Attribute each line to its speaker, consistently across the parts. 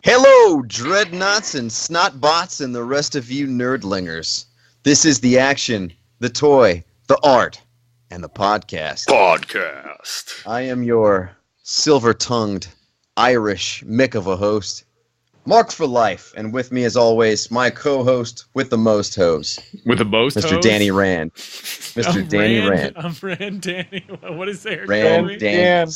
Speaker 1: Hello, dreadnoughts and snotbots and the rest of you nerdlingers. This is the action, the toy, the art, and the podcast.
Speaker 2: Podcast.
Speaker 1: I am your silver-tongued Irish Mick of a host, Mark for life, and with me as always, my co-host with the most hose,
Speaker 2: With the most
Speaker 1: Mr.
Speaker 2: hoes?
Speaker 1: Danny Rand. Mr. Danny Rand.
Speaker 2: I'm Rand Danny. What is there?
Speaker 1: Rand Dan.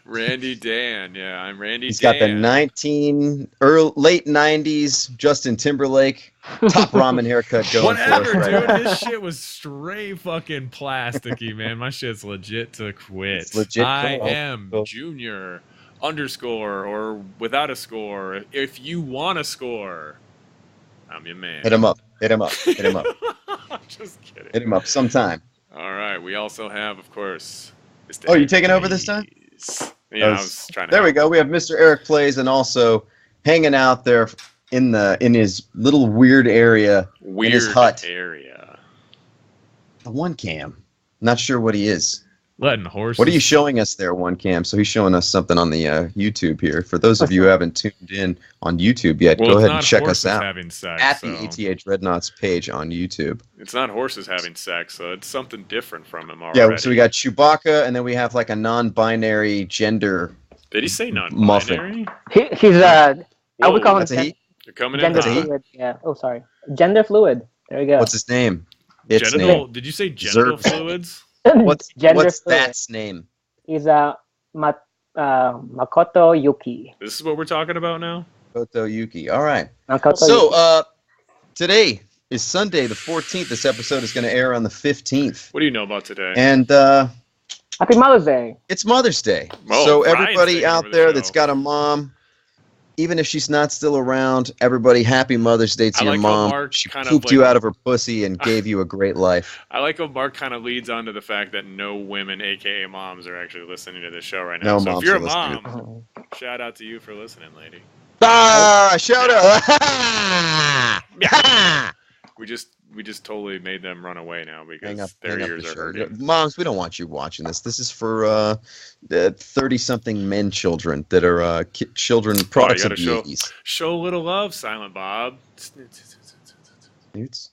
Speaker 2: Randy Dan. Yeah, I'm Randy
Speaker 1: He's
Speaker 2: Dan.
Speaker 1: got the late 90s Justin Timberlake top ramen haircut going
Speaker 2: Whatever,
Speaker 1: for us right now.
Speaker 2: dude. This shit was straight fucking plasticky, man. My shit's legit to quit.
Speaker 1: It's legit
Speaker 2: I
Speaker 1: cool.
Speaker 2: am Junior underscore or without a score. If you want to score, I'm your man.
Speaker 1: Hit him up. Hit him up. Hit him up.
Speaker 2: Just kidding.
Speaker 1: Hit him up sometime.
Speaker 2: All right. We also have, of course, Mr.
Speaker 1: Oh, you taking over this time?
Speaker 2: Yeah, I was trying to.
Speaker 1: There we go. We have Mr. Eric Plays and also hanging out there in his little weird area in his hut.
Speaker 2: Area.
Speaker 1: The one cam. Not sure what he is.
Speaker 2: Letting horses.
Speaker 1: What are you showing us there, one cam? So he's showing us something on the YouTube here. For those of you who haven't tuned in on YouTube yet,
Speaker 2: Well,
Speaker 1: go
Speaker 2: it's
Speaker 1: ahead and
Speaker 2: not
Speaker 1: check us
Speaker 2: horses
Speaker 1: out
Speaker 2: having sex,
Speaker 1: at
Speaker 2: so.
Speaker 1: the ATH Redknots page on YouTube.
Speaker 2: It's not horses having sex, so it's something different from him already.
Speaker 1: Yeah, so we got Chewbacca, and then we have like a non-binary gender.
Speaker 2: Did he say
Speaker 1: Muffin.
Speaker 2: non-binary?
Speaker 3: He's
Speaker 2: Whoa,
Speaker 3: we call him
Speaker 1: That's a he.
Speaker 2: You're coming
Speaker 3: gender
Speaker 2: in hot.
Speaker 3: fluid. Yeah. Oh, sorry. Gender fluid. There we go.
Speaker 1: What's his name? Its
Speaker 2: Genital?
Speaker 1: name.
Speaker 2: Did you say genital
Speaker 1: Zerg.
Speaker 2: fluids?
Speaker 1: What's
Speaker 3: gender fluid?
Speaker 1: that's name?
Speaker 3: He's Makoto Yuki.
Speaker 2: This is what we're talking about now?
Speaker 1: Koto Yuki. All right.
Speaker 3: Makoto
Speaker 1: So,
Speaker 3: Yuki.
Speaker 1: today is Sunday the 14th. This episode is going to air on the 15th.
Speaker 2: What do you know about today?
Speaker 1: And
Speaker 3: Happy Mother's Day.
Speaker 1: it's Mother's Day.
Speaker 2: Oh,
Speaker 1: So
Speaker 2: Ryan's
Speaker 1: everybody
Speaker 2: taking
Speaker 1: out
Speaker 2: over the
Speaker 1: there
Speaker 2: show.
Speaker 1: that's got a mom, even if she's not still around, everybody happy Mother's Day to
Speaker 2: I
Speaker 1: your
Speaker 2: like how
Speaker 1: mom.
Speaker 2: Mark
Speaker 1: She
Speaker 2: kind of
Speaker 1: pooped
Speaker 2: like-
Speaker 1: you out of her pussy and gave you a great life.
Speaker 2: I like how Mark kind of leads on to the fact that no women, a.k.a. moms, are actually listening to this show right now.
Speaker 1: No
Speaker 2: so
Speaker 1: moms
Speaker 2: if you're a
Speaker 1: are listening.
Speaker 2: mom, shout out to you for listening, lady.
Speaker 1: Shout out.
Speaker 2: We just totally made them run away now
Speaker 1: Hang up,
Speaker 2: because their
Speaker 1: hang up
Speaker 2: ears
Speaker 1: the
Speaker 2: are
Speaker 1: show.
Speaker 2: hurting.
Speaker 1: Moms, we don't want you watching this. This is for 30-something men children that are children products of
Speaker 2: gotta
Speaker 1: the
Speaker 2: show-
Speaker 1: 80s.
Speaker 2: Show a little love, Silent Bob.
Speaker 1: Newts.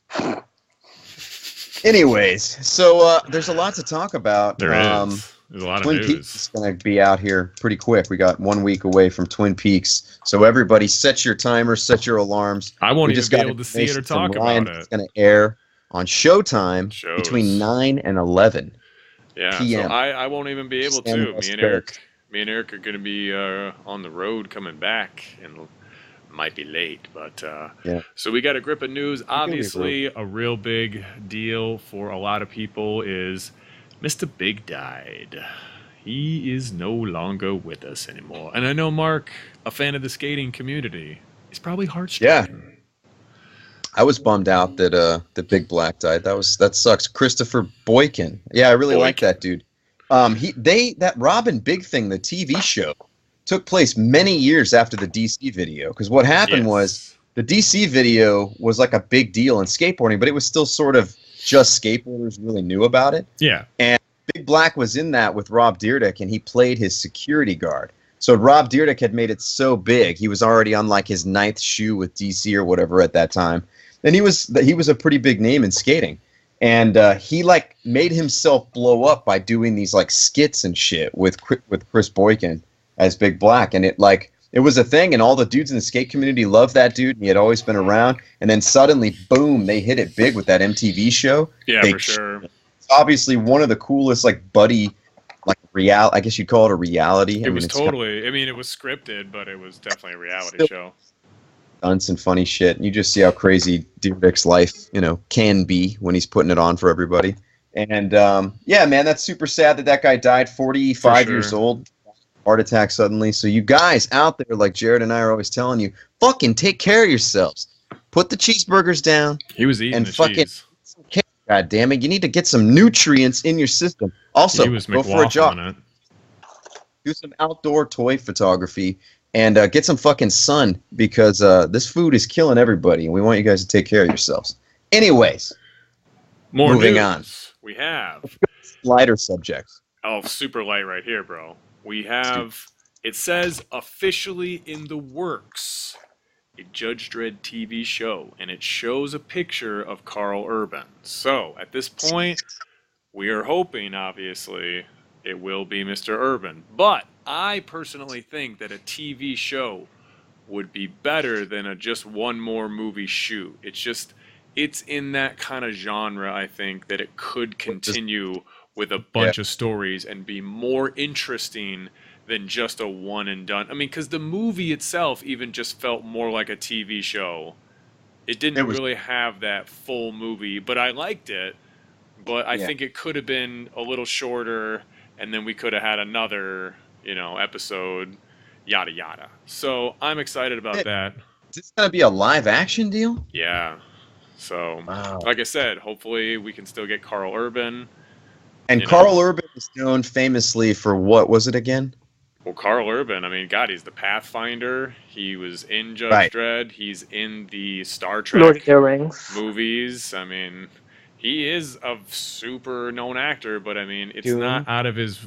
Speaker 1: Anyways, so there's a lot to talk about.
Speaker 2: There is. There's a lot
Speaker 1: Twin
Speaker 2: of
Speaker 1: Peaks
Speaker 2: news.
Speaker 1: is going to be out here pretty quick. We got 1 week away from Twin Peaks. So everybody set your timers, set your alarms.
Speaker 2: I won't
Speaker 1: We
Speaker 2: even
Speaker 1: just
Speaker 2: be
Speaker 1: got
Speaker 2: able to see it or
Speaker 1: information from
Speaker 2: talk
Speaker 1: Ryan.
Speaker 2: about
Speaker 1: It's
Speaker 2: it.
Speaker 1: going to air on Showtime
Speaker 2: Shows.
Speaker 1: between 9 and 11
Speaker 2: Yeah,
Speaker 1: PM.
Speaker 2: so I won't even be able
Speaker 1: Stand
Speaker 2: to.
Speaker 1: West
Speaker 2: Me and
Speaker 1: Kirk.
Speaker 2: Eric are going to be on the road coming back, and might be late, but
Speaker 1: Yeah.
Speaker 2: So we got a grip of news.
Speaker 1: gonna be
Speaker 2: Obviously, a real big deal for a lot of people is Mr. Big died. He is no longer with us anymore. And I know Mark, a fan of the skating community, is probably heartstricken.
Speaker 1: I was bummed out that Big Black died. That sucks. Christopher Boykin. Yeah, I really like
Speaker 2: Boykin.
Speaker 1: that dude. That Robin Big thing, the TV show, took place many years after the DC video. Because what happened was the DC video was like a big deal in skateboarding, but it was still sort of just skateboarders really knew about it.
Speaker 2: Yeah.
Speaker 1: Big Black was in that with Rob Dyrdek, and he played his security guard. So Rob Dyrdek had made it so big, he was already on like his 9th shoe with DC or whatever at that time, and he was a pretty big name in skating. And he like made himself blow up by doing these like skits and shit with Chris Boykin as Big Black, and it was a thing, and all the dudes in the skate community loved that dude, and he had always been around. And then suddenly, boom, they hit it big with that MTV show.
Speaker 2: Yeah,
Speaker 1: They
Speaker 2: for sure.
Speaker 1: Obviously one of the coolest like buddy like I guess you'd call it a reality.
Speaker 2: It was
Speaker 1: it's got
Speaker 2: totally, it was scripted, but it was definitely a reality
Speaker 1: Still-
Speaker 2: show.
Speaker 1: stunts and funny shit, and you just see how crazy Dyrdek's life can be when he's putting it on for everybody. And yeah, man, that's super sad that guy died, 45
Speaker 2: For
Speaker 1: years
Speaker 2: sure.
Speaker 1: old, heart attack suddenly. So you guys out there, like Jared and I are always telling you, fucking take care of yourselves. Put the cheeseburgers down.
Speaker 2: He was eating
Speaker 1: And
Speaker 2: the
Speaker 1: fucking-
Speaker 2: cheese.
Speaker 1: God damn it, you need to get some nutrients in your system. Also,
Speaker 2: He was
Speaker 1: go for a jog.
Speaker 2: McWaffling it.
Speaker 1: Do some outdoor toy photography, and get some fucking sun, because this food is killing everybody, and we want you guys to take care of yourselves. Anyways,
Speaker 2: More
Speaker 1: Moving
Speaker 2: news.
Speaker 1: on.
Speaker 2: We have
Speaker 1: lighter subjects.
Speaker 2: super light right here, bro. We have, it says officially in the works. a Judge Dredd TV show, and it shows a picture of Carl Urban. So, at this point, we are hoping, obviously, it will be Mr. Urban. But I personally think that a TV show would be better than a just one more movie shoot. It's in that kind of genre, I think, that it could continue with a bunch of stories and be more interesting than just a one and done. I mean, because the movie itself even just felt more like a TV show. It didn't really have that full movie, but I liked it. But I think it could have been a little shorter, and then we could have had another, episode, yada yada. So I'm excited about that.
Speaker 1: Is this going to be a live action deal?
Speaker 2: Yeah. So, like I said, hopefully we can still get Carl Urban.
Speaker 1: And Carl Urban is known famously for what was it again?
Speaker 2: Well, Carl Urban, I mean, God, he's the Pathfinder. He was in Judge Dredd. He's in the Star Trek
Speaker 3: Lord of the Rings
Speaker 2: movies. I mean, he is a super known actor, but I mean, it's
Speaker 3: Doom.
Speaker 2: not out of his,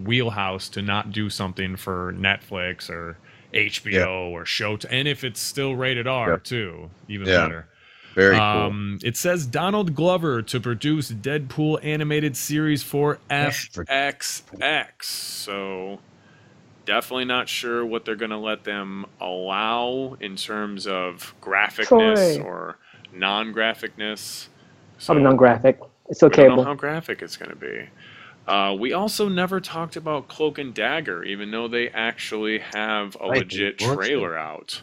Speaker 2: wheelhouse to not do something for Netflix or HBO or Showtime. And if it's still rated R, too, even better.
Speaker 1: Very cool.
Speaker 2: It says Donald Glover to produce Deadpool animated series for FXX. So definitely not sure what they're going to let them allow in terms of graphicness or non-graphicness. So
Speaker 3: probably non-graphic. It's okay.
Speaker 2: We don't know how graphic it's going to be. We also never talked about Cloak and Dagger, even though they actually have a legit trailer out.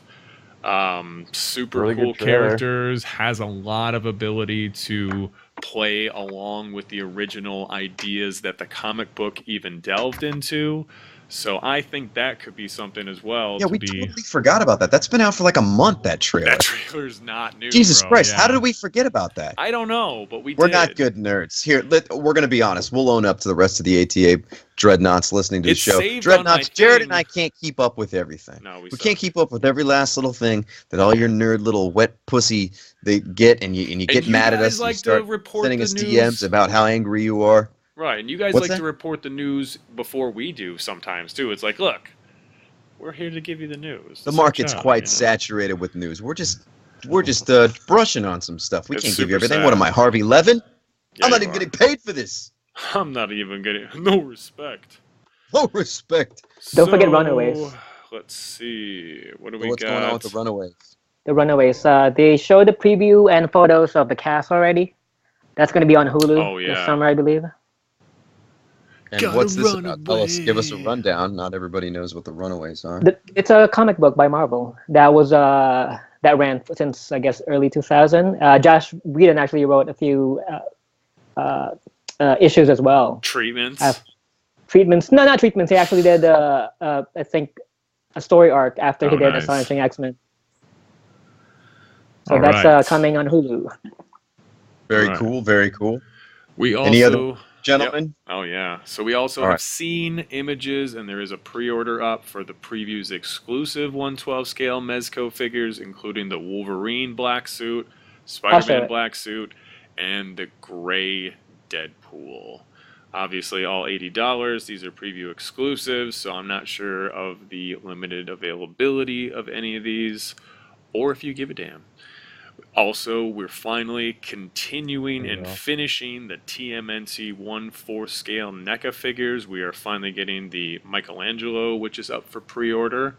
Speaker 2: Super really cool characters, has a lot of ability to play along with the original ideas that the comic book even delved into. So I think that could be something as well.
Speaker 1: Yeah, we totally forgot about that. That's been out for like a month, that trailer.
Speaker 2: That trailer's not new,
Speaker 1: Jesus
Speaker 2: bro.
Speaker 1: Christ, how did we forget about that?
Speaker 2: I don't know, but we're
Speaker 1: not good nerds. Here, we're going to be honest. We'll own up to the rest of the ATA dreadnoughts listening to the show. Dreadnoughts, Jared and I can't keep up with everything.
Speaker 2: No, we
Speaker 1: can't keep up with every last little thing that all your nerd little wet pussy they get, and you get mad at us and start sending us DMs about how angry you are.
Speaker 2: Right, and you guys like to report the news before we do sometimes, too. It's like, look, we're here to give you the news.
Speaker 1: The market's quite saturated with news. We're just brushing on some stuff. We can't give you everything. What am I, Harvey Levin?
Speaker 2: Yeah,
Speaker 1: I'm not even getting paid for this.
Speaker 2: I'm not even getting... No respect.
Speaker 1: No respect.
Speaker 3: Don't forget Runaways.
Speaker 2: Let's see. What do we got?
Speaker 1: What's going on with the Runaways?
Speaker 3: The Runaways. They showed the preview and photos of the cast already. That's going to be on Hulu this summer, I believe.
Speaker 1: And what's this about? Give us a rundown. Not everybody knows what the Runaways are.
Speaker 3: It's a comic book by Marvel that was that ran since I guess early 2000. Josh Whedon actually wrote a few issues as well.
Speaker 2: Treatments.
Speaker 3: Treatments? No, not treatments. He actually did I think a story arc after he did Astonishing X-Men. So that's coming on Hulu.
Speaker 1: Very cool. Very cool.
Speaker 2: We also.
Speaker 1: Any other gentlemen?
Speaker 2: Yep. Oh, yeah. So we also have seen images, and there is a pre-order up for the Previews exclusive 1/12 scale Mezco figures, including the Wolverine black suit, Spider-Man black suit, and the gray Deadpool. Obviously, all $80. These are preview exclusives, so I'm not sure of the limited availability of any of these, or if you give a damn. Also, we're finally continuing and finishing the TMNT 1/4 scale NECA figures. We are finally getting the Michelangelo, which is up for pre-order.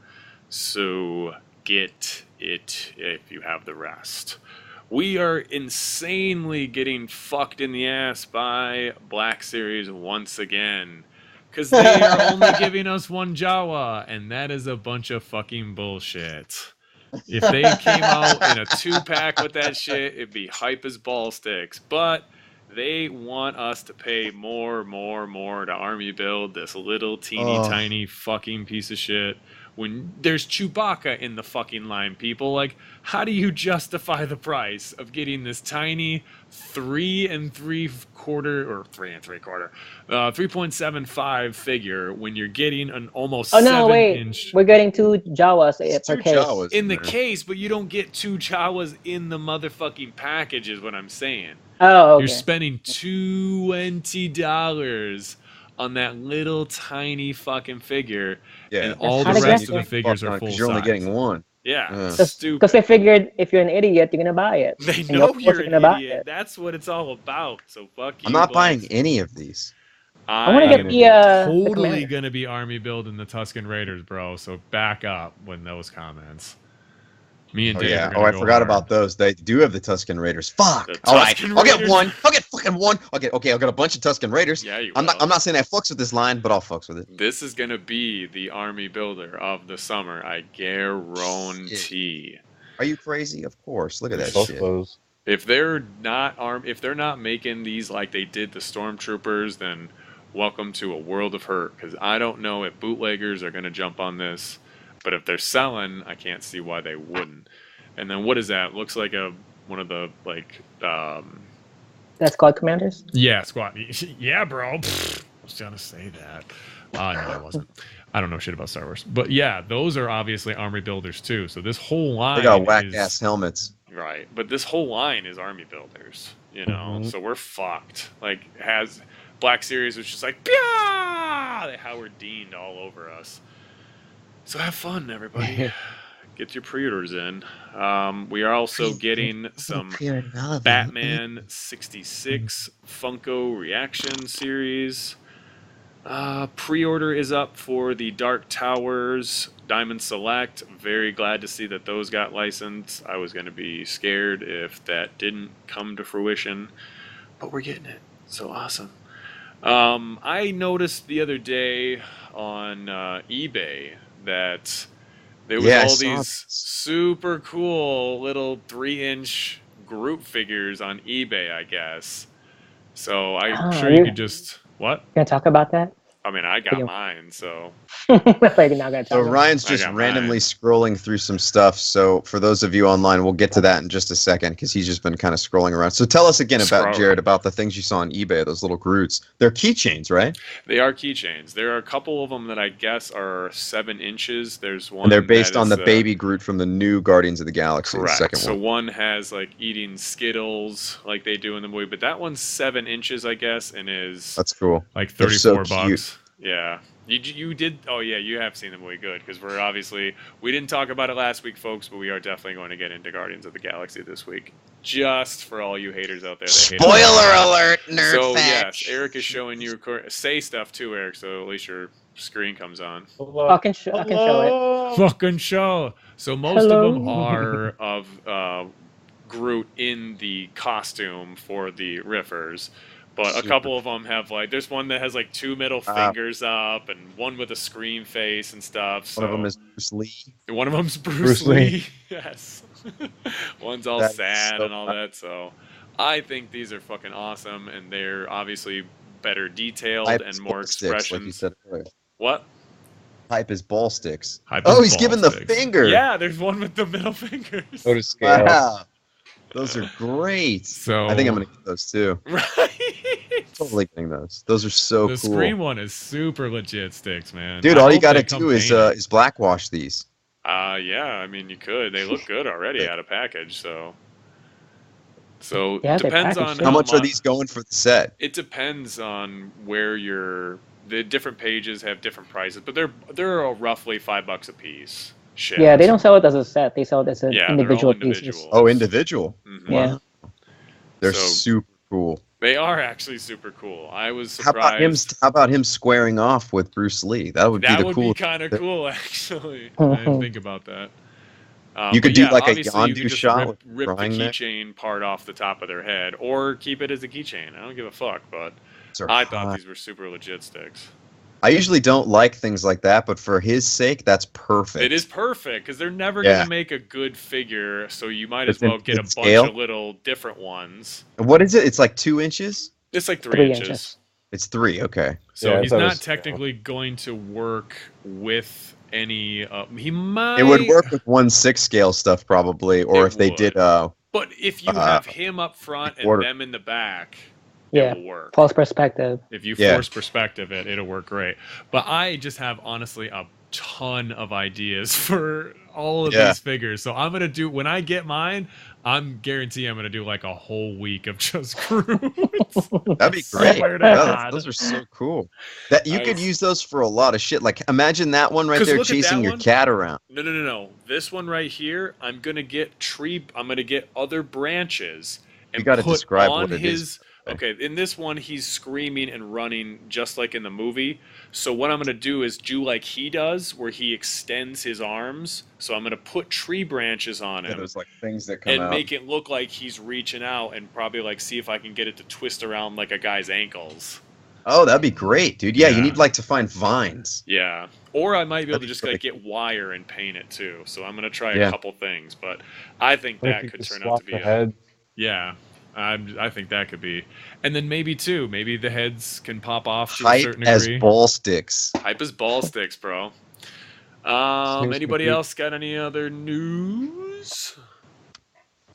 Speaker 2: So get it if you have the rest. We are insanely getting fucked in the ass by Black Series once again. Because they are only giving us one Jawa, and that is a bunch of fucking bullshit. If they came out in a 2-pack with that shit, it'd be hype as ball sticks. But they want us to pay more to army build this little teeny tiny fucking piece of shit. When there's Chewbacca in the fucking line, people, like, how do you justify the price of getting this tiny 3 3.75 figure when you're getting an almost 7-inch?
Speaker 3: We're getting 2 Jawas per case.
Speaker 1: Jawas
Speaker 2: in the case, but you don't get 2 Jawas in the motherfucking package, is what I'm saying.
Speaker 3: Oh, okay.
Speaker 2: You're spending $20 on that little tiny fucking figure, and all the rest of the figures are full size.
Speaker 1: You're only getting one.
Speaker 2: Yeah,
Speaker 1: Yeah.
Speaker 2: stupid.
Speaker 3: Because they figured if you're an idiot, you're gonna buy it.
Speaker 2: They
Speaker 3: And
Speaker 2: know
Speaker 3: of course
Speaker 2: you're an
Speaker 3: gonna buy
Speaker 2: idiot.
Speaker 3: it.
Speaker 2: That's what it's all about. So fuck you.
Speaker 1: I'm not buying
Speaker 2: Blacks.
Speaker 1: any of these.
Speaker 3: I want to get
Speaker 2: I'm
Speaker 3: the
Speaker 2: totally
Speaker 3: commander.
Speaker 2: gonna be army building the Tuscan Raiders, bro. So back up when those comments. Me and
Speaker 1: Oh
Speaker 2: Dave
Speaker 1: yeah.
Speaker 2: are gonna
Speaker 1: I
Speaker 2: go
Speaker 1: forgot
Speaker 2: hard.
Speaker 1: about those. They do have the Tuscan Raiders. Fuck.
Speaker 2: The
Speaker 1: All right.
Speaker 2: Tuscan
Speaker 1: I'll get
Speaker 2: Raiders?
Speaker 1: one. I'll get fucking one. Okay. I'll get a bunch of Tuscan Raiders.
Speaker 2: Yeah, you
Speaker 1: I'm
Speaker 2: will.
Speaker 1: not saying I fucks with this line, but I'll fucks with it.
Speaker 2: This is gonna be the army builder of the summer. I guarantee.
Speaker 1: Are you crazy? Of course. Look at that
Speaker 4: Both
Speaker 1: shit.
Speaker 4: those.
Speaker 2: If they're not if they're not making these like they did the stormtroopers, then welcome to a world of hurt. Because I don't know if bootleggers are gonna jump on this, but if they're selling, I can't see why they wouldn't. And then what is that? Looks like one of the like
Speaker 3: That's called commanders.
Speaker 2: yeah, squad. Yeah, bro. Pfft, I was gonna say that. No, I wasn't. I don't know shit about Star Wars, but yeah, those are obviously army builders too. So this whole line
Speaker 1: They got whack
Speaker 2: is
Speaker 1: ass helmets.
Speaker 2: right, but this whole line is army builders. You know,
Speaker 4: Mhm.
Speaker 2: so we're fucked. Like has Black Series was just like, Pya! They Howard Deaned all over us. So have fun, everybody. Get your pre-orders in. We are also getting some Batman 66 Funko Reaction Series. Pre-order is up for the Dark Towers Diamond Select. Very glad to see that those got licensed. I was going to be scared if that didn't come to fruition, but we're getting it. So awesome. I noticed the other day on eBay that there was
Speaker 1: Yeah, I
Speaker 2: all
Speaker 1: saw
Speaker 2: these
Speaker 1: this.
Speaker 2: super cool little 3-inch Groot figures on eBay, I guess. So I'm
Speaker 3: Oh,
Speaker 2: sure you
Speaker 3: you-
Speaker 2: could just what?
Speaker 3: Gonna talk about that?
Speaker 2: I mean, I got
Speaker 3: Yeah.
Speaker 2: mine, so
Speaker 3: Like not gonna talk
Speaker 1: So
Speaker 3: about
Speaker 1: Ryan's
Speaker 2: I
Speaker 1: just
Speaker 2: got
Speaker 1: randomly
Speaker 2: mine.
Speaker 1: scrolling through some stuff. So for those of you online, we'll get to that in just a second because he's just been kind of scrolling around. So tell us again about
Speaker 2: Scroll.
Speaker 1: Jared, about the things you saw on eBay, those little Groots. They're keychains, right?
Speaker 2: they are keychains. There are a couple of them that I guess are 7 inches. There's one
Speaker 1: And they're based
Speaker 2: that
Speaker 1: on
Speaker 2: is,
Speaker 1: the baby Groot from the new Guardians of the Galaxy, the
Speaker 2: correct.
Speaker 1: second
Speaker 2: So
Speaker 1: one.
Speaker 2: one has like eating Skittles like they do in the movie, but that one's 7 inches, I guess, and is
Speaker 1: That's cool.
Speaker 2: like
Speaker 1: They're so
Speaker 2: 34
Speaker 1: cute.
Speaker 2: bucks. Yeah. You did. Oh yeah, you have seen the movie. Good, because we didn't talk about it last week, folks, but we are definitely going to get into Guardians of the Galaxy this week, just for all you haters out there. That hate
Speaker 1: Spoiler alert, nerd
Speaker 2: So
Speaker 1: fetch.
Speaker 2: yes, Eric is showing you say stuff too, Eric. So at least your screen comes on.
Speaker 3: I can show it.
Speaker 2: Fucking show. So most
Speaker 3: Hello.
Speaker 2: of them are of Groot in the costume for the Riffers. But a
Speaker 1: Super.
Speaker 2: couple of them have like, there's one that has like 2 middle fingers up, and one with a scream face and stuff. So
Speaker 1: One of them is Bruce Lee.
Speaker 2: one of them's Bruce
Speaker 4: Bruce
Speaker 2: Lee.
Speaker 4: Lee.
Speaker 2: Yes. One's all
Speaker 1: That is
Speaker 2: sad
Speaker 1: so
Speaker 2: and all that. So I think these are fucking awesome, and they're obviously better detailed
Speaker 1: Hype
Speaker 2: and
Speaker 1: is
Speaker 2: more
Speaker 1: ball sticks, like you
Speaker 2: expressions.
Speaker 1: said earlier.
Speaker 2: What?
Speaker 1: Hype is ball sticks.
Speaker 2: Hype
Speaker 1: Oh,
Speaker 2: is
Speaker 1: he's
Speaker 2: ball
Speaker 1: giving the
Speaker 2: sticks.
Speaker 1: finger.
Speaker 2: Yeah, there's one with the middle fingers.
Speaker 4: Go to scale.
Speaker 1: Wow. Those are great.
Speaker 2: So
Speaker 1: I think I'm going to get those too.
Speaker 2: right.
Speaker 1: Totally getting those. Those are so
Speaker 2: The
Speaker 1: cool.
Speaker 2: Scream one is super legit sticks, man.
Speaker 1: Dude,
Speaker 2: I
Speaker 1: all you
Speaker 2: hope
Speaker 1: got to
Speaker 2: they come
Speaker 1: do is
Speaker 2: painted.
Speaker 1: blackwash these.
Speaker 2: Yeah, I mean you could. They look good already out of package, so
Speaker 3: Yeah, they're
Speaker 2: depends on
Speaker 3: packaged,
Speaker 1: How much are
Speaker 2: mu-
Speaker 1: these going for the set?
Speaker 2: It depends on where the different pages have different prices, but they're roughly $5 a piece. Shit.
Speaker 3: Yeah, they don't sell it as a set. They sell it as an
Speaker 2: Yeah, they're all
Speaker 3: individual
Speaker 2: individual.
Speaker 3: pieces.
Speaker 1: Oh, individual.
Speaker 2: Mhm.
Speaker 3: Yeah.
Speaker 1: They're
Speaker 2: So-
Speaker 1: super cool.
Speaker 2: They are actually super cool. I was
Speaker 1: How
Speaker 2: surprised.
Speaker 1: about him squaring off with Bruce Lee? That would
Speaker 2: That
Speaker 1: be the
Speaker 2: would
Speaker 1: cool.
Speaker 2: be kind of cool, actually. I didn't think about that.
Speaker 1: You could
Speaker 2: But
Speaker 1: do
Speaker 2: yeah,
Speaker 1: like a
Speaker 2: obviously you
Speaker 1: Yondu
Speaker 2: could just
Speaker 1: shot
Speaker 2: rip,
Speaker 1: with
Speaker 2: rip the
Speaker 1: drawing there.
Speaker 2: keychain part off the top of their head, or keep it as a keychain. I don't give a fuck, but
Speaker 1: These are
Speaker 2: I thought
Speaker 1: hot.
Speaker 2: these were super legit sticks.
Speaker 1: I usually don't like things like that, but for his sake, that's perfect.
Speaker 2: It is perfect because they're never
Speaker 1: Yeah.
Speaker 2: gonna make a good figure, so you might as
Speaker 1: It's in-
Speaker 2: well get a
Speaker 1: in
Speaker 2: bunch
Speaker 1: scale?
Speaker 2: of little different ones.
Speaker 1: What is it? It's like 2 inches.
Speaker 2: It's like 3
Speaker 3: 3
Speaker 2: inches.
Speaker 3: inches.
Speaker 1: It's 3. Okay.
Speaker 2: So
Speaker 4: Yeah, I
Speaker 2: he's
Speaker 4: thought it
Speaker 2: not
Speaker 4: was-
Speaker 2: technically going to work with any. He might.
Speaker 1: It would work with 1/6 scale stuff probably, or
Speaker 2: It
Speaker 1: if they did.
Speaker 2: would. But if you
Speaker 1: Uh,
Speaker 2: have him up front and
Speaker 1: order.
Speaker 2: them in the back,
Speaker 3: Yeah.
Speaker 2: it will work.
Speaker 3: False perspective.
Speaker 2: If you
Speaker 1: Yeah.
Speaker 2: force perspective it'll work great. But I just have honestly a ton of ideas for all of
Speaker 1: Yeah.
Speaker 2: these figures. So I'm gonna do when I get mine. I'm guarantee I'm gonna do like a whole week of just Groot.
Speaker 1: That'd be great.
Speaker 2: Swear to
Speaker 1: Yeah,
Speaker 2: God.
Speaker 1: those are so cool. That you could
Speaker 2: Nice.
Speaker 1: use those for a lot of shit. Like imagine that one right
Speaker 2: 'Cause
Speaker 1: there
Speaker 2: look at that
Speaker 1: chasing your
Speaker 2: one.
Speaker 1: cat around.
Speaker 2: No. This one right here, I'm gonna get I'm gonna get other branches and
Speaker 1: You gotta
Speaker 2: put
Speaker 1: describe
Speaker 2: on
Speaker 1: what it
Speaker 2: his.
Speaker 1: is.
Speaker 2: Okay, in this one, he's screaming and running just like in the movie. So what I'm gonna do is do like he does, where he extends his arms. So I'm gonna put tree branches on
Speaker 1: Yeah,
Speaker 2: him
Speaker 1: those like things that come
Speaker 2: and
Speaker 1: out.
Speaker 2: make it look like he's reaching out, and probably like see if I can get it to twist around like a guy's ankles.
Speaker 1: Oh, that'd be great, dude. Yeah,
Speaker 2: Yeah.
Speaker 1: you need like to find vines.
Speaker 2: Yeah. Or I might be able
Speaker 1: That'd
Speaker 2: to
Speaker 1: be
Speaker 2: just
Speaker 1: great.
Speaker 2: like get wire and paint it too. So I'm gonna try
Speaker 1: Yeah.
Speaker 2: a couple things, but I think
Speaker 4: What if
Speaker 2: that
Speaker 4: you
Speaker 2: could
Speaker 4: just
Speaker 2: turn out
Speaker 4: swap
Speaker 2: to be
Speaker 4: the head?
Speaker 2: yeah. I think that could be, and then maybe the heads can pop off to a
Speaker 1: Hype
Speaker 2: certain
Speaker 1: as
Speaker 2: degree.
Speaker 1: ball sticks.
Speaker 2: Hype as ball sticks, bro.
Speaker 4: Seems
Speaker 2: Anybody
Speaker 4: complete.
Speaker 2: else got any other news?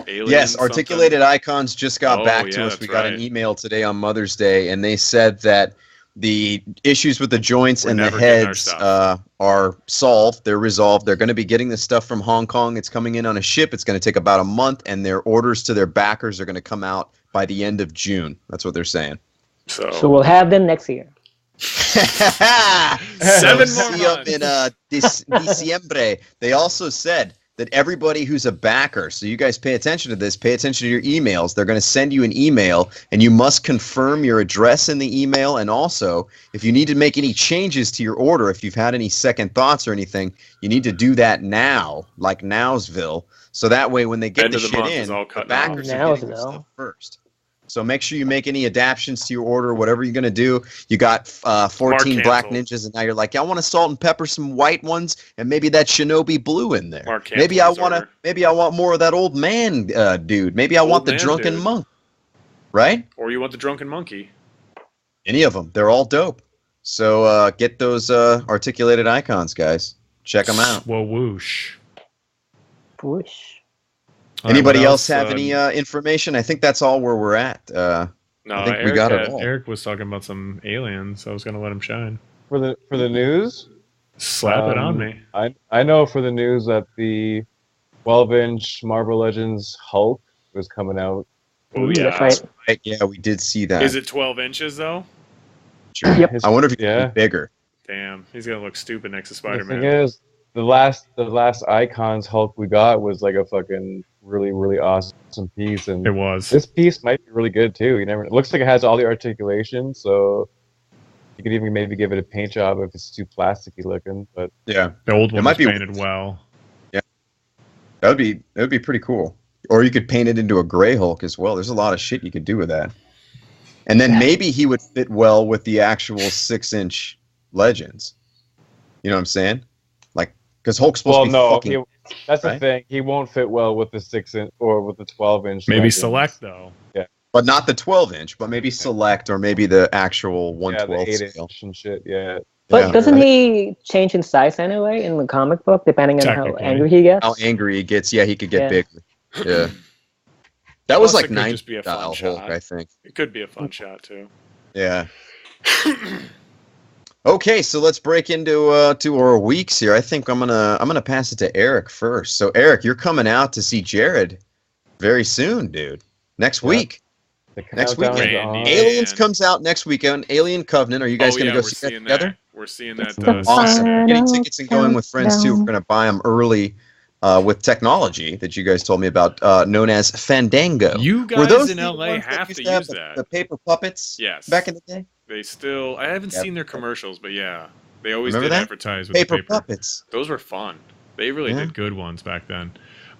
Speaker 2: Aliens,
Speaker 1: Yes, Articulated Icons just got
Speaker 2: Oh,
Speaker 1: back
Speaker 2: yeah,
Speaker 1: to us.
Speaker 2: that's
Speaker 1: We got
Speaker 2: right.
Speaker 1: an email today on Mother's Day, and they said that the issues with the joints
Speaker 2: We're
Speaker 1: and the
Speaker 2: never getting our
Speaker 1: heads
Speaker 2: stuff.
Speaker 1: are solved. They're resolved. They're going to be getting this stuff from Hong Kong. It's coming in on a ship. It's going to take about a month, and their orders to their backers are going to come out by the end of June. That's what they're saying.
Speaker 2: So,
Speaker 3: So we'll have them next year.
Speaker 2: 7 more
Speaker 1: See 'em
Speaker 2: months.
Speaker 1: in Diciembre. They also said that everybody who's a backer, so you guys pay attention to this, pay attention to your emails. They're going to send you an email, and you must confirm your address in the email. And also, if you need to make any changes to your order, if you've had any second thoughts or anything, you need to do that now, like Nowsville. So that way, when they get
Speaker 2: End
Speaker 1: the
Speaker 2: of the
Speaker 1: shit
Speaker 2: month
Speaker 1: in,
Speaker 2: is all
Speaker 1: the
Speaker 2: cut
Speaker 1: backers
Speaker 3: now.
Speaker 1: are getting the
Speaker 3: Nowsville.
Speaker 1: stuff first. So make sure you make any adaptions to your order, whatever you're going to do. You got 14
Speaker 2: Mark
Speaker 1: black
Speaker 2: canceled.
Speaker 1: ninjas, and now you're like, I want to salt and pepper some white ones, and maybe that shinobi blue in there.
Speaker 2: Mark
Speaker 1: Maybe I
Speaker 2: canceled his order.
Speaker 1: maybe I want more of that old man dude. Maybe I
Speaker 2: Old
Speaker 1: want the
Speaker 2: man
Speaker 1: drunken
Speaker 2: dude.
Speaker 1: monk. Right?
Speaker 2: or you want the drunken monkey?
Speaker 1: Any of them. They're all dope. So get those articulated icons, guys. Check them out.
Speaker 2: Whoa, whoosh.
Speaker 3: Whoosh.
Speaker 2: All right,
Speaker 1: Anybody
Speaker 2: what
Speaker 1: else have any information? I think that's all where we're at.
Speaker 2: No,
Speaker 1: I think we
Speaker 2: Eric
Speaker 1: got it all.
Speaker 2: Eric was talking about some aliens, so I was gonna let him shine.
Speaker 4: For the news,
Speaker 2: Slap it on me.
Speaker 4: I know for the news that the 12-inch Marvel Legends Hulk was coming out.
Speaker 2: Oh
Speaker 3: Ooh,
Speaker 2: yeah.
Speaker 3: that's right.
Speaker 1: Right, yeah, we did see that.
Speaker 2: Is it 12 inches though?
Speaker 1: Sure.
Speaker 3: Yep.
Speaker 1: I wonder if it's
Speaker 4: Yeah.
Speaker 1: bigger.
Speaker 2: Damn, he's gonna look stupid next to
Speaker 4: The thing
Speaker 2: Spider-Man.
Speaker 4: is, the last Icons Hulk we got was like a fucking really awesome piece, and
Speaker 2: It was.
Speaker 4: this piece might be really good too. You never. It looks like it has all the articulation, so you could even maybe give it a paint job if it's too plasticky looking. But
Speaker 1: Yeah,
Speaker 2: The old one
Speaker 1: might
Speaker 2: was
Speaker 1: be-
Speaker 2: painted well.
Speaker 1: that would be pretty cool. Or you could paint it into a gray Hulk as well. There's a lot of shit you could do with that. And then maybe he would fit well with the actual 6-inch Legends. You know what I'm saying? Like, because Hulk's supposed
Speaker 4: well,
Speaker 1: to be
Speaker 4: no,
Speaker 1: fucking.
Speaker 4: that's the
Speaker 1: right?
Speaker 4: thing. He won't fit well with the 6-inch or with the 12-inch.
Speaker 2: Maybe
Speaker 4: Legends.
Speaker 2: select though.
Speaker 1: But not the 12-inch, but maybe Select or maybe the actual
Speaker 4: Yeah, the
Speaker 1: 1/12 scale.
Speaker 4: 8-inch and shit. Yeah.
Speaker 3: But
Speaker 1: Yeah.
Speaker 3: doesn't he change in size anyway in the comic book, depending on how
Speaker 2: Technically.
Speaker 3: angry he gets?
Speaker 1: How angry he gets, yeah, he could get
Speaker 3: Yeah.
Speaker 1: bigger. Yeah. That was
Speaker 2: Plus,
Speaker 1: like
Speaker 2: it could
Speaker 1: 90
Speaker 2: just be a fun
Speaker 1: style
Speaker 2: shot.
Speaker 1: Hulk, I think.
Speaker 2: It could be a fun shot too.
Speaker 1: Yeah. Okay, so let's break into to our weeks here. I think I'm gonna pass it to Eric first. So Eric, you're coming out to see Jared very soon, dude. Next
Speaker 4: Yeah.
Speaker 1: week.
Speaker 4: The
Speaker 1: Next
Speaker 4: countdown is
Speaker 2: weekend.
Speaker 4: on.
Speaker 2: Randy.
Speaker 1: Aliens
Speaker 2: Man.
Speaker 1: comes out next weekend. Alien Covenant. Are you guys
Speaker 2: Oh,
Speaker 1: gonna
Speaker 2: yeah,
Speaker 1: go
Speaker 2: we're
Speaker 1: see that
Speaker 2: seeing
Speaker 1: together?
Speaker 2: that. We're seeing that.
Speaker 1: Awesome. We're getting
Speaker 3: Final
Speaker 1: tickets and going with friends too. We're
Speaker 3: countdown.
Speaker 1: gonna buy them early with technology that you guys told me about, known as Fandango.
Speaker 2: You
Speaker 1: Were
Speaker 2: guys
Speaker 1: those
Speaker 2: in
Speaker 1: the
Speaker 2: LA
Speaker 1: ones that
Speaker 2: have
Speaker 1: used
Speaker 2: to
Speaker 1: have
Speaker 2: use that.
Speaker 1: the paper puppets
Speaker 2: Yes.
Speaker 1: back in the day?
Speaker 2: They still. I haven't
Speaker 1: Yep.
Speaker 2: seen their commercials, but yeah, they always
Speaker 1: Remember
Speaker 2: did
Speaker 1: that?
Speaker 2: advertise with
Speaker 1: Paper
Speaker 2: the paper.
Speaker 1: puppets.
Speaker 2: Those were fun. They really
Speaker 1: Yeah.
Speaker 2: did good ones back then.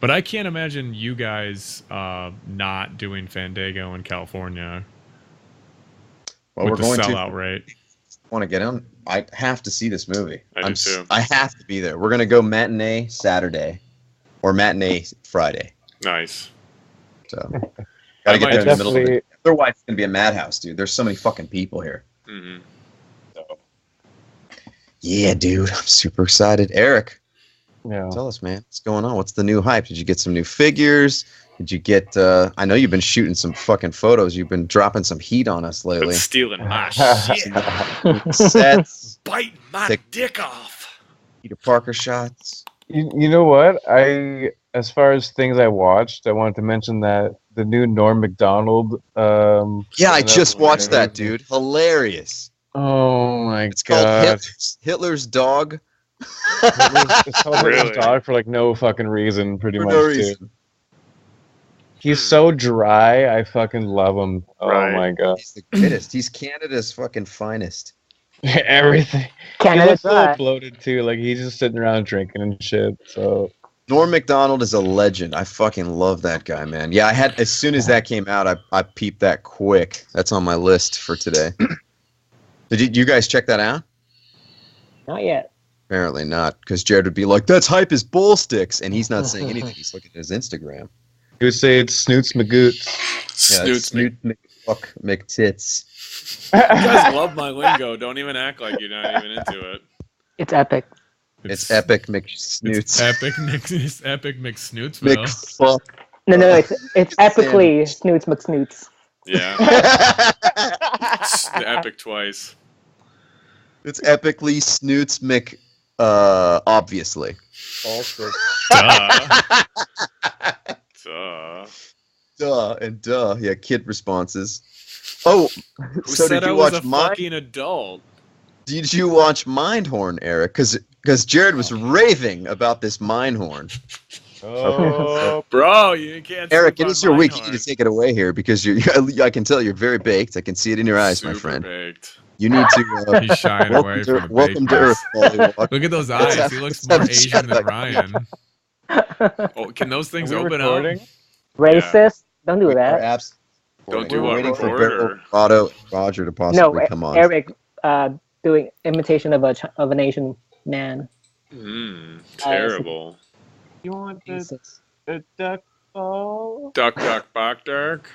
Speaker 2: But I can't imagine you guys not doing Fandango in California
Speaker 1: Well,
Speaker 2: with
Speaker 1: we're
Speaker 2: the
Speaker 1: going to
Speaker 2: sellout rate.
Speaker 1: want to get on. I have to see this movie.
Speaker 2: I do too.
Speaker 1: I have to be there. We're gonna go matinee Saturday, or matinee Friday.
Speaker 2: Nice.
Speaker 1: So
Speaker 2: I
Speaker 1: gotta get
Speaker 2: might
Speaker 1: there in the middle of
Speaker 4: definitely-
Speaker 1: it. Otherwise, it's gonna be a madhouse, dude. There's so many fucking people here.
Speaker 2: hmm
Speaker 1: Yeah, dude. I'm super excited. Eric,
Speaker 4: Yeah.
Speaker 1: tell us, man, what's going on? What's the new hype? Did you get some new figures? Did you get? I know you've been shooting some fucking photos. You've been dropping some heat on us
Speaker 2: But
Speaker 1: lately.
Speaker 2: stealing my shit.
Speaker 1: Sets.
Speaker 2: Bite my
Speaker 1: Sick.
Speaker 2: dick off.
Speaker 1: Peter Parker shots.
Speaker 4: You know what? As far as things I watched, I wanted to mention that the new Norm Macdonald.
Speaker 1: Yeah, I
Speaker 4: stand-up
Speaker 1: just
Speaker 4: was
Speaker 1: watched that,
Speaker 4: amazing.
Speaker 1: dude. Hilarious.
Speaker 4: Oh my
Speaker 1: It's called
Speaker 4: god!
Speaker 1: Hitler's Dog.
Speaker 4: It's called Hitler's
Speaker 2: Really?
Speaker 4: Dog for like no fucking reason, pretty
Speaker 1: For
Speaker 4: much
Speaker 1: no
Speaker 4: too.
Speaker 1: reason.
Speaker 4: He's so dry. I fucking love him. Oh
Speaker 2: Right.
Speaker 4: my god!
Speaker 1: He's the greatest. He's Canada's fucking finest.
Speaker 4: Everything. He
Speaker 3: Canada
Speaker 4: looks so
Speaker 3: Dry.
Speaker 4: bloated too. Like he's just sitting around drinking and shit. So
Speaker 1: Norm Macdonald is a legend. I fucking love that guy, man. Yeah, I had as soon as that came out, I peeped that quick. That's on my list for today. Did you guys check that out?
Speaker 3: Not yet.
Speaker 1: Apparently not, because Jared would be like, "That's hype as bull sticks," and he's not saying anything. He's looking at his Instagram.
Speaker 4: he would say it's Snoots Magoots.
Speaker 2: Snoots.
Speaker 1: Snoot McFuck McTits.
Speaker 2: You guys love my lingo. Don't even act like you're not even into it.
Speaker 3: It's epic.
Speaker 1: It's epic
Speaker 2: It's
Speaker 1: McSnoots.
Speaker 2: epic. It's epic McSnootsville.
Speaker 1: McFuck.
Speaker 3: No, it's epically Snoots McSnoots.
Speaker 2: Yeah, it's epic twice.
Speaker 1: It's epically Snoots Mc. Obviously.
Speaker 2: Duh. Duh.
Speaker 1: Duh and duh. Yeah, kid responses. Oh,
Speaker 2: Who
Speaker 1: so
Speaker 2: said
Speaker 1: did
Speaker 2: I
Speaker 1: you
Speaker 2: was
Speaker 1: watch
Speaker 2: a
Speaker 1: Mind?
Speaker 2: fucking adult?
Speaker 1: Did you watch Mindhorn, Eric? Because Jared was raving about this Mindhorn.
Speaker 4: Oh,
Speaker 2: Bro, you can't.
Speaker 1: Eric,
Speaker 2: sleep
Speaker 1: it
Speaker 2: on
Speaker 1: is your week. You
Speaker 2: Mindhorn.
Speaker 1: need to take it away here because I can tell you're very baked. I can see it in your eyes, my
Speaker 2: Super
Speaker 1: friend.
Speaker 2: baked.
Speaker 1: You need to.
Speaker 2: He's shying away from the
Speaker 1: welcome to
Speaker 2: bakeness.
Speaker 1: Earth, Pollywog.
Speaker 2: Look at those
Speaker 1: Let's
Speaker 2: eyes.
Speaker 1: have-
Speaker 2: He looks
Speaker 1: let's
Speaker 2: more
Speaker 1: have a
Speaker 2: Asian
Speaker 1: chat
Speaker 2: than
Speaker 1: about-
Speaker 2: Ryan. Oh, can those things
Speaker 4: are we
Speaker 2: open
Speaker 4: recording?
Speaker 2: up?
Speaker 3: Racist. Don't do
Speaker 1: We are
Speaker 3: that.
Speaker 1: abs-
Speaker 2: Don't do
Speaker 1: We're
Speaker 2: what,
Speaker 1: waiting for
Speaker 2: record,
Speaker 1: Beryl,
Speaker 2: or-
Speaker 1: Otto, Roger to
Speaker 3: No,
Speaker 1: possibly come on.
Speaker 3: Eric, doing imitation of an Asian man.
Speaker 2: Terrible.
Speaker 4: you want
Speaker 3: Jesus.
Speaker 4: the duck ball?
Speaker 2: Duck, duck, bok, duck.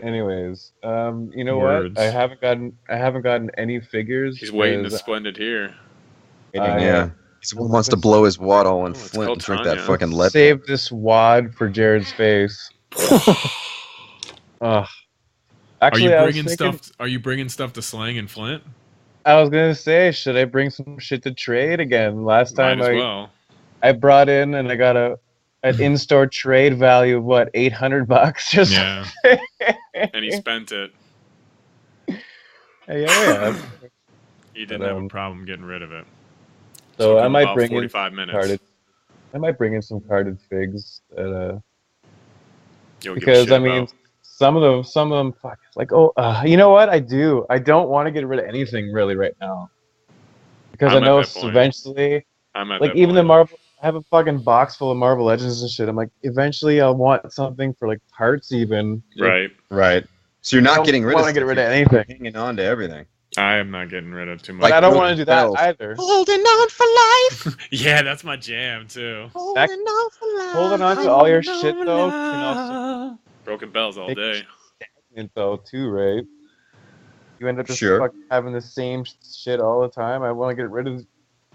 Speaker 4: Anyways, you know
Speaker 2: Words.
Speaker 4: what? I haven't gotten any figures.
Speaker 2: He's waiting to
Speaker 4: because
Speaker 2: splendid here.
Speaker 4: I
Speaker 1: Yeah. He wants to blow his wad all in
Speaker 2: Oh, it's
Speaker 1: Flint
Speaker 2: called
Speaker 1: and drink that
Speaker 2: Tanya.
Speaker 1: fucking lead.
Speaker 4: saved this wad for Jared's face. Ugh. Actually,
Speaker 2: Are
Speaker 4: I
Speaker 2: you
Speaker 4: was
Speaker 2: bringing
Speaker 4: thinking-
Speaker 2: stuff? Are you bringing stuff to Slang and Flint?
Speaker 4: I was gonna say, should I bring some shit to trade again? Last time
Speaker 2: Might as well.
Speaker 4: I brought in and I got an in-store trade value of what, $800 or something.
Speaker 2: Yeah. And he spent it.
Speaker 4: Yeah.
Speaker 2: He didn't
Speaker 4: But,
Speaker 2: have a problem getting rid of it.
Speaker 4: So
Speaker 2: Took
Speaker 4: I
Speaker 2: him
Speaker 4: might
Speaker 2: about
Speaker 4: bring in
Speaker 2: 45 minutes.
Speaker 4: carded. I might bring in some carded figs that,
Speaker 2: You don't give a
Speaker 4: because
Speaker 2: shit
Speaker 4: I mean,
Speaker 2: about.
Speaker 4: some of them, fuck, like you know what? I do. I don't want to get rid of anything really right now, because
Speaker 2: I'm
Speaker 4: I
Speaker 2: at
Speaker 4: know
Speaker 2: that point.
Speaker 4: eventually,
Speaker 2: I'm at
Speaker 4: like
Speaker 2: that
Speaker 4: even the
Speaker 2: point.
Speaker 4: Marvel. I have a fucking box full of Marvel Legends and shit. I'm like, eventually I'll want something for like parts even.
Speaker 2: Right.
Speaker 1: Right. So you're
Speaker 4: I
Speaker 1: not
Speaker 4: don't
Speaker 1: getting rid of
Speaker 4: want to
Speaker 1: stuff,
Speaker 4: get rid of
Speaker 1: you're
Speaker 4: anything.
Speaker 1: hanging on to everything.
Speaker 2: I am not getting rid of too much.
Speaker 4: But
Speaker 1: Like
Speaker 4: I don't
Speaker 1: Broken
Speaker 4: want to do that
Speaker 1: Bells.
Speaker 4: either.
Speaker 1: Holding on for life.
Speaker 2: Yeah, that's my jam too.
Speaker 1: Holding on for life.
Speaker 4: Holding on to all your shit though can also
Speaker 2: Broken bells all
Speaker 4: Make-
Speaker 2: day.
Speaker 4: be though too, right? You end up just
Speaker 1: Sure.
Speaker 4: fucking having the same shit all the time. I want to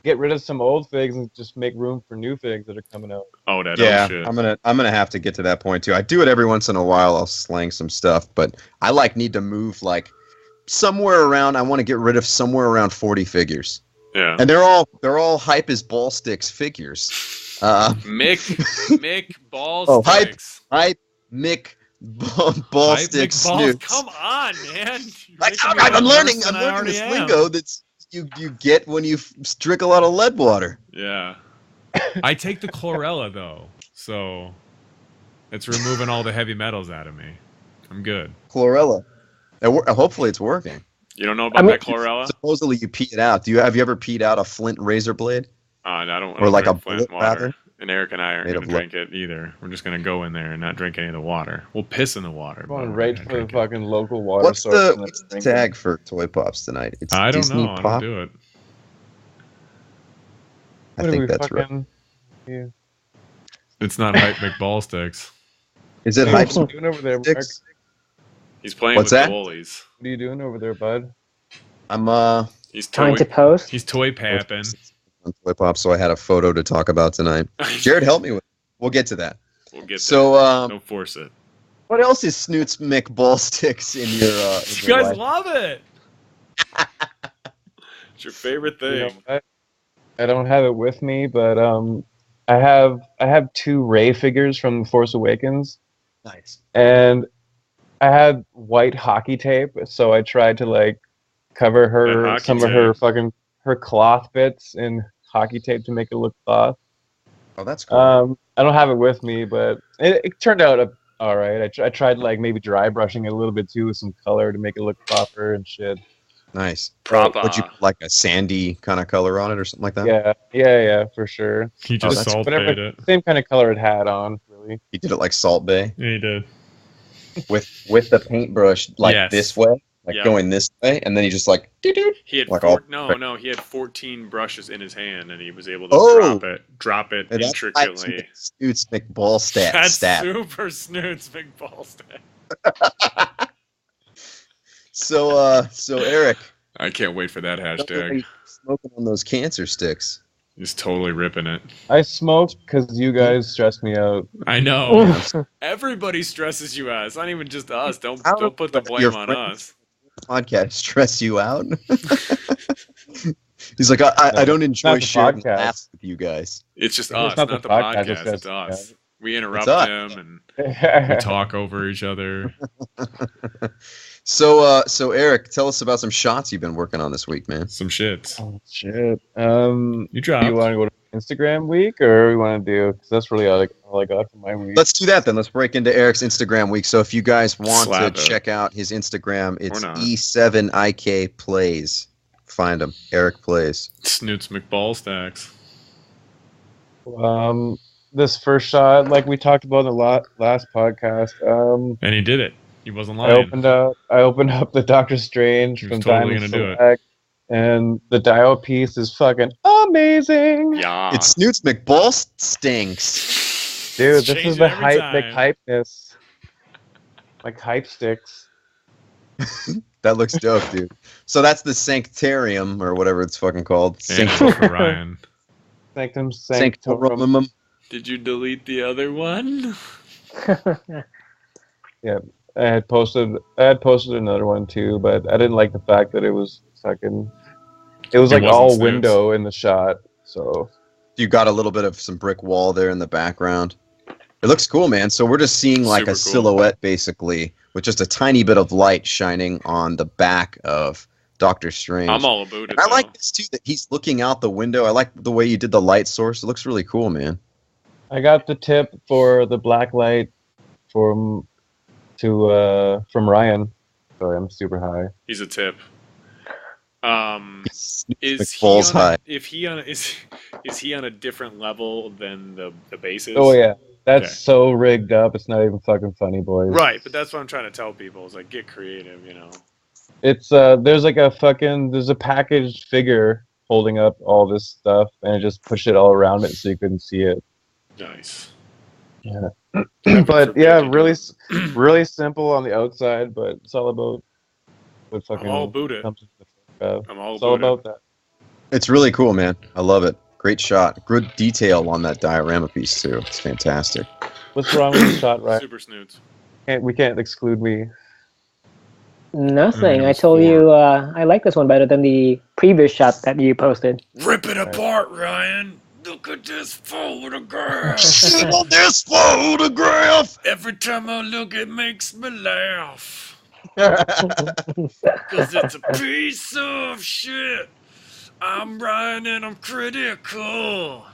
Speaker 4: get rid of some old figs and just make room for new figs that are coming out.
Speaker 2: Oh, that
Speaker 1: Yeah,
Speaker 2: old shit.
Speaker 1: I'm gonna have to get to that point too. I do it every once in a while. I'll slang some stuff, but I need to move like somewhere around. I want to get rid of somewhere around 40 figures,
Speaker 2: Yeah.
Speaker 1: and they're all hype as ball sticks figures.
Speaker 2: Mick balls
Speaker 1: Oh, hype.
Speaker 2: sticks.
Speaker 1: Hype Mick ball
Speaker 2: Hype
Speaker 1: stick
Speaker 2: Mick balls.
Speaker 1: snoots.
Speaker 2: Come on, man. You're
Speaker 1: Like,
Speaker 2: making me
Speaker 1: I'm
Speaker 2: look
Speaker 1: learning.
Speaker 2: worse
Speaker 1: I'm
Speaker 2: than I
Speaker 1: learning
Speaker 2: already
Speaker 1: this
Speaker 2: am.
Speaker 1: lingo that's you get when you drink a lot of lead water.
Speaker 2: Yeah. I take the chlorella though, so it's removing all the heavy metals out of me. I'm good.
Speaker 1: Chlorella. Hopefully it's working.
Speaker 2: You don't know about
Speaker 3: I mean-
Speaker 2: that chlorella?
Speaker 1: Supposedly you pee it out. Have you ever peed out a Flint razor blade?
Speaker 2: No, I don't.
Speaker 1: Or like a
Speaker 2: drink Flint
Speaker 1: bullet,
Speaker 2: water.
Speaker 1: rather?
Speaker 2: And Eric and I aren't
Speaker 1: Made
Speaker 2: going
Speaker 1: of
Speaker 2: to drink it either. We're just going to go in there and not drink any of the water. We'll piss in the water. but
Speaker 4: Going
Speaker 2: we're
Speaker 4: right
Speaker 2: not
Speaker 4: for the
Speaker 2: gonna drink it.
Speaker 4: fucking local water
Speaker 1: What's
Speaker 4: source.
Speaker 1: the
Speaker 4: and
Speaker 1: what's the
Speaker 4: drink it.
Speaker 1: tag for Toy Pops tonight? It's
Speaker 2: I don't
Speaker 1: Disney
Speaker 2: know. I don't
Speaker 1: Pop.
Speaker 2: do it.
Speaker 1: I
Speaker 4: What are
Speaker 1: think
Speaker 4: we
Speaker 1: that's right.
Speaker 4: fucking-
Speaker 2: It's not hype McBallsticks.
Speaker 1: Is it
Speaker 4: What
Speaker 1: hype
Speaker 4: are you doing over there, Mark?
Speaker 1: sticks?
Speaker 2: He's playing
Speaker 1: What's
Speaker 2: with
Speaker 1: that?
Speaker 2: the goalies.
Speaker 4: What are you doing over there, bud?
Speaker 1: I'm
Speaker 2: He's
Speaker 3: Trying
Speaker 2: toy.
Speaker 3: to post.
Speaker 2: He's toy papping.
Speaker 1: on Toy Pops, so I had a photo to talk about tonight. Jared, help me with. We'll get to that.
Speaker 2: We'll get
Speaker 1: So,
Speaker 2: there. Don't force it.
Speaker 1: what else is Snoots Mick ball sticks in your? In
Speaker 2: You
Speaker 1: your
Speaker 2: guys
Speaker 1: life?
Speaker 2: love it. It's your favorite
Speaker 4: You know
Speaker 2: thing.
Speaker 4: what? I don't have it with me, but I have two Rey figures from The Force Awakens,
Speaker 1: Nice.
Speaker 4: and I had white hockey tape, so I tried to like cover her
Speaker 2: hockey
Speaker 4: some of her
Speaker 2: tape.
Speaker 4: fucking her cloth bits in hockey tape to make it look cloth.
Speaker 1: Oh, that's cool.
Speaker 4: I don't have it with me, but it turned out all right. I tried like maybe dry brushing it a little bit too with some color to make it look proper and shit.
Speaker 1: Nice.
Speaker 2: Proper.
Speaker 1: Would you put like a sandy kind of color on it or something like that?
Speaker 4: Yeah, for sure.
Speaker 2: He just
Speaker 1: that's
Speaker 2: salt
Speaker 4: Whatever,
Speaker 2: bait it.
Speaker 4: same kind of color it had on, really.
Speaker 1: He did it like Salt Bay
Speaker 2: Yeah, he did.
Speaker 1: with the paintbrush like
Speaker 2: Yes.
Speaker 1: this way, like
Speaker 2: Yeah.
Speaker 1: going this way, and then he just like doo-doo.
Speaker 2: He had
Speaker 1: Like
Speaker 2: he had 14 brushes in his hand, and he was able to
Speaker 1: Oh!
Speaker 2: drop it
Speaker 1: And that's
Speaker 2: intricately.
Speaker 1: Snoots McBall stat.
Speaker 2: That's
Speaker 1: stat.
Speaker 2: super snoots, big ball stack.
Speaker 1: So Eric,
Speaker 2: I can't wait for that hashtag.
Speaker 1: smoking on those cancer sticks.
Speaker 2: He's totally ripping it.
Speaker 4: I smoked because you guys stressed me out.
Speaker 2: I know. Everybody stresses you out. It's not even just us. Don't put the blame
Speaker 1: Your
Speaker 2: on
Speaker 1: friends-
Speaker 2: us.
Speaker 1: Podcast stress you out. He's like, I don't enjoy
Speaker 4: not the
Speaker 1: sharing
Speaker 4: podcast.
Speaker 1: laughs with you guys.
Speaker 2: It's just
Speaker 4: It's
Speaker 2: us,
Speaker 4: not
Speaker 2: not
Speaker 4: the
Speaker 2: the
Speaker 4: podcast,
Speaker 2: podcast.
Speaker 4: it's
Speaker 2: It's us.
Speaker 4: us.
Speaker 2: We interrupt
Speaker 1: us.
Speaker 2: him and we talk over each other.
Speaker 1: So Eric, tell us about some shots you've been working on this week, man.
Speaker 2: Some shits.
Speaker 4: Oh shit.
Speaker 2: You
Speaker 4: Do
Speaker 2: dropped.
Speaker 4: you want to go to Instagram week, or we want to do? Because that's really all I got for my week.
Speaker 1: Let's do that then. Let's break into Eric's Instagram week. So if you guys want
Speaker 2: Slap
Speaker 1: to
Speaker 2: it.
Speaker 1: check out his Instagram, it's
Speaker 2: not.
Speaker 1: E7IK Plays. Find him, Eric Plays.
Speaker 2: Snoots McBall stacks.
Speaker 4: This first shot, like we talked about in the last podcast,
Speaker 2: And he did it. He wasn't
Speaker 4: I
Speaker 2: lying.
Speaker 4: opened up the Doctor Strange
Speaker 2: He
Speaker 4: from
Speaker 2: was totally
Speaker 4: Diamond
Speaker 2: gonna do it.
Speaker 4: Select, and the Dio piece is fucking amazing.
Speaker 2: Yeah.
Speaker 1: It's Snoots McBall Stinks.
Speaker 4: Dude, this
Speaker 2: Change
Speaker 4: is
Speaker 2: it
Speaker 4: the
Speaker 2: every
Speaker 4: hypeness. Like hype sticks.
Speaker 1: That looks dope, dude. So that's the Sanctarium or whatever it's fucking called.
Speaker 2: And for Ryan.
Speaker 4: Sanctum Sanctorum.
Speaker 1: Sanctorum.
Speaker 2: Did you delete the other one?
Speaker 4: I had posted another one too, but I didn't like the fact that it was fucking. It was
Speaker 2: It
Speaker 4: like
Speaker 2: wasn't
Speaker 4: all
Speaker 2: Snoots.
Speaker 4: window in the shot. So
Speaker 1: You got a little bit of some brick wall there in the background. It looks cool, man. So we're just seeing like
Speaker 2: Super
Speaker 1: a
Speaker 2: cool.
Speaker 1: silhouette basically with just a tiny bit of light shining on the back of Doctor Strange.
Speaker 2: I'm all about it.
Speaker 1: And I
Speaker 2: though.
Speaker 1: like this too, that he's looking out the window. I like the way you did the light source. It looks really cool, man.
Speaker 4: I got the tip for the black light from Ryan. Sorry, I'm super high.
Speaker 2: He's a tip. Is he
Speaker 1: McBall's
Speaker 2: on
Speaker 1: high.
Speaker 2: is he on a different level than the bases?
Speaker 4: Oh yeah, that's
Speaker 2: Okay.
Speaker 4: so rigged up. It's not even fucking funny, boys.
Speaker 2: Right, but that's what I'm trying to tell people is like get creative, you know.
Speaker 4: It's there's a packaged figure holding up all this stuff, and it just pushed it all around it so you couldn't see it.
Speaker 2: Nice.
Speaker 4: Yeah.
Speaker 2: Heaven
Speaker 4: But yeah,
Speaker 2: forbid you
Speaker 4: really simple on the outside, but it's all about what fucking
Speaker 2: I'm all about it.
Speaker 4: comes with the fuck.
Speaker 2: I'm all
Speaker 4: It's all
Speaker 2: about it.
Speaker 4: about that.
Speaker 1: It's really cool, man. I love it. Great shot. Good detail on that diorama piece too. It's fantastic.
Speaker 4: What's wrong with the shot, right?
Speaker 2: Super snoots.
Speaker 4: We can't exclude me.
Speaker 3: Nothing.
Speaker 2: It
Speaker 3: I
Speaker 2: was
Speaker 3: told
Speaker 2: four.
Speaker 3: you I like this one better than the previous shot that you posted.
Speaker 2: Rip it apart, Ryan. Look at this photograph.
Speaker 1: This photograph.
Speaker 2: Every time I look, it makes me laugh. Cause it's a piece of shit. I'm Ryan and I'm critical.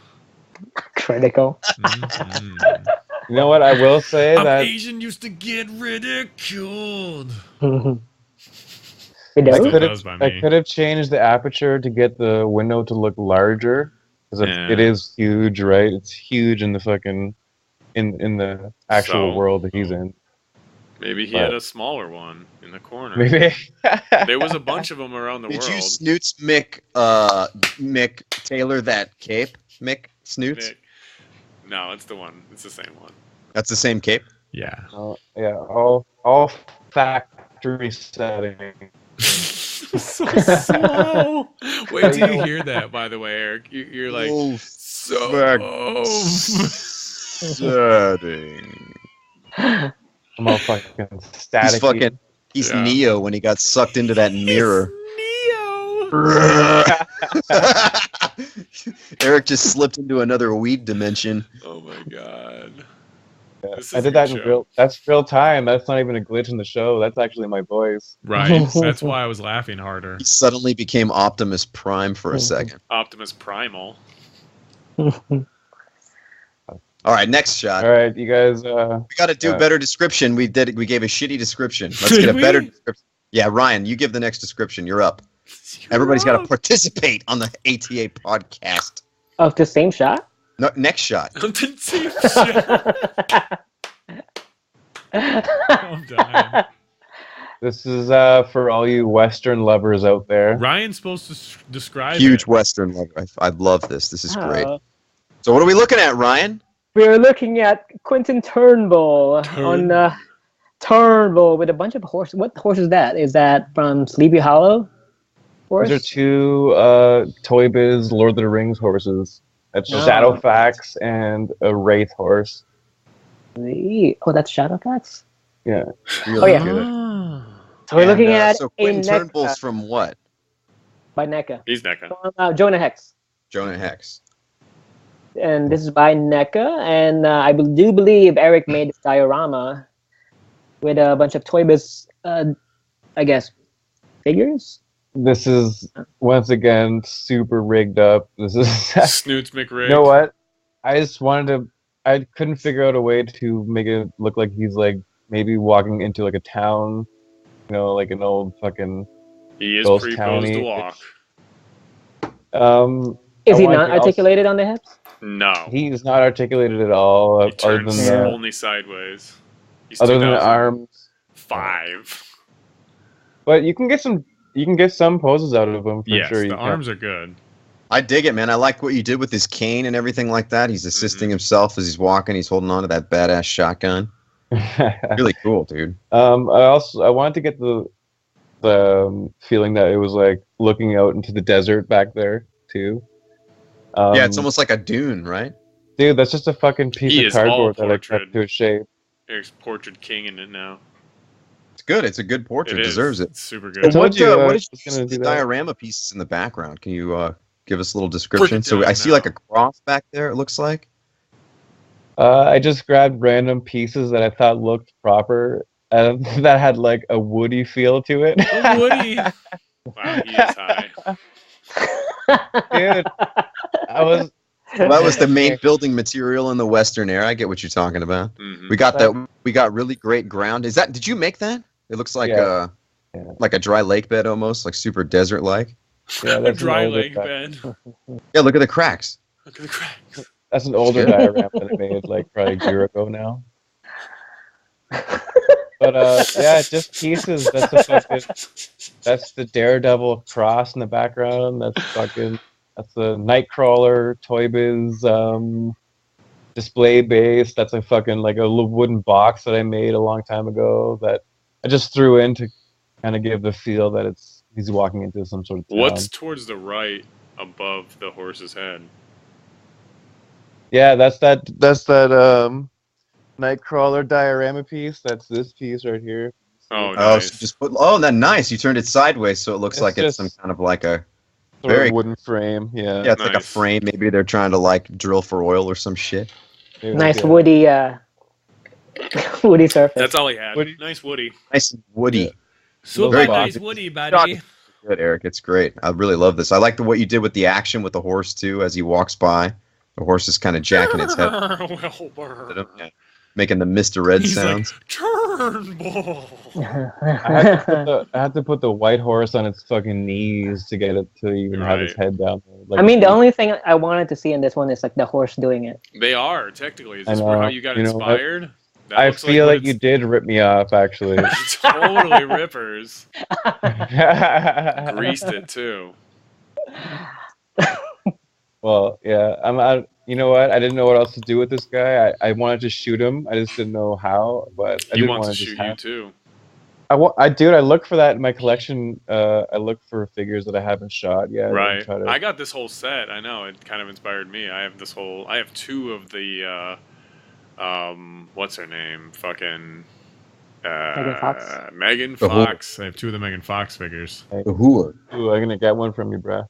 Speaker 3: Critical.
Speaker 2: Mhm.
Speaker 4: You know what? I will say
Speaker 2: I'm
Speaker 4: that
Speaker 2: Asian used to get ridiculed.
Speaker 3: You
Speaker 4: I
Speaker 3: know?
Speaker 2: Still
Speaker 4: could
Speaker 2: does
Speaker 4: have
Speaker 2: by
Speaker 4: I
Speaker 2: me.
Speaker 4: could have changed the aperture to get the window to look larger because
Speaker 2: Yeah.
Speaker 4: it is huge, right? It's huge in the fucking in the actual
Speaker 2: So-
Speaker 4: world that he's in.
Speaker 2: Maybe he
Speaker 4: But-
Speaker 2: had a smaller one in the corner.
Speaker 4: Maybe
Speaker 2: There was a bunch of them around the
Speaker 1: Did
Speaker 2: world.
Speaker 1: you Snoots Mick Taylor that cape? Mick Snoots?
Speaker 2: Nick. No, it's the one. It's the same one.
Speaker 1: That's the same cape?
Speaker 2: Yeah.
Speaker 4: yeah, all factory setting.
Speaker 2: So slow. Wait till you hear that, by the way, Eric. You're like,
Speaker 1: Oh,
Speaker 2: so.
Speaker 1: setting.
Speaker 4: I'm all fucking static.
Speaker 1: He's
Speaker 2: Yeah.
Speaker 1: Neo when he got sucked into that mirror.
Speaker 2: Neo.
Speaker 1: Eric just slipped into another weed dimension.
Speaker 2: Oh my god.
Speaker 4: Yeah,
Speaker 2: This is
Speaker 4: I
Speaker 2: a
Speaker 4: did
Speaker 2: good
Speaker 4: that in
Speaker 2: show.
Speaker 4: real. That's real time. That's not even a glitch in the show. That's actually my voice.
Speaker 2: Right. That's why I was laughing harder.
Speaker 1: He suddenly became Optimus Prime for a second.
Speaker 2: Optimus Primal.
Speaker 1: All right, next shot.
Speaker 4: All right, you guys.
Speaker 1: We got to do a
Speaker 4: yeah.
Speaker 1: better description. We gave a shitty description. Let's
Speaker 2: Did
Speaker 1: get a
Speaker 2: we?
Speaker 1: better description. Yeah, Ryan, you give the next description. You're up. Everybody's got to participate on the ATA podcast.
Speaker 3: Of the same shot?
Speaker 1: No, next shot.
Speaker 2: I'm dying.
Speaker 4: This is for all you Western lovers out there.
Speaker 2: Ryan's supposed to describe
Speaker 1: Huge
Speaker 2: it.
Speaker 1: Western lover. I love this. This is great.
Speaker 3: Oh.
Speaker 1: So what are we looking at, Ryan?
Speaker 3: We're looking at Quentin Turnbull on Turnbull with a bunch of horses. What horse is that? Is that from Sleepy Hollow? Horse?
Speaker 4: These are two Toy Biz Lord of the Rings horses. That's
Speaker 3: Oh.
Speaker 4: Shadowfax and a Wraith horse.
Speaker 3: Oh, that's Shadowfax?
Speaker 4: Yeah.
Speaker 3: Oh, yeah.
Speaker 2: Ah.
Speaker 3: So we're looking at
Speaker 1: so
Speaker 3: a
Speaker 1: Quentin
Speaker 3: NECA
Speaker 1: Turnbull's from what?
Speaker 3: by NECA.
Speaker 2: He's NECA.
Speaker 3: Jonah Hex.
Speaker 1: Jonah Hex.
Speaker 3: And this is by NECA. And I do believe Eric made this diorama with a bunch of Toy Biz, I guess, figures?
Speaker 4: This is once again super rigged up. This is.
Speaker 2: Snoots McRae.
Speaker 4: You know what? I just wanted to. I couldn't figure out a way to make it look like he's like maybe walking into like a town, you know, like an old fucking.
Speaker 2: He is
Speaker 4: Ghost
Speaker 2: pre-posed to
Speaker 4: County.
Speaker 2: walk.
Speaker 3: Is he
Speaker 4: I wanted
Speaker 3: not
Speaker 4: to also-
Speaker 3: articulated on the hips?
Speaker 2: No.
Speaker 4: He's not articulated at all,
Speaker 2: He
Speaker 4: other
Speaker 2: turns
Speaker 4: than the,
Speaker 2: only sideways. He's
Speaker 4: other than the arms.
Speaker 2: 2005.
Speaker 4: But you can get some. You can get some poses out of him for
Speaker 2: Yes,
Speaker 4: sure.
Speaker 2: the
Speaker 4: You can.
Speaker 2: arms are good.
Speaker 1: I dig it, man. I like what you did with his cane and everything like that. He's assisting himself as he's walking. He's holding on to that badass shotgun. Really cool, dude.
Speaker 4: I wanted to get the feeling that it was like looking out into the desert back there too.
Speaker 1: Yeah, it's almost like a dune, right?
Speaker 4: Dude, that's just a fucking piece
Speaker 2: He
Speaker 4: of
Speaker 2: is all
Speaker 4: cardboard that I
Speaker 2: portrait.
Speaker 4: cut to a shape.
Speaker 2: Eric's portrait king in it now.
Speaker 1: It's good. It's a good portrait.
Speaker 2: It is.
Speaker 1: Deserves it.
Speaker 2: It's super
Speaker 4: I
Speaker 2: good.
Speaker 4: told you,
Speaker 1: what
Speaker 4: I
Speaker 1: did you
Speaker 4: was gonna
Speaker 1: see
Speaker 4: do
Speaker 1: the
Speaker 4: that.
Speaker 1: diorama pieces in the background? Can you give us a little description?
Speaker 2: it
Speaker 1: So
Speaker 2: down
Speaker 1: I see
Speaker 2: now.
Speaker 1: like a cross back there. It looks like.
Speaker 4: I just grabbed random pieces that I thought looked proper and that had like a woody feel to it.
Speaker 2: Woody. Wow, he is high.
Speaker 4: Dude, I was.
Speaker 1: Well, that was the main building material in the Western era. I get what you're talking about.
Speaker 2: Mhm.
Speaker 1: We got that. We got really great ground. Is that? Did you make that? It looks like
Speaker 4: Yeah.
Speaker 1: like a dry lake bed almost, like super desert like.
Speaker 4: Yeah,
Speaker 2: A
Speaker 4: that's an
Speaker 2: dry
Speaker 4: older
Speaker 2: lake
Speaker 4: di-
Speaker 2: bed.
Speaker 1: Yeah, look at the cracks.
Speaker 2: Look at the cracks.
Speaker 4: That's an older diagram that I made like probably a year ago now. But yeah, just pieces. That's the Daredevil cross in the background. That's the Nightcrawler Toy Biz display base. That's a fucking like a little wooden box that I made a long time ago that I just threw in to kind of give the feel that he's walking into some sort of town.
Speaker 2: What's towards the right above the horse's head?
Speaker 4: Yeah, that's that Nightcrawler diorama piece. That's this piece right here.
Speaker 2: Oh,
Speaker 1: Oh,
Speaker 2: nice.
Speaker 1: so just put. Oh, that nice. You turned it sideways, so it looks
Speaker 4: It's
Speaker 1: like it's
Speaker 4: just-
Speaker 1: some kind of like a.
Speaker 4: Sort
Speaker 1: Very-
Speaker 4: of wooden frame. Yeah.
Speaker 1: Yeah, it's like a
Speaker 2: Nice.
Speaker 1: frame. Maybe they're trying to like drill for oil or some shit.
Speaker 4: Maybe
Speaker 3: Nice
Speaker 4: like,
Speaker 3: woody, woody surface.
Speaker 2: That's all he had.
Speaker 4: Woody.
Speaker 2: Nice Woody.
Speaker 1: Nice and woody.
Speaker 4: Yeah.
Speaker 2: Super
Speaker 4: Very
Speaker 2: nice
Speaker 1: good.
Speaker 2: Woody, buddy.
Speaker 1: Good, Eric. It's great. I really love this. I like what you did with the action with the horse too. As he walks by, the horse is kind of jacking its head,
Speaker 2: Wilbur.
Speaker 1: making the Mr. Red
Speaker 2: He's
Speaker 1: sounds.
Speaker 2: like, Turnbull.
Speaker 4: I had to put the white horse on its fucking knees to get it to even have its
Speaker 2: Right.
Speaker 4: head down there. Like,
Speaker 3: I mean, the only thing I wanted to see in this one is like the horse doing it.
Speaker 2: They are, technically. Is
Speaker 4: I
Speaker 2: this
Speaker 4: know.
Speaker 2: how you got
Speaker 4: You know what?
Speaker 2: inspired? That
Speaker 4: I
Speaker 2: looks
Speaker 4: feel
Speaker 2: what
Speaker 4: like you did rip me off, actually.
Speaker 2: it's totally rippers. Greased it, too.
Speaker 4: Well, yeah, you know what? I didn't know what else to do with this guy. I wanted to shoot him. I just didn't know how. But I
Speaker 2: He
Speaker 4: didn't
Speaker 2: wants
Speaker 4: want
Speaker 2: to
Speaker 4: just
Speaker 2: shoot you,
Speaker 4: have.
Speaker 2: too.
Speaker 4: I look for that in my collection. I look for figures that I haven't shot yet. and
Speaker 2: Right.
Speaker 4: try to-
Speaker 2: I got this whole set. I know. It kind of inspired me. I have two of the, what's her name? Fucking
Speaker 3: Megan Fox?
Speaker 2: Megan
Speaker 1: The whole-
Speaker 2: Fox. I have 2 of the Megan Fox figures.
Speaker 1: Uhura.
Speaker 4: Ooh, I'm gonna get one from you, bro.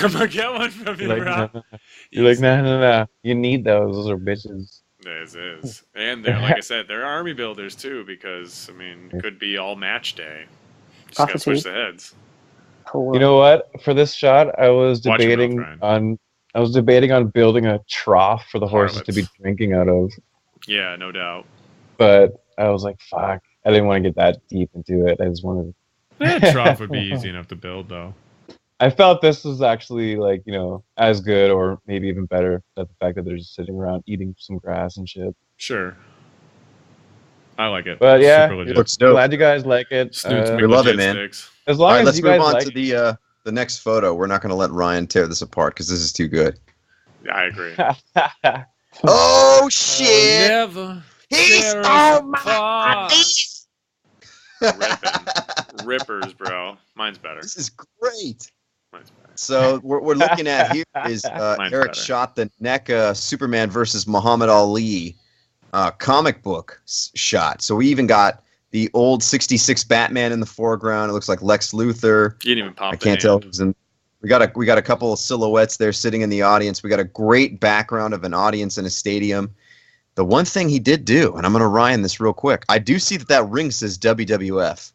Speaker 2: I'm gonna get one from you,
Speaker 4: You're like,
Speaker 2: bro.
Speaker 4: no, no, no. You're like,
Speaker 2: Easy.
Speaker 4: no, no, no. You need those. Those are bitches.
Speaker 2: This is. And they're, like I said, they're army builders too, because, I mean, could be all match day. Just gotta
Speaker 3: Prophecy.
Speaker 2: switch the heads.
Speaker 3: Cool.
Speaker 4: You know what? For this shot, I was
Speaker 2: Watch your mouth,
Speaker 4: debating
Speaker 2: Ryan.
Speaker 4: on. I was debating on building a trough for the horses to be
Speaker 2: Harlots.
Speaker 4: drinking out of,
Speaker 2: Yeah, no doubt.
Speaker 4: but I was like, "Fuck!" I didn't want to get that deep into it. I just wanted.
Speaker 2: That trough would be easy enough to build, though.
Speaker 4: I felt this was actually like as good or maybe even better than the fact that they're just sitting around eating some grass and shit.
Speaker 2: Sure. I like it.
Speaker 4: But yeah,
Speaker 2: Super legit.
Speaker 1: Looks dope.
Speaker 4: Glad you guys like it.
Speaker 2: Snoots make
Speaker 1: We love it,
Speaker 2: legit
Speaker 1: man.
Speaker 2: sticks.
Speaker 4: As
Speaker 1: All
Speaker 4: long
Speaker 1: right,
Speaker 4: as
Speaker 1: let's
Speaker 4: you
Speaker 1: move
Speaker 4: guys
Speaker 1: on
Speaker 4: like
Speaker 1: to the next photo. We're not going to let Ryan tear this apart because this is too good.
Speaker 2: Yeah, I agree.
Speaker 4: it.
Speaker 1: Oh shit!
Speaker 2: Never.
Speaker 1: He
Speaker 2: tear
Speaker 1: stole
Speaker 2: us
Speaker 1: my
Speaker 2: apart.
Speaker 1: piece!
Speaker 2: Rippers, bro. Mine's better.
Speaker 1: This is great.
Speaker 2: Mine's better.
Speaker 1: So we're looking at here is
Speaker 2: Mine's
Speaker 1: Eric
Speaker 2: better.
Speaker 1: shot the NECA Superman versus Muhammad Ali comic book shot. So we even got the old '66 Batman in the foreground. It looks like Lex Luthor.
Speaker 2: You didn't even pop
Speaker 1: I
Speaker 2: the
Speaker 1: can't
Speaker 2: hand.
Speaker 1: tell who's in. We got a couple of silhouettes there sitting in the audience. We got a great background of an audience in a stadium. The one thing he did do, and I'm going to Ryan this real quick. I do see that ring says WWF.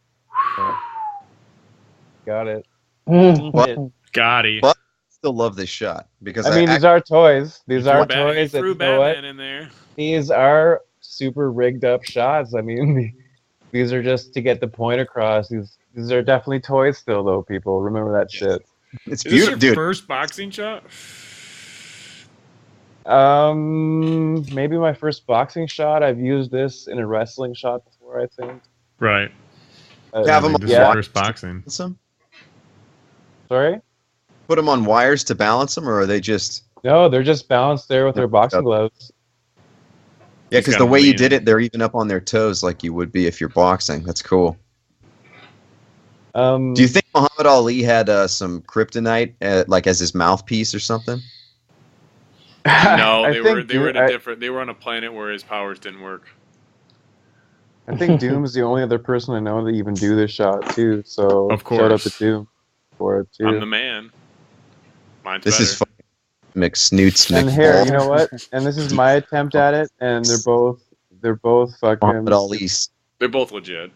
Speaker 4: Got it.
Speaker 3: Mm.
Speaker 2: Gotti.
Speaker 1: But- Still love this shot because
Speaker 4: I mean, these are toys. These are toys.
Speaker 2: He
Speaker 4: And
Speaker 2: threw
Speaker 4: you know what?
Speaker 2: Batman in there.
Speaker 4: These are super rigged up shots. I mean, these are just to get the point across. These are definitely toys still, though. People remember that shit.
Speaker 1: It's
Speaker 2: Is this your
Speaker 1: beautiful, dude.
Speaker 2: first boxing shot?
Speaker 4: Maybe my first boxing shot. I've used this in a wrestling shot before, I think.
Speaker 2: Right.
Speaker 1: Have
Speaker 2: I
Speaker 1: him
Speaker 2: think this is
Speaker 4: yeah.
Speaker 2: your first boxing.
Speaker 1: Balance 'em?
Speaker 4: Sorry?
Speaker 1: Put them on wires to balance them, or are they just?
Speaker 4: No, they're just balanced there with their boxing gloves.
Speaker 1: Yeah,
Speaker 2: He's
Speaker 1: because
Speaker 2: got
Speaker 1: the
Speaker 2: them
Speaker 1: way you
Speaker 2: leaning.
Speaker 1: did it, they're even up on their toes like you would be if you're boxing. That's cool. Do you think Muhammad Ali had some kryptonite, like as his mouthpiece or something?
Speaker 2: No,
Speaker 4: I
Speaker 2: they
Speaker 4: think
Speaker 2: were in a
Speaker 4: I-
Speaker 2: different. They were on a planet where his powers didn't work.
Speaker 4: I think Doom's the only other person I know that even do this shot too. So
Speaker 2: Of
Speaker 4: shout out to
Speaker 2: course.
Speaker 4: Doom for it too.
Speaker 2: I'm the man. Mine's
Speaker 1: This
Speaker 2: better.
Speaker 1: is fucking McSnoots
Speaker 4: And here,
Speaker 1: McBall.
Speaker 4: you know what? And this is my attempt at it, and they're both fucking.
Speaker 1: Muhammad Ali's.
Speaker 2: They're both legit.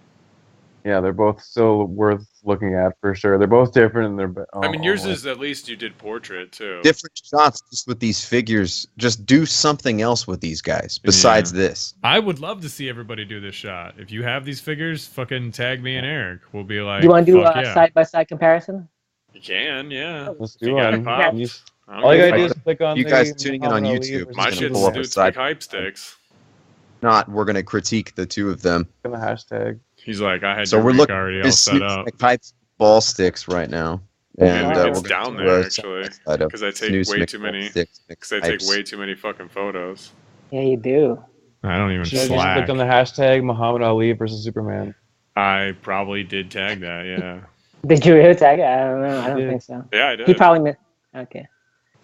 Speaker 4: Yeah, they're both still worth looking at for sure. They're both different, and they're.
Speaker 2: I mean, yours
Speaker 4: oh,
Speaker 2: is at least you did portrait too.
Speaker 1: Different shots just with these figures. Just do something else with these guys besides this.
Speaker 2: I would love to see everybody do this shot. If you have these figures, fucking tag me and Eric. We'll be like,
Speaker 3: Do you want to do
Speaker 2: fuck
Speaker 3: a
Speaker 2: yeah.
Speaker 3: side-by-side comparison?
Speaker 2: You can, yeah.
Speaker 4: Let's
Speaker 2: You
Speaker 4: do
Speaker 2: got
Speaker 4: one.
Speaker 2: it, Pop.
Speaker 4: You-
Speaker 2: I don't
Speaker 4: All you
Speaker 2: give a
Speaker 4: gotta do
Speaker 2: fuck.
Speaker 4: is click on
Speaker 1: You
Speaker 4: the
Speaker 1: guys tuning in on
Speaker 4: Muhammad Ali
Speaker 1: YouTube,
Speaker 4: versus
Speaker 2: My
Speaker 1: just gonna
Speaker 2: shit's
Speaker 1: pull up a
Speaker 2: Snoots
Speaker 1: side-
Speaker 2: Big Hype Sticks.
Speaker 1: Not, we're gonna critique the two of them.
Speaker 4: on the hashtag.
Speaker 2: He's like, I had
Speaker 1: So
Speaker 2: your
Speaker 1: we're
Speaker 2: week
Speaker 1: looking
Speaker 2: already
Speaker 1: at
Speaker 2: all
Speaker 1: his
Speaker 2: set up.
Speaker 1: McPipe's ball sticks right now,
Speaker 2: Yeah,
Speaker 1: and
Speaker 2: it's
Speaker 1: we're
Speaker 2: down
Speaker 1: gonna
Speaker 2: there,
Speaker 1: do a
Speaker 2: actually,
Speaker 1: side up
Speaker 2: 'cause I take
Speaker 1: Snooze
Speaker 2: way too
Speaker 1: McBall
Speaker 2: many-
Speaker 1: sticks,
Speaker 2: Because I take
Speaker 1: McPipes.
Speaker 2: way too many fucking photos.
Speaker 3: Yeah, you do.
Speaker 2: I don't even
Speaker 4: Should have just
Speaker 2: slack.
Speaker 4: clicked on the hashtag Muhammad Ali versus Superman.
Speaker 2: I probably did tag that, yeah.
Speaker 3: Did you really tag it? I don't know. I don't
Speaker 4: did.
Speaker 3: think so.
Speaker 2: Yeah, I did.
Speaker 3: He probably missed. Okay.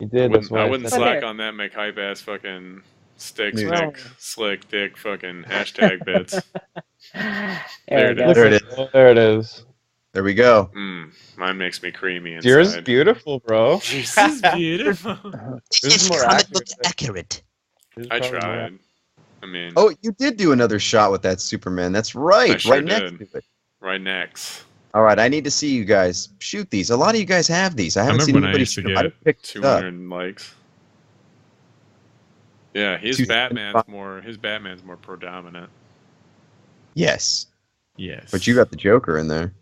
Speaker 4: You
Speaker 2: I
Speaker 4: did. That's
Speaker 2: wouldn't,
Speaker 4: why
Speaker 2: I wouldn't
Speaker 4: said
Speaker 2: slack
Speaker 3: there.
Speaker 2: on that McHype ass fucking sticks,
Speaker 1: News.
Speaker 2: Mick, slick dick fucking hashtag bits.
Speaker 3: There
Speaker 2: it
Speaker 3: we
Speaker 2: is.
Speaker 3: go.
Speaker 1: There it is.
Speaker 4: Oh, there it is.
Speaker 1: There we go.
Speaker 2: Mine makes me creamy inside.
Speaker 4: Yours is beautiful, bro.
Speaker 2: This is beautiful.
Speaker 4: Yours is more accurate.
Speaker 1: accurate.
Speaker 4: Yours is
Speaker 2: I
Speaker 4: probably more
Speaker 2: tried. I mean,
Speaker 1: Oh, you did do another shot with that Superman. That's right.
Speaker 2: I sure
Speaker 1: right next
Speaker 2: did.
Speaker 1: to it.
Speaker 2: right next.
Speaker 1: All right, I need to see you guys shoot these. A lot of you guys have these. I haven't
Speaker 2: remember
Speaker 1: seen
Speaker 2: when I
Speaker 1: anybody
Speaker 2: used to
Speaker 1: shoot them. I
Speaker 2: get
Speaker 1: didn't pick this up.
Speaker 2: 200 likes. Yeah, his
Speaker 1: 2005.
Speaker 2: Batman's more predominant.
Speaker 1: Yes,
Speaker 2: Yes.
Speaker 1: but you got the Joker in there.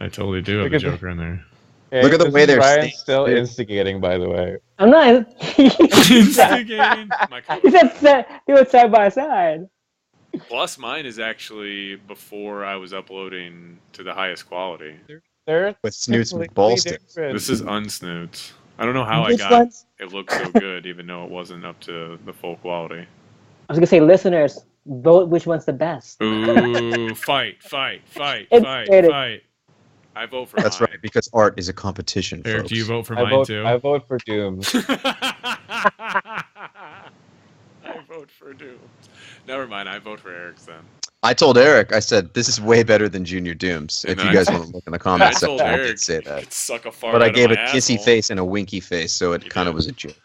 Speaker 2: I totally do have
Speaker 4: Look
Speaker 2: a
Speaker 4: at the-
Speaker 2: Joker in there.
Speaker 4: Okay,
Speaker 1: Look at the
Speaker 4: this
Speaker 1: way
Speaker 4: is
Speaker 1: they're
Speaker 4: Ryan
Speaker 1: staying
Speaker 4: still
Speaker 1: still.
Speaker 4: instigating, by the way.
Speaker 3: I'm not.
Speaker 2: Instigating. My
Speaker 3: He said do it side by side.
Speaker 2: Plus, mine is actually before I was uploading to the highest quality.
Speaker 4: They're
Speaker 1: With Snoots
Speaker 4: completely
Speaker 1: McBall sticks.
Speaker 4: different.
Speaker 2: This is unsnoots. I don't know how I
Speaker 3: Which
Speaker 2: got
Speaker 3: ones?
Speaker 2: it looked so good, even though it wasn't up to the full quality.
Speaker 3: I was gonna say, listeners, vote which one's the best.
Speaker 2: Ooh, fight.
Speaker 3: Instigated.
Speaker 2: I vote for
Speaker 1: That's
Speaker 2: mine.
Speaker 1: right, because art is a competition,
Speaker 2: Eric,
Speaker 1: folks.
Speaker 2: do you vote for
Speaker 4: I
Speaker 2: mine
Speaker 4: vote.
Speaker 2: too?
Speaker 4: I vote for Doom.
Speaker 2: I vote for Doom. Never mind, I vote for Eric's then.
Speaker 1: I told Eric, I said, this is way better than Junior Dooms.
Speaker 2: And
Speaker 1: If you
Speaker 2: I-
Speaker 1: guys want to look in the
Speaker 2: I
Speaker 1: comments
Speaker 2: told
Speaker 1: section, I
Speaker 2: Eric
Speaker 1: did say that.
Speaker 2: I'd suck a fart
Speaker 1: But I
Speaker 2: out
Speaker 1: gave
Speaker 2: of
Speaker 1: a
Speaker 2: my
Speaker 1: kissy
Speaker 2: asshole.
Speaker 1: face and a winky face, so it
Speaker 2: You
Speaker 1: kind of
Speaker 2: did.
Speaker 1: was a joke.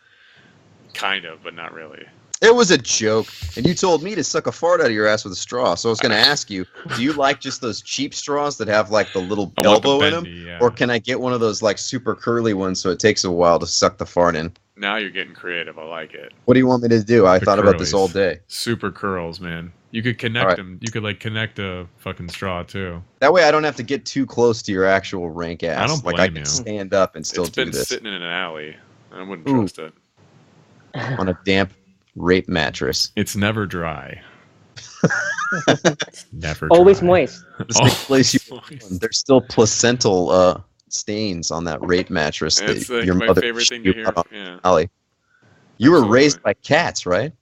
Speaker 2: Kind of, but not really.
Speaker 1: It was a joke, and you told me to suck a fart out of your ass with a straw. So I was going to ask you, do you like just those cheap straws that have like the little
Speaker 2: I want the
Speaker 1: elbow in them,
Speaker 2: bendy, yeah.
Speaker 1: or can I get one of those like super curly ones so it takes a while to suck the fart in?
Speaker 2: Now you're getting creative. I like it.
Speaker 1: What do you want me to do? I
Speaker 2: The
Speaker 1: thought about this
Speaker 2: curlies.
Speaker 1: all day.
Speaker 2: Super curls, man. You could connect
Speaker 1: Alright.
Speaker 2: them. You could like connect a fucking straw too.
Speaker 1: That way, I don't have to get too close to your actual rank ass.
Speaker 2: I don't
Speaker 1: like I
Speaker 2: blame
Speaker 1: can
Speaker 2: you.
Speaker 1: stand up and still
Speaker 2: It's
Speaker 1: do
Speaker 2: been
Speaker 1: this
Speaker 2: sitting in an alley. I wouldn't
Speaker 1: Ooh.
Speaker 2: trust it.
Speaker 1: on a damp rape mattress.
Speaker 2: It's never dry. It's never
Speaker 3: Always
Speaker 2: dry.
Speaker 3: moist.
Speaker 1: This is the place you.
Speaker 2: Always moist.
Speaker 1: There's still placental stains on that rape mattress
Speaker 2: It's
Speaker 1: that
Speaker 2: like
Speaker 1: your
Speaker 2: my
Speaker 1: mother
Speaker 2: favorite thing to
Speaker 1: shit
Speaker 2: hear.
Speaker 1: out on
Speaker 2: Yeah.
Speaker 1: Ollie. You were
Speaker 2: Absolutely.
Speaker 1: raised by cats, right?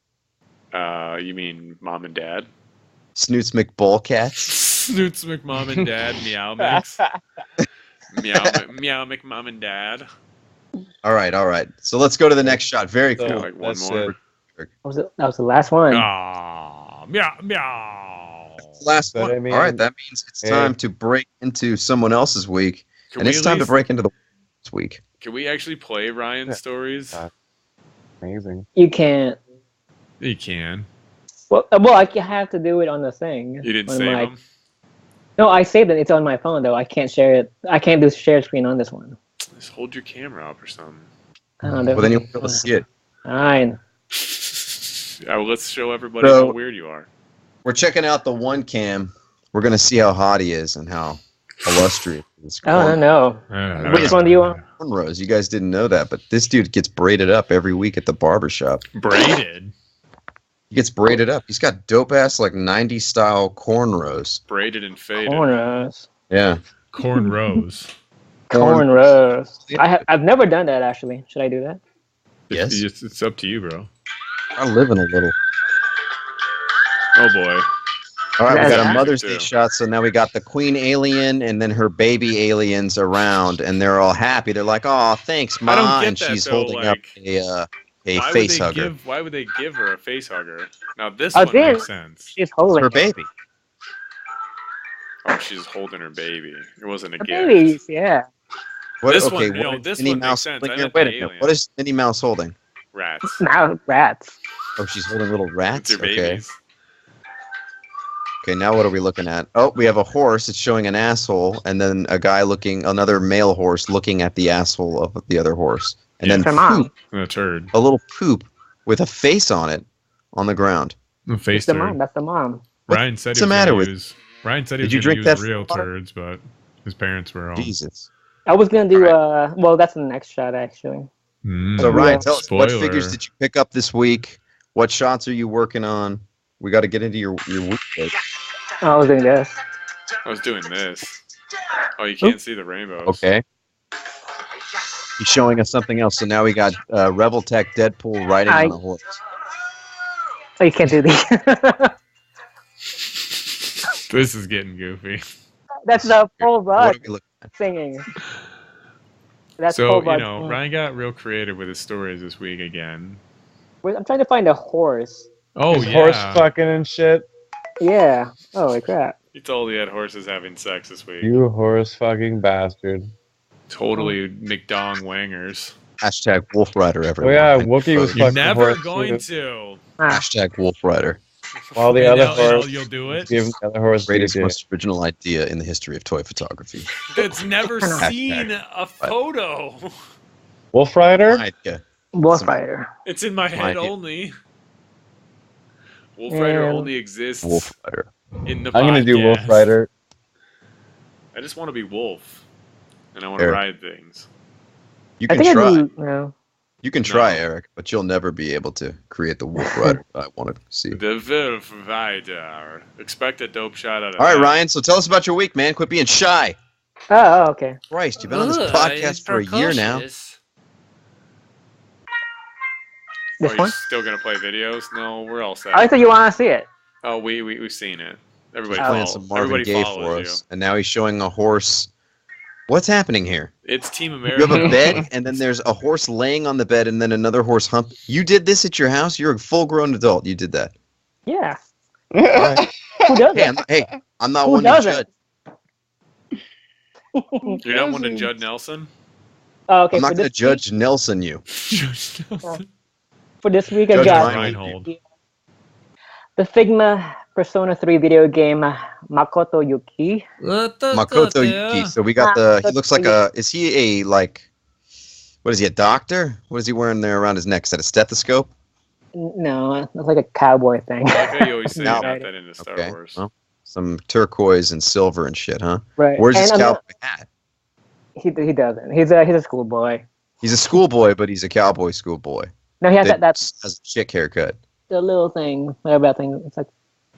Speaker 2: You mean mom and dad?
Speaker 1: Snoots McBall cats.
Speaker 2: Snoots McMom and dad. Meow mix. Meow McMom and dad.
Speaker 1: All right. So let's go to the next shot. Very
Speaker 4: So,
Speaker 1: cool.
Speaker 2: like one
Speaker 4: that's
Speaker 2: more.
Speaker 4: it.
Speaker 3: That was the last one.
Speaker 2: Ah, meow meow.
Speaker 1: Last
Speaker 4: But
Speaker 1: one.
Speaker 4: I mean-
Speaker 1: All right, that means it's
Speaker 4: Yeah.
Speaker 1: time to break into someone else's week, and it's time to break into the this week.
Speaker 2: Can we actually play Ryan's
Speaker 4: Yeah.
Speaker 2: stories?
Speaker 4: Amazing.
Speaker 3: You can't.
Speaker 2: You can.
Speaker 3: Well, I have to do it on the thing.
Speaker 2: You didn't
Speaker 3: on
Speaker 2: save
Speaker 3: my-
Speaker 2: them.
Speaker 3: No, I saved it. It's on my phone though. I can't share it. I can't do share screen on this one.
Speaker 2: Just hold your camera up or something.
Speaker 3: I don't know.
Speaker 1: Well, then you'll be able to see it.
Speaker 3: Fine.
Speaker 2: Well, let's show everybody
Speaker 1: So-
Speaker 2: how weird you are.
Speaker 1: We're checking out the one cam. We're gonna see how hot he is and how illustrious he is.
Speaker 3: Oh no. Which one do you want?
Speaker 1: Cornrows. You guys didn't know that, but this dude gets braided up every week at the barber shop.
Speaker 2: Braided.
Speaker 1: He gets braided up. He's got dope ass like 90s style cornrows.
Speaker 2: Braided and faded.
Speaker 3: Cornrows.
Speaker 1: Yeah.
Speaker 2: Cornrows.
Speaker 3: Cornrows. I've never done that actually. Should I do that?
Speaker 1: Yes.
Speaker 2: It's up to you, bro.
Speaker 1: I'm living a little.
Speaker 2: Oh boy.
Speaker 1: All right, we got a
Speaker 3: Yeah.
Speaker 1: Mother's Day shot. So now we got the queen alien and then her baby aliens around, and they're all happy. They're like, "Oh, thanks,
Speaker 2: I don't
Speaker 1: Ma,"
Speaker 2: get
Speaker 1: and
Speaker 2: that,
Speaker 1: she's
Speaker 2: though,
Speaker 1: holding up
Speaker 2: like,
Speaker 1: a
Speaker 2: Why
Speaker 1: face
Speaker 2: would they
Speaker 1: hugger.
Speaker 2: Why would they give her a face hugger? Now this
Speaker 3: Oh,
Speaker 2: one
Speaker 3: then-
Speaker 2: makes sense.
Speaker 3: She's
Speaker 1: It's
Speaker 3: holding
Speaker 1: her
Speaker 3: it.
Speaker 1: baby.
Speaker 2: Oh, she's holding her baby. It wasn't a
Speaker 3: Her
Speaker 2: gift.
Speaker 3: babies, yeah.
Speaker 1: What,
Speaker 2: This
Speaker 1: okay,
Speaker 2: one- you know,
Speaker 1: what
Speaker 2: this
Speaker 1: is Minnie
Speaker 2: one makes
Speaker 1: Mouse
Speaker 2: sense.
Speaker 1: holding
Speaker 2: I
Speaker 1: here?
Speaker 2: meant
Speaker 1: Wait
Speaker 2: the
Speaker 1: a minute.
Speaker 2: alien.
Speaker 1: What is Minnie Mouse holding?
Speaker 2: Rats.
Speaker 3: Now rats.
Speaker 1: Oh, she's holding little
Speaker 2: It's
Speaker 1: rats.
Speaker 2: her
Speaker 1: Okay.
Speaker 2: babies.
Speaker 1: Okay, now what are we looking at? Oh, we have a horse. It's showing an asshole, and then a guy another male horse looking at the asshole of the other horse, and
Speaker 2: Yeah.
Speaker 1: then
Speaker 3: Her mom.
Speaker 1: poop,
Speaker 2: And a turd.
Speaker 1: a little poop with a face on it, on the ground.
Speaker 2: A face
Speaker 3: It's the
Speaker 2: turd.
Speaker 3: mom. That's the mom.
Speaker 2: Ryan said
Speaker 1: What's
Speaker 2: he
Speaker 1: the
Speaker 2: was
Speaker 1: matter
Speaker 2: gonna
Speaker 1: with
Speaker 2: use. Ryan said he
Speaker 1: Did
Speaker 2: was
Speaker 1: you
Speaker 2: gonna
Speaker 1: drink
Speaker 2: use
Speaker 1: that
Speaker 2: real
Speaker 1: water?
Speaker 2: turds, but his parents were all.
Speaker 1: Jesus.
Speaker 3: I was gonna do well, that's the next shot actually.
Speaker 2: Mm.
Speaker 1: So Ryan,
Speaker 3: Yeah.
Speaker 1: tell us what
Speaker 2: Spoiler.
Speaker 1: figures did you pick up this week? What shots are you working on? We got to get into your week. Dave.
Speaker 3: I was doing this.
Speaker 2: I was doing this. Oh, you can't see the rainbows.
Speaker 1: Okay. He's showing us something else. So now we got Rebel Tech Deadpool riding on a horse.
Speaker 3: Oh, you can't do these.
Speaker 2: This is getting goofy.
Speaker 3: That's the Paul
Speaker 1: What
Speaker 3: Rudd
Speaker 1: are we looking at?
Speaker 3: singing. That's
Speaker 2: So,
Speaker 3: Paul
Speaker 2: you
Speaker 3: Rudd.
Speaker 2: know, Ryan got real creative with his stories this week again.
Speaker 3: Wait, I'm trying to find a horse.
Speaker 2: Oh,
Speaker 4: His
Speaker 2: yeah.
Speaker 4: horse fucking and shit.
Speaker 3: Yeah. Holy crap.
Speaker 2: He told he had horses having sex this week.
Speaker 4: You horse fucking bastard.
Speaker 2: Totally McDong wangers.
Speaker 1: Hashtag Wolf Rider,
Speaker 4: Oh
Speaker 1: everyone.
Speaker 4: yeah, Wookie was
Speaker 2: You're
Speaker 4: fucking
Speaker 2: never
Speaker 4: horse
Speaker 2: going
Speaker 4: too.
Speaker 2: to.
Speaker 3: Ah,
Speaker 1: Hashtag Wolf Rider.
Speaker 4: While the
Speaker 2: And
Speaker 4: other
Speaker 2: now- and now
Speaker 4: horse
Speaker 2: you'll do it.
Speaker 4: Give the other horse
Speaker 1: Greatest,
Speaker 4: DJ.
Speaker 1: most original idea in the history of toy photography.
Speaker 2: That's never
Speaker 1: Hashtag.
Speaker 2: seen a photo.
Speaker 4: Wolf Rider?
Speaker 1: Idea.
Speaker 3: Wolf
Speaker 1: Some-
Speaker 3: Rider.
Speaker 2: It's in my head
Speaker 1: idea.
Speaker 2: only. Wolf Rider
Speaker 3: Yeah.
Speaker 2: only exists
Speaker 1: Wolf Rider.
Speaker 2: in the
Speaker 4: I'm gonna do Wolf
Speaker 2: podcast.
Speaker 4: Rider.
Speaker 2: I just want to be Wolf. And I want to
Speaker 1: Eric.
Speaker 2: ride things.
Speaker 1: You
Speaker 3: I
Speaker 1: can
Speaker 3: think I
Speaker 1: try.
Speaker 3: do. No.
Speaker 1: You can try,
Speaker 2: No.
Speaker 1: Eric, but you'll never be able to create the Wolf Rider I want to see.
Speaker 2: The Wolf Rider. Expect a dope shot out of
Speaker 1: All right,
Speaker 2: that.
Speaker 1: Ryan. So tell us about your week, man. Quit being shy.
Speaker 3: Oh, okay.
Speaker 1: Christ, you've been on this podcast for a year now.
Speaker 3: This
Speaker 2: Are you
Speaker 3: one?
Speaker 2: still gonna play videos? No, we're all set.
Speaker 3: I thought you want to see it.
Speaker 2: Oh, we've seen it. Everybody
Speaker 1: He's playing
Speaker 2: follows.
Speaker 1: some Marvin
Speaker 2: Everybody
Speaker 1: Gaye
Speaker 2: follows
Speaker 1: for
Speaker 2: you.
Speaker 1: us, and now he's showing a horse. What's happening here?
Speaker 2: It's Team
Speaker 1: You
Speaker 2: America.
Speaker 1: have a bed, and then there's a horse laying on the bed, and then another horse hump. You did this at your house? You're a full-grown adult. You did that.
Speaker 3: Yeah.
Speaker 1: Alright.
Speaker 3: Who doesn't?
Speaker 1: I'm not
Speaker 3: Who
Speaker 1: one
Speaker 3: doesn't?
Speaker 1: to judge.
Speaker 2: You're not one to Judd Nelson?
Speaker 3: Oh, okay,
Speaker 1: I'm not
Speaker 3: for
Speaker 1: going to
Speaker 3: this
Speaker 1: judge Nelson you.
Speaker 2: Judge Nelson.
Speaker 3: For this week, I
Speaker 1: Judge
Speaker 3: got
Speaker 2: Reinhold.
Speaker 3: the Figma Persona 3 video game Makoto Yuki.
Speaker 1: Makoto Yuki. So we got he looks like is he a, like, what is he, a doctor? What is he wearing there around his neck? Is that a stethoscope?
Speaker 3: No, it's like a cowboy thing.
Speaker 2: Okay, you always say
Speaker 1: No.
Speaker 2: you're not that into Star
Speaker 1: Okay.
Speaker 2: Wars.
Speaker 1: Well, some turquoise and silver and shit, huh?
Speaker 3: Right.
Speaker 1: Where's his
Speaker 3: And
Speaker 1: cowboy hat?
Speaker 3: He doesn't. He's a schoolboy.
Speaker 1: He's a schoolboy, but he's a cowboy schoolboy.
Speaker 3: No, he has
Speaker 1: That
Speaker 3: that's
Speaker 1: has a chick haircut.
Speaker 3: the little thing, whatever that thing. It's like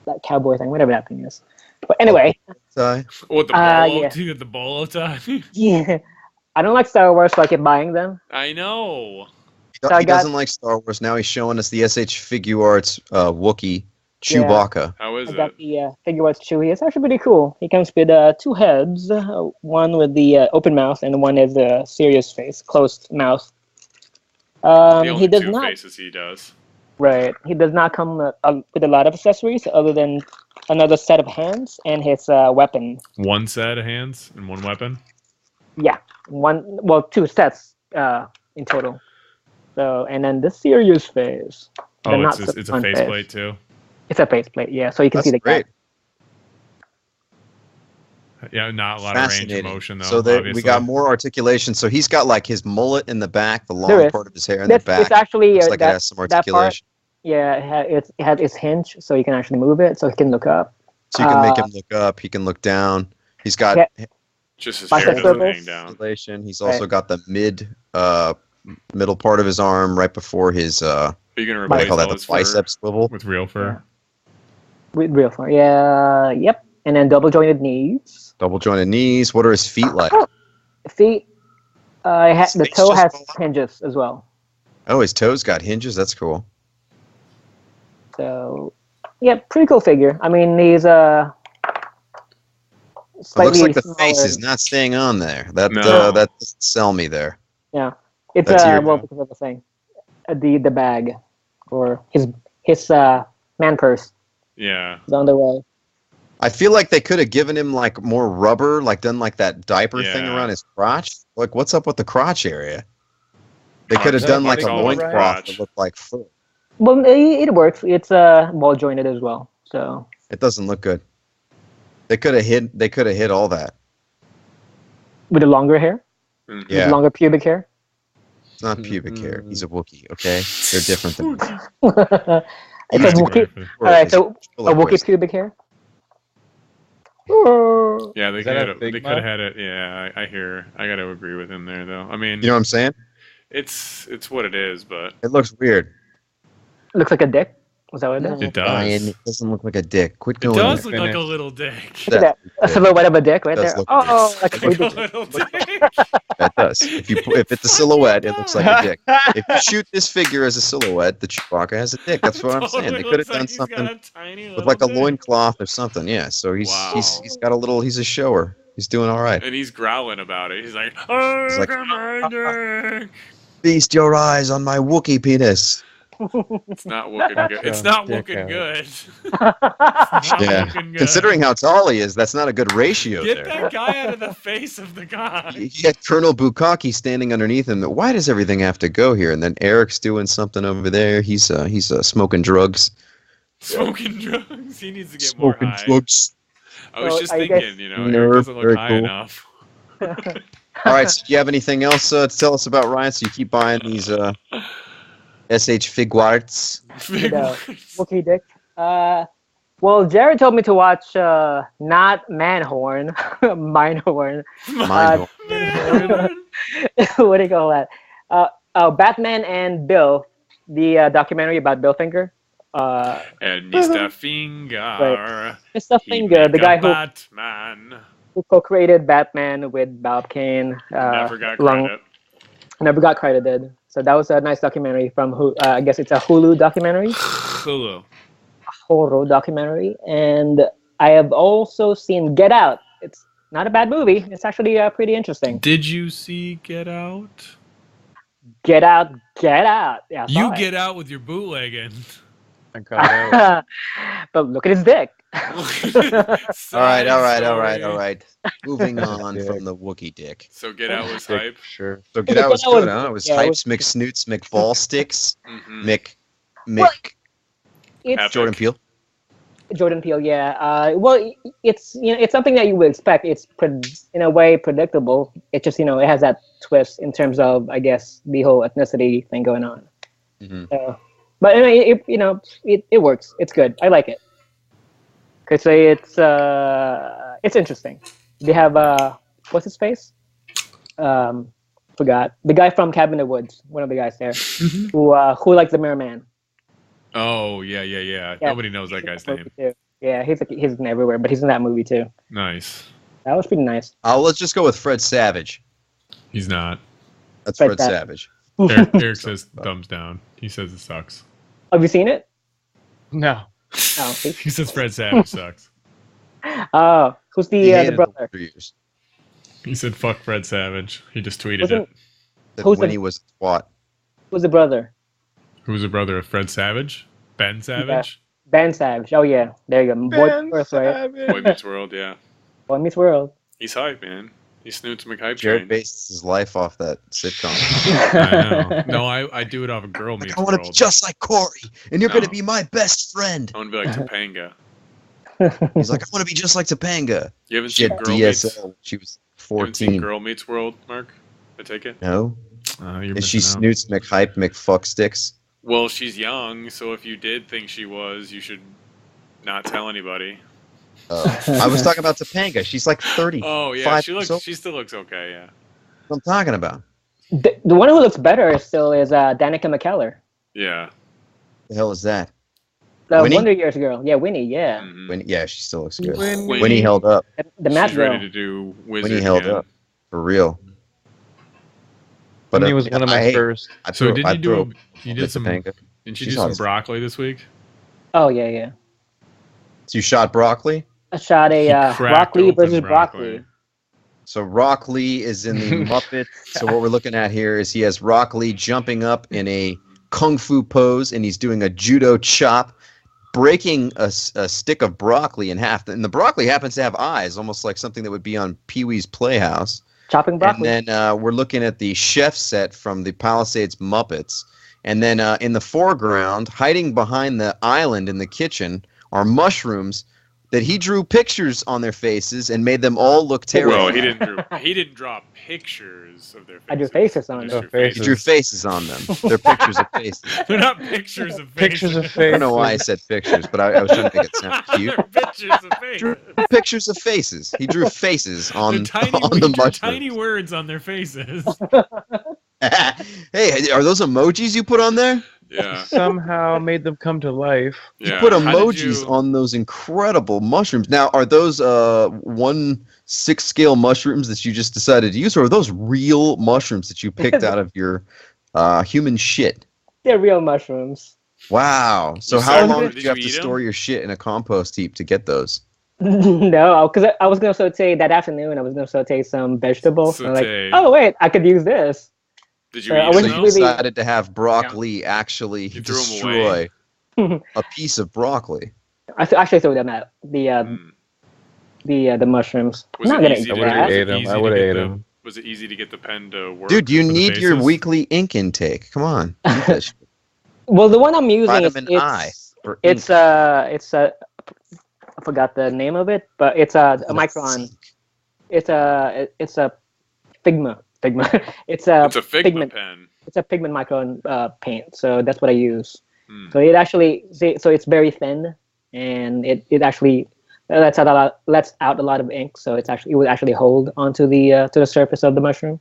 Speaker 3: that cowboy thing, whatever that thing is. But anyway,
Speaker 1: Tie.
Speaker 2: What, the bolo?
Speaker 3: yeah.
Speaker 2: Dude, the bolo tie?
Speaker 3: yeah, I don't like Star Wars, so I keep buying them.
Speaker 2: I know.
Speaker 3: So I
Speaker 1: He
Speaker 3: got-
Speaker 1: doesn't like Star Wars. Now he's showing us the SH Figure Arts Wookiee Chewbacca.
Speaker 2: How is
Speaker 3: I
Speaker 2: it?
Speaker 3: got the figure arts Chewie. It's actually pretty cool. He comes with two heads, one with the open mouth, and one is the serious face, closed mouth.
Speaker 2: The only
Speaker 3: He does
Speaker 2: two
Speaker 3: not.
Speaker 2: faces he does.
Speaker 3: Right. He does not come with a lot of accessories other than another set of hands and his weapon.
Speaker 2: One set of hands and one weapon?
Speaker 3: Yeah, two sets in total. So, and then the serious face. The
Speaker 2: Oh,
Speaker 3: not
Speaker 2: it's
Speaker 3: so
Speaker 2: a
Speaker 3: fun
Speaker 2: faceplate too?
Speaker 3: It's a faceplate, yeah. So you can
Speaker 1: That's
Speaker 3: see the
Speaker 1: great.
Speaker 2: Yeah, not a lot of range of
Speaker 1: Fascinating.
Speaker 2: motion though.
Speaker 1: So we
Speaker 2: obviously.
Speaker 1: got more articulation. So he's got like his mullet in the back, the
Speaker 3: There
Speaker 1: long
Speaker 3: is.
Speaker 1: part of his hair in the
Speaker 3: It's
Speaker 1: back.
Speaker 3: actually
Speaker 1: Looks like it
Speaker 3: that,
Speaker 1: has some
Speaker 3: that part.
Speaker 1: articulation.
Speaker 3: Yeah, it had its hinge, so you can actually move it, so he can look up.
Speaker 1: So you can make him look up. He can look down. He's got
Speaker 3: Yeah.
Speaker 2: Just his
Speaker 3: Bicep
Speaker 2: hair doesn't
Speaker 3: circles.
Speaker 2: hang down.
Speaker 1: articulation. He's also got the middle part of his arm right before his
Speaker 2: Are you going to
Speaker 1: what do
Speaker 2: replace
Speaker 1: they call that,
Speaker 2: all
Speaker 1: the
Speaker 2: his fur
Speaker 1: bicep swivel.
Speaker 2: with real fur?
Speaker 3: With real far. Yeah, yep. And then double jointed knees.
Speaker 1: Double jointed knees. What are his feet like?
Speaker 3: Feet. The
Speaker 1: Space
Speaker 3: toe
Speaker 1: just
Speaker 3: has
Speaker 1: fall out.
Speaker 3: hinges as well.
Speaker 1: Oh, his toes got hinges. That's cool.
Speaker 3: So, yeah, pretty cool figure. I mean, he's
Speaker 1: It
Speaker 3: slightly
Speaker 1: looks like the
Speaker 3: smaller.
Speaker 1: face is not staying on there. That
Speaker 2: No.
Speaker 1: that doesn't sell me there.
Speaker 3: Yeah, it's
Speaker 1: That's weird,
Speaker 3: well
Speaker 2: though.
Speaker 3: because of the thing, the bag, or his man purse
Speaker 2: Yeah.
Speaker 3: is on the way.
Speaker 1: I feel like they could have given him like more rubber, like done like that diaper thing
Speaker 2: Yeah.
Speaker 1: around his crotch. Like, what's up with the crotch area? They
Speaker 2: Oh,
Speaker 1: could have
Speaker 2: it's
Speaker 1: done
Speaker 2: like
Speaker 1: like a
Speaker 2: all over
Speaker 1: loincloth
Speaker 2: crotch.
Speaker 1: that looked like fur.
Speaker 3: Well, it works. It's ball jointed as well. So
Speaker 1: It doesn't look good. They could have hid. They could have hid all that.
Speaker 3: with the longer hair,
Speaker 2: Mhm.
Speaker 1: Yeah,
Speaker 3: with longer pubic hair.
Speaker 1: it's not pubic hair. He's a Wookiee. Okay, they're different than.
Speaker 3: It's a Wookiee. All right, so a Wookiee pubic hair.
Speaker 2: Yeah, they
Speaker 4: Is that a
Speaker 2: could
Speaker 4: Figma?
Speaker 2: have had it. Yeah, I hear. I got to agree with him there, though. I mean,
Speaker 1: You know what I'm saying?
Speaker 2: it's what it is, but
Speaker 1: It looks weird.
Speaker 3: Looks like a dick. Was that what it is?
Speaker 2: It does.
Speaker 1: Brian, it doesn't look like a dick. Quit
Speaker 2: it
Speaker 1: going.
Speaker 2: does
Speaker 1: there.
Speaker 2: look like a
Speaker 4: Finish.
Speaker 2: little dick.
Speaker 3: Look at that. A silhouette of a dick right
Speaker 1: Does
Speaker 3: there.
Speaker 1: look
Speaker 3: Oh,
Speaker 1: weird.
Speaker 3: like a
Speaker 2: Like a
Speaker 3: dick.
Speaker 2: little dick.
Speaker 1: It does. If it's a silhouette, it looks like a dick. If you shoot this figure as a silhouette, the Chewbacca has a dick. That's what I'm saying. They could have done something with like a loincloth or something. Yeah. So he's
Speaker 2: Wow.
Speaker 1: he's got a little. He's a shower. He's doing all right.
Speaker 2: And he's growling about it. He's like, "Oh,
Speaker 1: He's like,
Speaker 2: look at my dick."
Speaker 1: Feast your eyes on my Wookiee penis.
Speaker 2: It's not looking good. It's not
Speaker 4: Dick
Speaker 2: looking
Speaker 4: out.
Speaker 2: good. It's not
Speaker 1: Yeah.
Speaker 2: looking good.
Speaker 1: Considering how tall he is, that's not a good ratio
Speaker 2: Get
Speaker 1: there.
Speaker 2: that guy out of the face of the guy.
Speaker 1: He had Colonel Bukaki standing underneath him. Why does everything have to go here? And then Eric's doing something over there. He's smoking drugs.
Speaker 2: Smoking drugs. He needs to get more
Speaker 1: Smoking
Speaker 2: high.
Speaker 1: drugs.
Speaker 2: I was
Speaker 3: Well,
Speaker 2: just
Speaker 3: I
Speaker 2: thinking,
Speaker 3: guess-
Speaker 2: Eric
Speaker 1: Nerve,
Speaker 2: doesn't look
Speaker 1: very
Speaker 2: high
Speaker 1: cool.
Speaker 2: enough.
Speaker 1: All right. So do you have anything else to tell us about Ryan? So you keep buying these SH Figuarts.
Speaker 3: Wookiee dick. Well, Jared told me to watch not Manhorn, Minehorn.
Speaker 1: Mine.
Speaker 3: What do you call that? Batman and Bill, the documentary about Bill Finger.
Speaker 2: And Mr. Finger.
Speaker 3: Mr.
Speaker 2: he
Speaker 3: Finger,
Speaker 2: make
Speaker 3: the
Speaker 2: a
Speaker 3: guy
Speaker 2: Batman.
Speaker 3: who co-created Batman with Bob Kane.
Speaker 2: Never got
Speaker 3: long-
Speaker 2: credit.
Speaker 3: Never got credited. So that was a nice documentary from I guess it's a Hulu documentary,
Speaker 2: Hulu.
Speaker 3: horror documentary. And I have also seen Get Out. It's not a bad movie. It's actually pretty interesting.
Speaker 2: Did you see Get Out?
Speaker 3: Get Out, Get Out. Yeah, I saw
Speaker 2: You
Speaker 3: it.
Speaker 2: get out with your bootlegging.
Speaker 4: I got out.
Speaker 3: But look at his dick.
Speaker 1: All right. Moving on
Speaker 4: Dick.
Speaker 1: from the Wookiee dick.
Speaker 2: So Get Out was
Speaker 4: Dick,
Speaker 2: hype.
Speaker 4: Sure.
Speaker 1: So Get Out was
Speaker 3: Get Out
Speaker 1: good,
Speaker 3: was-
Speaker 1: huh? It was
Speaker 3: yeah, it
Speaker 1: hypes,
Speaker 3: was-
Speaker 1: McSnoots, McBallsticks,
Speaker 2: Mhm.
Speaker 3: Well,
Speaker 1: Mick
Speaker 3: It's
Speaker 2: Epic.
Speaker 1: Jordan Peele.
Speaker 3: Jordan Peele, yeah. Well, it's it's something that you would expect. It's in a way predictable. It just it has that twist in terms of I guess the whole ethnicity thing going on.
Speaker 1: Mhm.
Speaker 3: But it works. It's good. I like it. Could say it's interesting. They have what's his face? Forgot the guy from Cabin in the Woods. One of the guys there who likes the Merman.
Speaker 2: Oh, yeah.
Speaker 3: Yeah.
Speaker 2: Nobody knows that guy's name.
Speaker 3: Too. Yeah, he's in everywhere, but he's in that movie too.
Speaker 2: Nice.
Speaker 3: That was pretty nice.
Speaker 1: Let's just go with Fred Savage.
Speaker 2: He's not.
Speaker 1: That's
Speaker 3: Fred
Speaker 1: Fred Savage.
Speaker 2: Eric says thumbs down. He says it sucks.
Speaker 3: Have you seen it?
Speaker 4: No.
Speaker 3: Oh, see?
Speaker 2: He says Fred Savage sucks.
Speaker 3: Oh, who's
Speaker 1: He
Speaker 3: the
Speaker 1: hated it
Speaker 3: brother?
Speaker 1: for years.
Speaker 2: He said fuck Fred Savage. He just tweeted
Speaker 3: Wasn't-
Speaker 2: it.
Speaker 1: That
Speaker 3: Who's
Speaker 1: when
Speaker 3: the-
Speaker 1: he was what?
Speaker 3: Who's the brother?
Speaker 2: Who's the brother of Fred Savage? Ben Savage?
Speaker 3: Ben Savage. Oh yeah, there you go. Boy Meets World, right?
Speaker 2: Boy Meets World, yeah.
Speaker 3: Boy Meets World.
Speaker 2: He's hype, man. He's Snoots McHype
Speaker 1: Jared
Speaker 2: train.
Speaker 1: based his life off that sitcom.
Speaker 2: I know. No, I do it off a Girl Meets
Speaker 1: I want to
Speaker 2: World.
Speaker 1: be just like Corey, and you're
Speaker 2: No.
Speaker 1: going to be my best friend.
Speaker 2: I want to be like Topanga.
Speaker 1: He's like, I want to be just like Topanga.
Speaker 2: You haven't
Speaker 1: She
Speaker 2: seen
Speaker 1: had
Speaker 2: Girl Meets?
Speaker 1: DSL. She was
Speaker 2: You haven't seen
Speaker 1: 14.
Speaker 2: Girl Meets World, Mark? I take it.
Speaker 1: No,
Speaker 2: You're
Speaker 1: is she
Speaker 2: missing out.
Speaker 1: snoots McHype McFucksticks?
Speaker 2: Well, she's young, so if you did think she was, you should not tell anybody.
Speaker 1: I was talking about Topanga. She's like 30.
Speaker 2: Oh yeah,
Speaker 1: Five
Speaker 2: she
Speaker 1: years
Speaker 2: looks.
Speaker 1: old.
Speaker 2: She still looks okay. Yeah.
Speaker 1: What I'm talking about.
Speaker 3: The one who looks better still is Danica McKellar,
Speaker 2: Yeah.
Speaker 1: The hell is that?
Speaker 3: the
Speaker 1: Winnie?
Speaker 3: Wonder Years girl. Yeah, Winnie. Yeah,
Speaker 2: Mhm.
Speaker 1: Winnie, yeah, she still looks good.
Speaker 2: Winnie.
Speaker 1: Winnie held up
Speaker 3: the Matt
Speaker 2: She's ready
Speaker 3: girl.
Speaker 2: to do Wizard
Speaker 1: Winnie held
Speaker 2: again.
Speaker 1: up for real. But
Speaker 4: He was one of my first.
Speaker 2: So did you do? You did some.
Speaker 1: Topanga.
Speaker 2: Didn't you
Speaker 1: She's
Speaker 2: do some
Speaker 1: awesome.
Speaker 2: broccoli this week?
Speaker 3: Oh yeah.
Speaker 1: So you shot broccoli.
Speaker 3: I shot
Speaker 2: He
Speaker 3: a
Speaker 2: cracked
Speaker 3: Rock Lee
Speaker 2: open
Speaker 3: versus broccoli.
Speaker 1: So Rock Lee is in the Muppets. So what we're looking at here is he has Rock Lee jumping up in a kung fu pose, and he's doing a judo chop, breaking a stick of broccoli in half. And the broccoli happens to have eyes, almost like something that would be on Pee-wee's Playhouse.
Speaker 3: Chopping broccoli.
Speaker 1: And then we're looking at the chef set from the Palisades Muppets. And then in the foreground, hiding behind the island in the kitchen, are mushrooms that he drew pictures on their faces and made them all look terrible.
Speaker 2: Well, he didn't draw pictures of their faces.
Speaker 3: I drew faces on
Speaker 2: Just
Speaker 3: them.
Speaker 2: drew
Speaker 4: Oh, faces.
Speaker 1: He drew faces on them. They're pictures of faces.
Speaker 2: They're not pictures of faces.
Speaker 4: Pictures of
Speaker 1: I
Speaker 4: faces.
Speaker 1: don't know why I said pictures, but I was trying to make it sound cute.
Speaker 2: They're pictures of faces.
Speaker 1: Pictures of faces. He drew faces on,
Speaker 2: They're tiny,
Speaker 1: on
Speaker 2: he
Speaker 1: the
Speaker 2: drew tiny
Speaker 1: mushrooms.
Speaker 2: words on their faces.
Speaker 1: Hey, are those emojis you put on there?
Speaker 2: Yeah.
Speaker 4: Somehow made them come to life.
Speaker 1: You
Speaker 2: Yeah.
Speaker 1: put
Speaker 2: How did
Speaker 1: emojis
Speaker 2: you-
Speaker 1: on those incredible mushrooms. Now, are those 1/6 scale mushrooms that you just decided to use, or are those real mushrooms that you picked out of your human shit?
Speaker 3: They're real mushrooms.
Speaker 1: Wow. So
Speaker 2: You
Speaker 1: how
Speaker 3: started
Speaker 1: long
Speaker 3: it?
Speaker 1: did
Speaker 2: Did
Speaker 1: you have
Speaker 2: you
Speaker 1: to
Speaker 2: eat 'em?
Speaker 1: store your shit in a compost heap to get those?
Speaker 3: No, because I was gonna saute that afternoon. I was gonna saute some vegetables. And I'm
Speaker 2: Saute.
Speaker 3: like, oh wait, I could use this.
Speaker 2: Did you
Speaker 3: I
Speaker 2: eat
Speaker 1: So
Speaker 3: went
Speaker 1: you
Speaker 2: them?
Speaker 3: really-
Speaker 1: decided to have broccoli actually
Speaker 2: You threw 'em
Speaker 1: destroy
Speaker 3: away.
Speaker 1: a piece of broccoli.
Speaker 3: Actually threw them out.
Speaker 2: Mm.
Speaker 3: The mushrooms.
Speaker 2: Was
Speaker 3: I'm
Speaker 2: it
Speaker 3: not gonna
Speaker 2: easy
Speaker 3: eat
Speaker 2: to-
Speaker 4: would've
Speaker 3: that.
Speaker 2: was it
Speaker 4: ate 'em.
Speaker 2: easy
Speaker 4: I
Speaker 2: to
Speaker 4: would've
Speaker 2: get
Speaker 4: ate
Speaker 2: the-
Speaker 4: 'em.
Speaker 2: Was it easy to get the pen to work?
Speaker 1: Dude, you
Speaker 2: for the
Speaker 1: need your
Speaker 2: faces?
Speaker 1: weekly ink intake. Come on.
Speaker 3: Well, the one I'm using is
Speaker 1: Vitamin I for
Speaker 3: it's
Speaker 1: ink.
Speaker 3: I forgot the name of it, but it's a Micron. It's a Figma. It's a
Speaker 2: It's a Figma
Speaker 3: pigment.
Speaker 2: pen.
Speaker 3: It's a pigment Micron paint. So that's what I use.
Speaker 2: Hmm.
Speaker 3: So it actually so it's very thin, and it actually lets out a lot of ink. So it would actually hold onto the to the surface of the mushroom.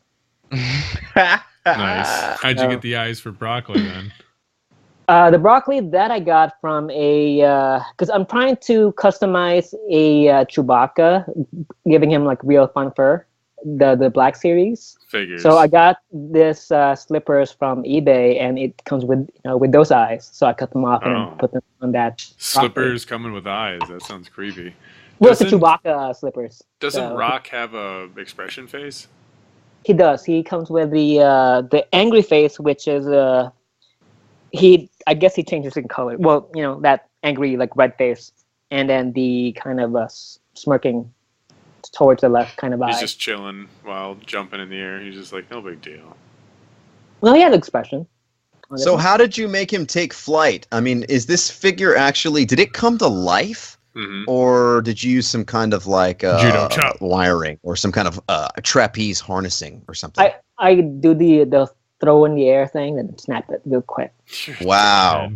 Speaker 2: Nice. How'd you
Speaker 3: no.
Speaker 2: get the eyes for broccoli then?
Speaker 3: The broccoli that I got from because I'm trying to customize a Chewbacca, giving him like real fun fur, the Black Series.
Speaker 2: Figures.
Speaker 3: So I got this slippers from eBay, and it comes with those eyes. So I cut them off
Speaker 2: Oh.
Speaker 3: and put them on that.
Speaker 2: Slippers coming with eyes. That sounds creepy.
Speaker 3: Well, it's the
Speaker 2: Doesn't-
Speaker 3: Chewbacca slippers.
Speaker 2: Doesn't
Speaker 3: So-
Speaker 2: Rock have a expression face?
Speaker 3: He does. He comes with the angry face, which is I guess he changes in color. Well, that angry like red face, and then the kind of smirking towards the left kind of eye.
Speaker 2: He's just chilling while jumping in the air. He's just like, no big deal.
Speaker 3: Well, he had an expression.
Speaker 1: So how did you make him take flight? I mean, is this figure actually, did it come to life?
Speaker 2: Mm-hmm.
Speaker 1: Or did you use some kind of like
Speaker 2: Judo chop
Speaker 1: wiring or some kind of trapeze harnessing or something?
Speaker 3: I do the throw in the air thing and snap it real quick.
Speaker 1: Wow.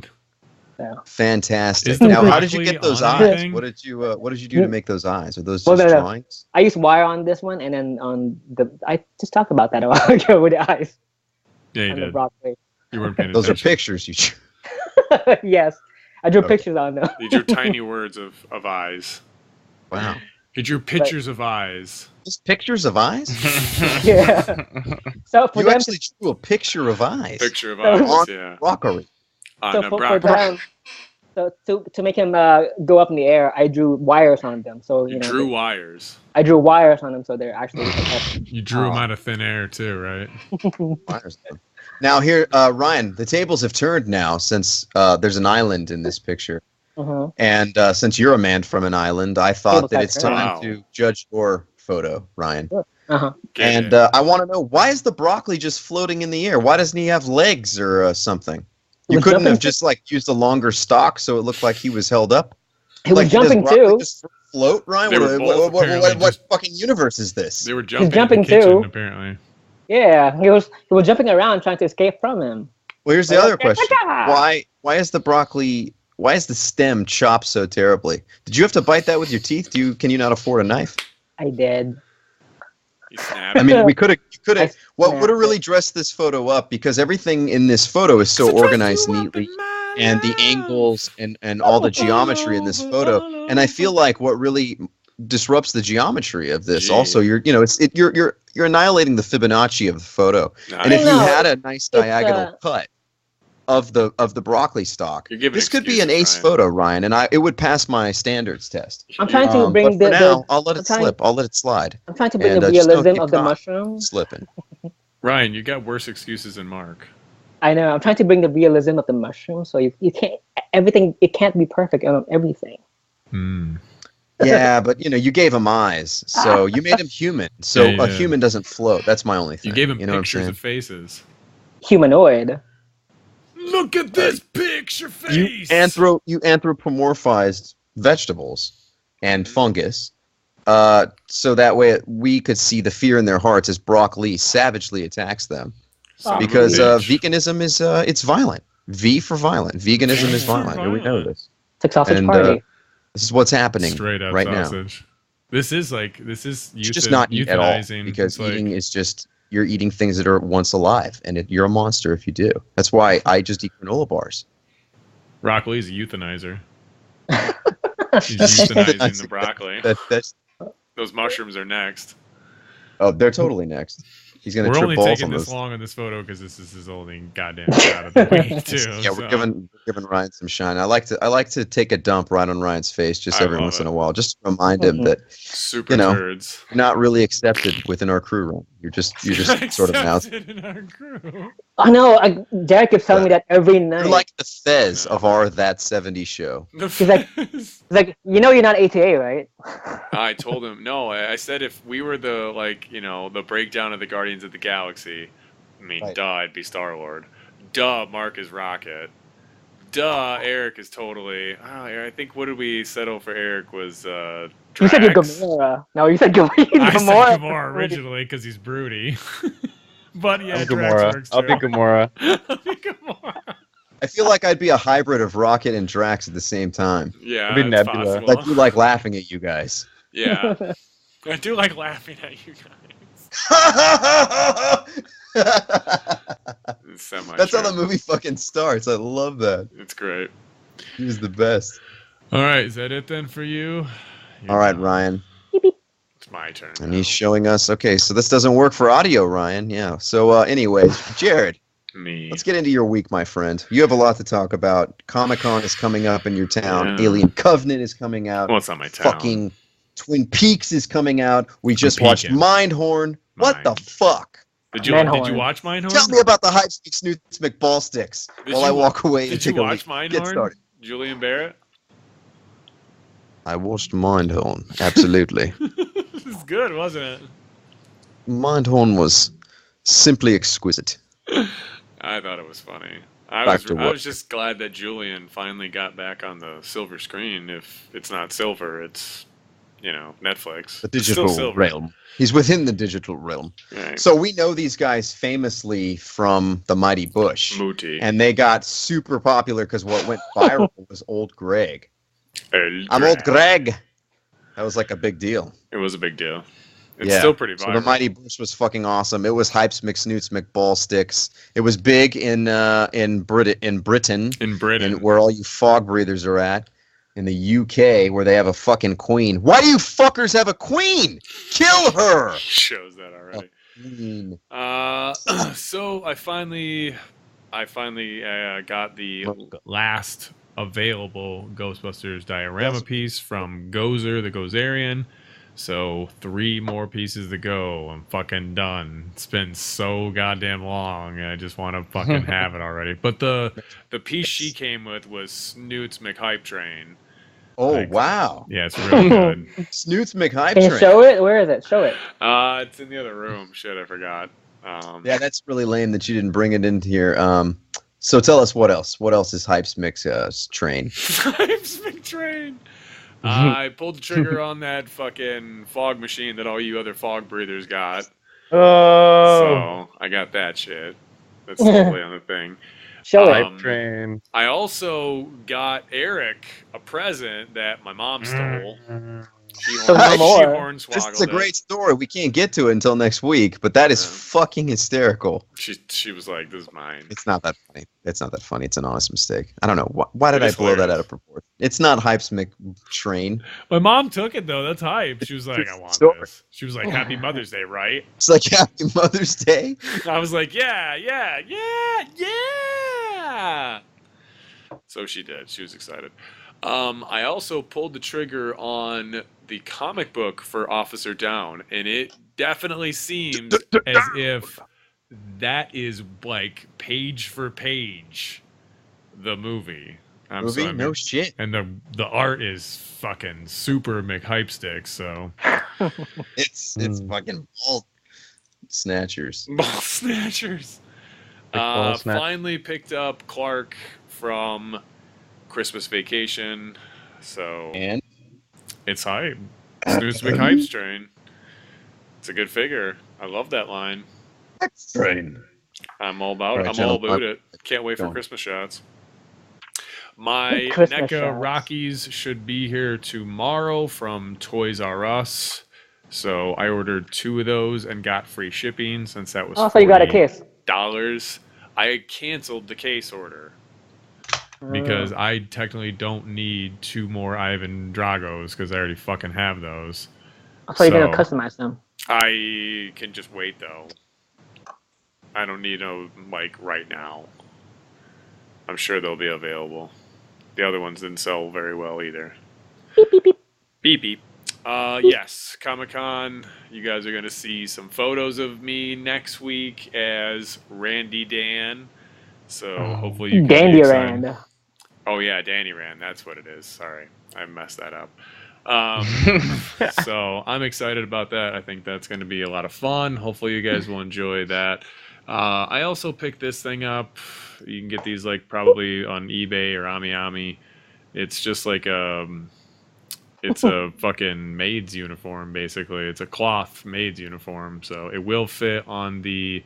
Speaker 3: So.
Speaker 1: Fantastic.
Speaker 2: Is the
Speaker 1: Now, how did you
Speaker 2: broccoli
Speaker 1: get those
Speaker 2: on
Speaker 1: eyes?
Speaker 2: anything?
Speaker 1: What did you do to make those eyes? Are those
Speaker 3: Well,
Speaker 1: just
Speaker 3: no.
Speaker 1: drawings?
Speaker 3: I used wire on this one, and then on I just talked about that a while ago with the eyes
Speaker 2: Yeah, you
Speaker 3: on the
Speaker 2: did.
Speaker 3: broccoli.
Speaker 2: You weren't paying
Speaker 1: Those are
Speaker 2: attention.
Speaker 1: pictures you
Speaker 3: Yes, I drew
Speaker 1: Okay.
Speaker 3: pictures on them.
Speaker 2: You drew tiny words of eyes.
Speaker 1: Wow.
Speaker 2: He drew pictures of eyes.
Speaker 1: Just pictures of eyes?
Speaker 3: Yeah. So for
Speaker 1: You
Speaker 3: them,
Speaker 1: actually drew a picture of eyes.
Speaker 2: Picture of
Speaker 3: So-
Speaker 2: eyes,
Speaker 1: On
Speaker 2: yeah.
Speaker 1: rockery.
Speaker 2: On
Speaker 3: so
Speaker 2: a
Speaker 3: for
Speaker 2: broccoli.
Speaker 3: them, so to make him go up in the air, I drew wires on them. So
Speaker 2: You drew wires.
Speaker 3: I drew wires on them, so they're actually.
Speaker 2: You drew them out of thin air too, right?
Speaker 1: Now here, Ryan, the tables have turned now since there's an island in this picture.
Speaker 3: Mhm.
Speaker 1: And since you're a man from an island, I thought
Speaker 3: Tables
Speaker 1: that
Speaker 3: have
Speaker 1: it's
Speaker 3: turned.
Speaker 1: time
Speaker 2: Wow.
Speaker 1: to judge your photo, Ryan.
Speaker 3: Uh-huh.
Speaker 2: Get
Speaker 1: And
Speaker 2: it.
Speaker 1: I want to know, why is the broccoli just floating in the air? Why doesn't he have legs or something? You
Speaker 3: was
Speaker 1: couldn't
Speaker 3: jumping
Speaker 1: have just like used a longer stalk so it looked like he was held up?
Speaker 3: He was
Speaker 1: Like, does
Speaker 3: jumping
Speaker 1: broccoli
Speaker 3: too.
Speaker 1: just float, Ryan?
Speaker 2: They were both apparently
Speaker 1: What
Speaker 2: just-
Speaker 1: fucking universe is this?
Speaker 2: They were jumping,
Speaker 3: jumping
Speaker 2: in the kitchen,
Speaker 3: too.
Speaker 2: apparently.
Speaker 3: Yeah, he was jumping around trying to escape from him.
Speaker 1: Well, here's the
Speaker 3: Like,
Speaker 1: other question.
Speaker 3: "Gotcha!"
Speaker 1: Why is the broccoli? Why is the stem chopped so terribly? Did you have to bite that with your teeth? Can you not afford a knife?
Speaker 3: I did.
Speaker 2: He snapped.
Speaker 1: I mean, you could have.
Speaker 3: I
Speaker 1: What would have
Speaker 3: snapped
Speaker 1: really dressed this photo up? Because everything in this photo is so organized neatly, and the angles and all the geometry in this photo. And I feel like what really disrupts the geometry of this.
Speaker 2: Gee.
Speaker 1: Also, you're annihilating the Fibonacci of the photo. And if you
Speaker 3: No,
Speaker 1: had a nice diagonal cut of the broccoli stalk,
Speaker 2: You're giving
Speaker 1: this could be an
Speaker 2: excuses,
Speaker 1: ace
Speaker 2: Ryan.
Speaker 1: photo, Ryan, and it would pass my standards test.
Speaker 3: I'm trying to bring
Speaker 1: but for
Speaker 3: the
Speaker 1: now, I'll let
Speaker 3: I'm
Speaker 1: it
Speaker 3: trying-
Speaker 1: slip. I'll let it slide.
Speaker 3: I'm trying to bring
Speaker 1: And,
Speaker 3: the
Speaker 1: just don't
Speaker 3: realism
Speaker 1: get
Speaker 3: of the
Speaker 1: caught.
Speaker 3: mushroom.
Speaker 1: Slipping.
Speaker 2: Ryan, you got worse excuses than Mark.
Speaker 3: I know. I'm trying to bring the realism of the mushroom, so you can't everything. It can't be perfect on everything.
Speaker 1: Yeah, but you gave him eyes, so you made him human. So
Speaker 2: Yeah, you
Speaker 1: a
Speaker 2: did.
Speaker 1: human doesn't float. That's my only thing.
Speaker 2: You gave him
Speaker 1: know what I'm
Speaker 2: pictures
Speaker 1: saying?
Speaker 2: of faces.
Speaker 3: Humanoid.
Speaker 2: Look at this picture face.
Speaker 1: You anthropomorphized vegetables and fungus, so that way we could see the fear in their hearts as Brock Lee savagely attacks them.
Speaker 2: Son of a
Speaker 1: Because
Speaker 2: bitch.
Speaker 1: veganism is it's violent. V for violent. Veganism is
Speaker 2: V for
Speaker 1: violent. We know
Speaker 2: violent.
Speaker 1: this.
Speaker 3: It's a sausage
Speaker 1: And,
Speaker 3: party.
Speaker 1: This is what's happening
Speaker 2: Straight up
Speaker 1: right now.
Speaker 2: sausage. This is
Speaker 1: You should just not eat at all
Speaker 2: euthanizing.
Speaker 1: because
Speaker 2: It's like-
Speaker 1: eating is just you're eating things that are once alive, and you're a monster if you do. That's why I just eat granola bars.
Speaker 2: Rock Lee's a euthanizer. He's euthanizing the broccoli.
Speaker 1: That's
Speaker 2: Those mushrooms are next.
Speaker 1: they're totally next. He's gonna
Speaker 2: We're
Speaker 1: trip
Speaker 2: only
Speaker 1: balls
Speaker 2: taking
Speaker 1: on
Speaker 2: this
Speaker 1: those.
Speaker 2: long in this photo because this is his only goddamn shot of the week too.
Speaker 1: Yeah, we're giving Ryan some shine. I like to take a dump right on Ryan's face just
Speaker 2: I
Speaker 1: every
Speaker 2: love
Speaker 1: once in
Speaker 2: it.
Speaker 1: a while, just to remind him
Speaker 3: Mhm.
Speaker 1: that
Speaker 2: super
Speaker 1: you know,
Speaker 2: turds.
Speaker 1: you're not really accepted within our crew, Ryan. You're just sort of an out.
Speaker 2: Accepted in our crew.
Speaker 3: I know. Derek keeps telling me that every night.
Speaker 1: You're like the Fez of our That 70s show.
Speaker 3: He's like- He's like, you're not ATA, right?
Speaker 2: I told him no. I said if we were the the breakdown of the Guardians of the Galaxy, I mean,
Speaker 1: Right.
Speaker 2: duh, I'd be Star Lord. Duh, Mark is Rocket. Duh, Eric is totally. I think what did we settle for? Eric was
Speaker 3: You said you're
Speaker 2: Drax.
Speaker 3: Gamora. No, you said Gamora.
Speaker 2: I said Gamora originally because he's broody. But yeah,
Speaker 4: I'm
Speaker 2: Drax
Speaker 4: Gamora.
Speaker 2: works
Speaker 4: I'll be
Speaker 2: too.
Speaker 4: Gamora.
Speaker 2: I'll be Gamora.
Speaker 1: I feel like I'd be a hybrid of Rocket and Drax at the same time.
Speaker 2: Yeah,
Speaker 4: I'll be
Speaker 2: it's
Speaker 4: Nebula.
Speaker 2: possible.
Speaker 1: I do like laughing at you guys.
Speaker 2: Yeah, I do like laughing at you guys. It's semi
Speaker 1: That's how the movie fucking starts. I love that.
Speaker 2: It's great.
Speaker 1: He was the best.
Speaker 2: All right, is that it then for you? You're
Speaker 1: All right,
Speaker 2: done.
Speaker 1: Ryan.
Speaker 2: It's my turn.
Speaker 1: And
Speaker 2: now.
Speaker 1: he's showing us. Okay, so this doesn't work for audio, Ryan. Yeah. So, anyways, Jared,
Speaker 2: Me.
Speaker 1: let's get into your week, my friend. You have a lot to talk about. Comic-Con is coming up in your town.
Speaker 2: Yeah.
Speaker 1: Alien Covenant is coming out.
Speaker 2: Well, it's not my town.
Speaker 1: Fucking Twin Peaks is coming out. We just
Speaker 2: peeking.
Speaker 1: watched Mindhorn. What the
Speaker 2: Mind.
Speaker 1: fuck?
Speaker 2: Did you
Speaker 3: Manhorn.
Speaker 2: watch Mindhorn?
Speaker 1: Tell me about the hype Snoots McBall sticks
Speaker 2: Did
Speaker 1: while
Speaker 2: you
Speaker 1: I
Speaker 2: wa-
Speaker 1: walk away and
Speaker 2: Did you
Speaker 1: take a
Speaker 2: watch
Speaker 1: leak. Get
Speaker 2: Mindhorn?
Speaker 1: started.
Speaker 2: Julian Barrett?
Speaker 1: I watched Mindhorn. Absolutely.
Speaker 2: It was good, wasn't it?
Speaker 1: Mindhorn was simply exquisite.
Speaker 2: I thought it was funny.
Speaker 1: Back
Speaker 2: I
Speaker 1: to
Speaker 2: was
Speaker 1: work.
Speaker 2: just glad that Julian finally got back on the silver screen. If it's not silver, it's Netflix.
Speaker 1: The
Speaker 2: It's still
Speaker 1: digital
Speaker 2: silver.
Speaker 1: realm. He's within the digital realm.
Speaker 2: Right.
Speaker 1: So we know these guys famously from the Mighty Bush.
Speaker 2: Mooty.
Speaker 1: And they got super popular because what went viral was Old Greg. I'm Old Greg. That was like a big deal.
Speaker 2: It was a big deal. It's
Speaker 1: Yeah.
Speaker 2: still pretty viral.
Speaker 1: So the Mighty Bush was fucking awesome. It was Hypes McSnoots McBall sticks. It was big in Britain,
Speaker 2: In Britain.
Speaker 1: and where all you fog breathers are at. In the UK, where they have a fucking queen. Why do you fuckers have a queen? Kill her.
Speaker 2: Shows that already.
Speaker 1: Queen.
Speaker 2: So I finally got the last available Ghostbusters diorama piece from Gozer, the Gozerian. So 3 more pieces to go. I'm fucking done. It's been so goddamn long. I just want to fucking have it already. But the piece she came with was Snoot's McHype Train.
Speaker 1: Oh,
Speaker 2: Like,
Speaker 1: wow.
Speaker 2: Yeah, it's really good.
Speaker 1: Snoots McHype
Speaker 3: Can you
Speaker 1: Train.
Speaker 3: show it? Where is it? Show it.
Speaker 2: It's in the other room. Shit, I forgot.
Speaker 1: Yeah, that's really lame that you didn't bring it into here. So tell us what else. What else is Hype's Mix Train?
Speaker 2: Hype's Big Train. I pulled the trigger on that fucking fog machine that all you other fog breathers got.
Speaker 4: Oh,
Speaker 2: So I got that shit. That's totally on the thing.
Speaker 3: Show it.
Speaker 2: Um,
Speaker 4: hype train.
Speaker 2: I also got Eric a present that my mom stole. She
Speaker 3: So no more.
Speaker 1: This
Speaker 2: hornswoggled
Speaker 1: is a
Speaker 2: it.
Speaker 1: great story. We can't get to it until next week, but that is
Speaker 2: Yeah.
Speaker 1: fucking hysterical.
Speaker 2: She was like, "This is mine."
Speaker 1: It's not that funny. It's not that funny. It's an honest mistake. I don't know. Why did
Speaker 2: It
Speaker 1: I
Speaker 2: is
Speaker 1: blow that
Speaker 2: hilarious.
Speaker 1: out of proportion? It's not Hype's McTrain.
Speaker 2: My mom took it though. That's hype. She was like, "I want
Speaker 1: Sure.
Speaker 2: this." She was like, "Happy Mother's Day, right?"
Speaker 1: It's like Happy Mother's Day.
Speaker 2: I was like, yeah. So she did. She was excited. I also pulled the trigger on the comic book for Officer Down, and it definitely seems as if that is like page for page the movie.
Speaker 1: Movie?
Speaker 2: So, I mean,
Speaker 1: No shit.
Speaker 2: and the art is fucking super McHype stick, so
Speaker 1: It's fucking ball snatchers.
Speaker 2: ball snatchers.
Speaker 4: Big ball snatch.
Speaker 2: Finally picked up Clark from Christmas Vacation, so
Speaker 1: And
Speaker 2: it's hype. Snooze McHype Train. It's a good figure. I love that line.
Speaker 1: Train.
Speaker 2: I'm all about it.
Speaker 1: Alright,
Speaker 2: I'm all
Speaker 1: gentlemen,
Speaker 2: about it. Can't wait for
Speaker 1: go on.
Speaker 2: Christmas shots. My
Speaker 3: Christmas
Speaker 2: NECA
Speaker 3: shots.
Speaker 2: Rockies should be here tomorrow from Toys R Us. So I ordered 2 of those and got free shipping since that was
Speaker 3: Oh, so you got a case.
Speaker 2: $40. I canceled the case order because I technically don't need 2 more Ivan Dragos because I already fucking have those.
Speaker 3: So you're gonna
Speaker 2: so-
Speaker 3: customize them.
Speaker 2: I can just wait though. I don't need no like right now. I'm sure they'll be available. The other ones didn't sell very well either.
Speaker 3: Beep beep beep.
Speaker 2: Beep beep. Yes, Comic-Con. You guys are gonna see some photos of me next week as Randy Dan. So hopefully you can
Speaker 3: Dandy
Speaker 2: be excited.
Speaker 3: Rand.
Speaker 2: Oh yeah, Danny Rand. That's what it is. Sorry, I messed that up. So I'm excited about that. I think that's going to be a lot of fun. Hopefully you guys will enjoy that. I also picked this thing up. You can get these like probably on eBay or AmiAmi. It's just like it's a fucking maid's uniform basically. It's a cloth maid's uniform, so it will fit on these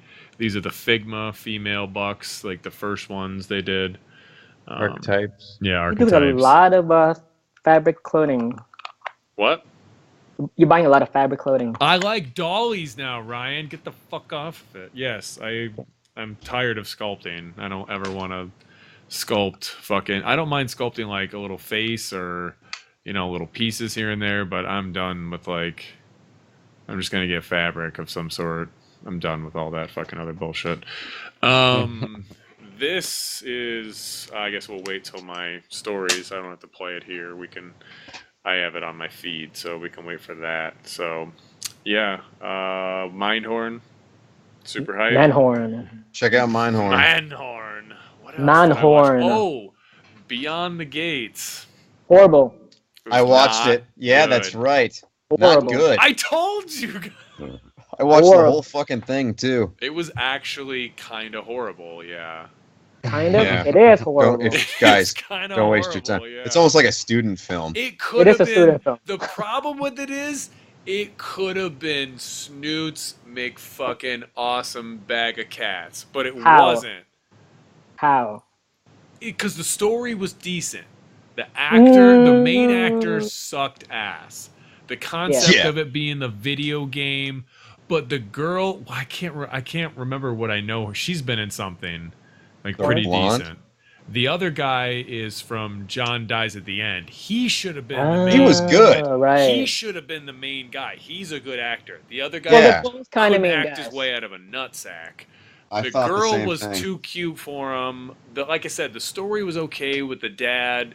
Speaker 2: are the Figma female bucks, like the first ones they did.
Speaker 4: Archetypes.
Speaker 2: Yeah,
Speaker 3: You do a
Speaker 2: archetypes.
Speaker 3: lot of fabric clothing.
Speaker 2: What?
Speaker 3: You're buying a lot of fabric clothing.
Speaker 2: I like dollies now, Ryan. Get the fuck off of it. Yes, I'm tired of sculpting. I don't ever want to sculpt fucking. I don't mind sculpting like a little face or little pieces here and there, but I'm done with like. I'm just gonna get fabric of some sort. I'm done with all that fucking other bullshit. This is. I guess we'll wait till my stories. I don't have to play it here. I have it on my feed, so we can wait for that. So, yeah, Mindhorn. Super hype.
Speaker 3: Manhorn.
Speaker 1: Check out Mindhorn.
Speaker 2: Manhorn. What else did I
Speaker 3: Manhorn.
Speaker 2: watch? Oh, Beyond the Gates.
Speaker 3: Horrible.
Speaker 2: It was
Speaker 1: I watched
Speaker 2: not
Speaker 1: it. Yeah,
Speaker 2: good.
Speaker 1: that's right.
Speaker 3: Horrible.
Speaker 1: Not good.
Speaker 2: I told you.
Speaker 1: I watched the
Speaker 3: Horrible.
Speaker 1: whole fucking thing too.
Speaker 2: It was actually kind of horrible. Yeah.
Speaker 3: Kind of.
Speaker 1: Yeah.
Speaker 3: It is horrible.
Speaker 1: Guys,
Speaker 2: kind of
Speaker 1: don't waste your time.
Speaker 2: Yeah.
Speaker 1: It's almost like a student film.
Speaker 2: It could
Speaker 3: is
Speaker 2: have
Speaker 3: a
Speaker 2: been.
Speaker 3: student film.
Speaker 2: The problem with it is, it could have been Snoot's McFucking awesome bag of cats, but it
Speaker 3: How?
Speaker 2: wasn't.
Speaker 3: How?
Speaker 2: Because the story was decent. The actor, the main actor, sucked ass. The concept
Speaker 1: Yeah.
Speaker 2: of it being the video game, but the girl, well, I can't remember what I know her. She's been in something like
Speaker 1: The
Speaker 2: pretty
Speaker 1: blonde?
Speaker 2: decent. The other guy is from John Dies at the End. He should have been the
Speaker 3: Ah,
Speaker 2: main.
Speaker 1: He was good.
Speaker 3: Right.
Speaker 2: He should have been the main guy. He's a good actor. The other guy
Speaker 3: well,
Speaker 1: Yeah.
Speaker 3: the both kind of
Speaker 2: couldn't
Speaker 3: mean
Speaker 2: act
Speaker 3: guys.
Speaker 2: his way out of a nutsack.
Speaker 1: I
Speaker 2: The
Speaker 1: thought
Speaker 2: girl
Speaker 1: the same
Speaker 2: was
Speaker 1: thing.
Speaker 2: too cute for him. Like I said, the story was okay with the dad,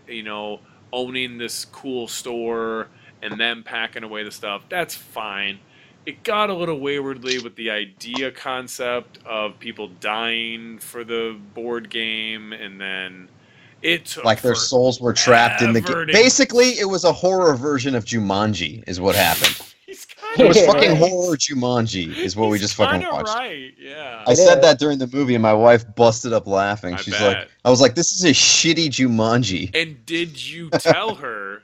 Speaker 2: owning this cool store and them packing away the stuff. That's fine. It got a little waywardly with the idea concept of people dying for the board game, and then it took
Speaker 1: Like their souls were trapped in the
Speaker 2: forever
Speaker 1: game.
Speaker 2: to-
Speaker 1: Basically, it was a horror version of Jumanji, is what happened.
Speaker 2: He's kind
Speaker 1: It was
Speaker 3: Yeah.
Speaker 1: fucking horror Jumanji, is what we just fucking watched.
Speaker 2: Right, yeah.
Speaker 1: I
Speaker 3: It
Speaker 1: said
Speaker 3: is.
Speaker 1: that during the movie, and my wife busted up laughing.
Speaker 2: I
Speaker 1: She's
Speaker 2: bet.
Speaker 1: like, I was like, this is a shitty Jumanji.
Speaker 2: And did you tell her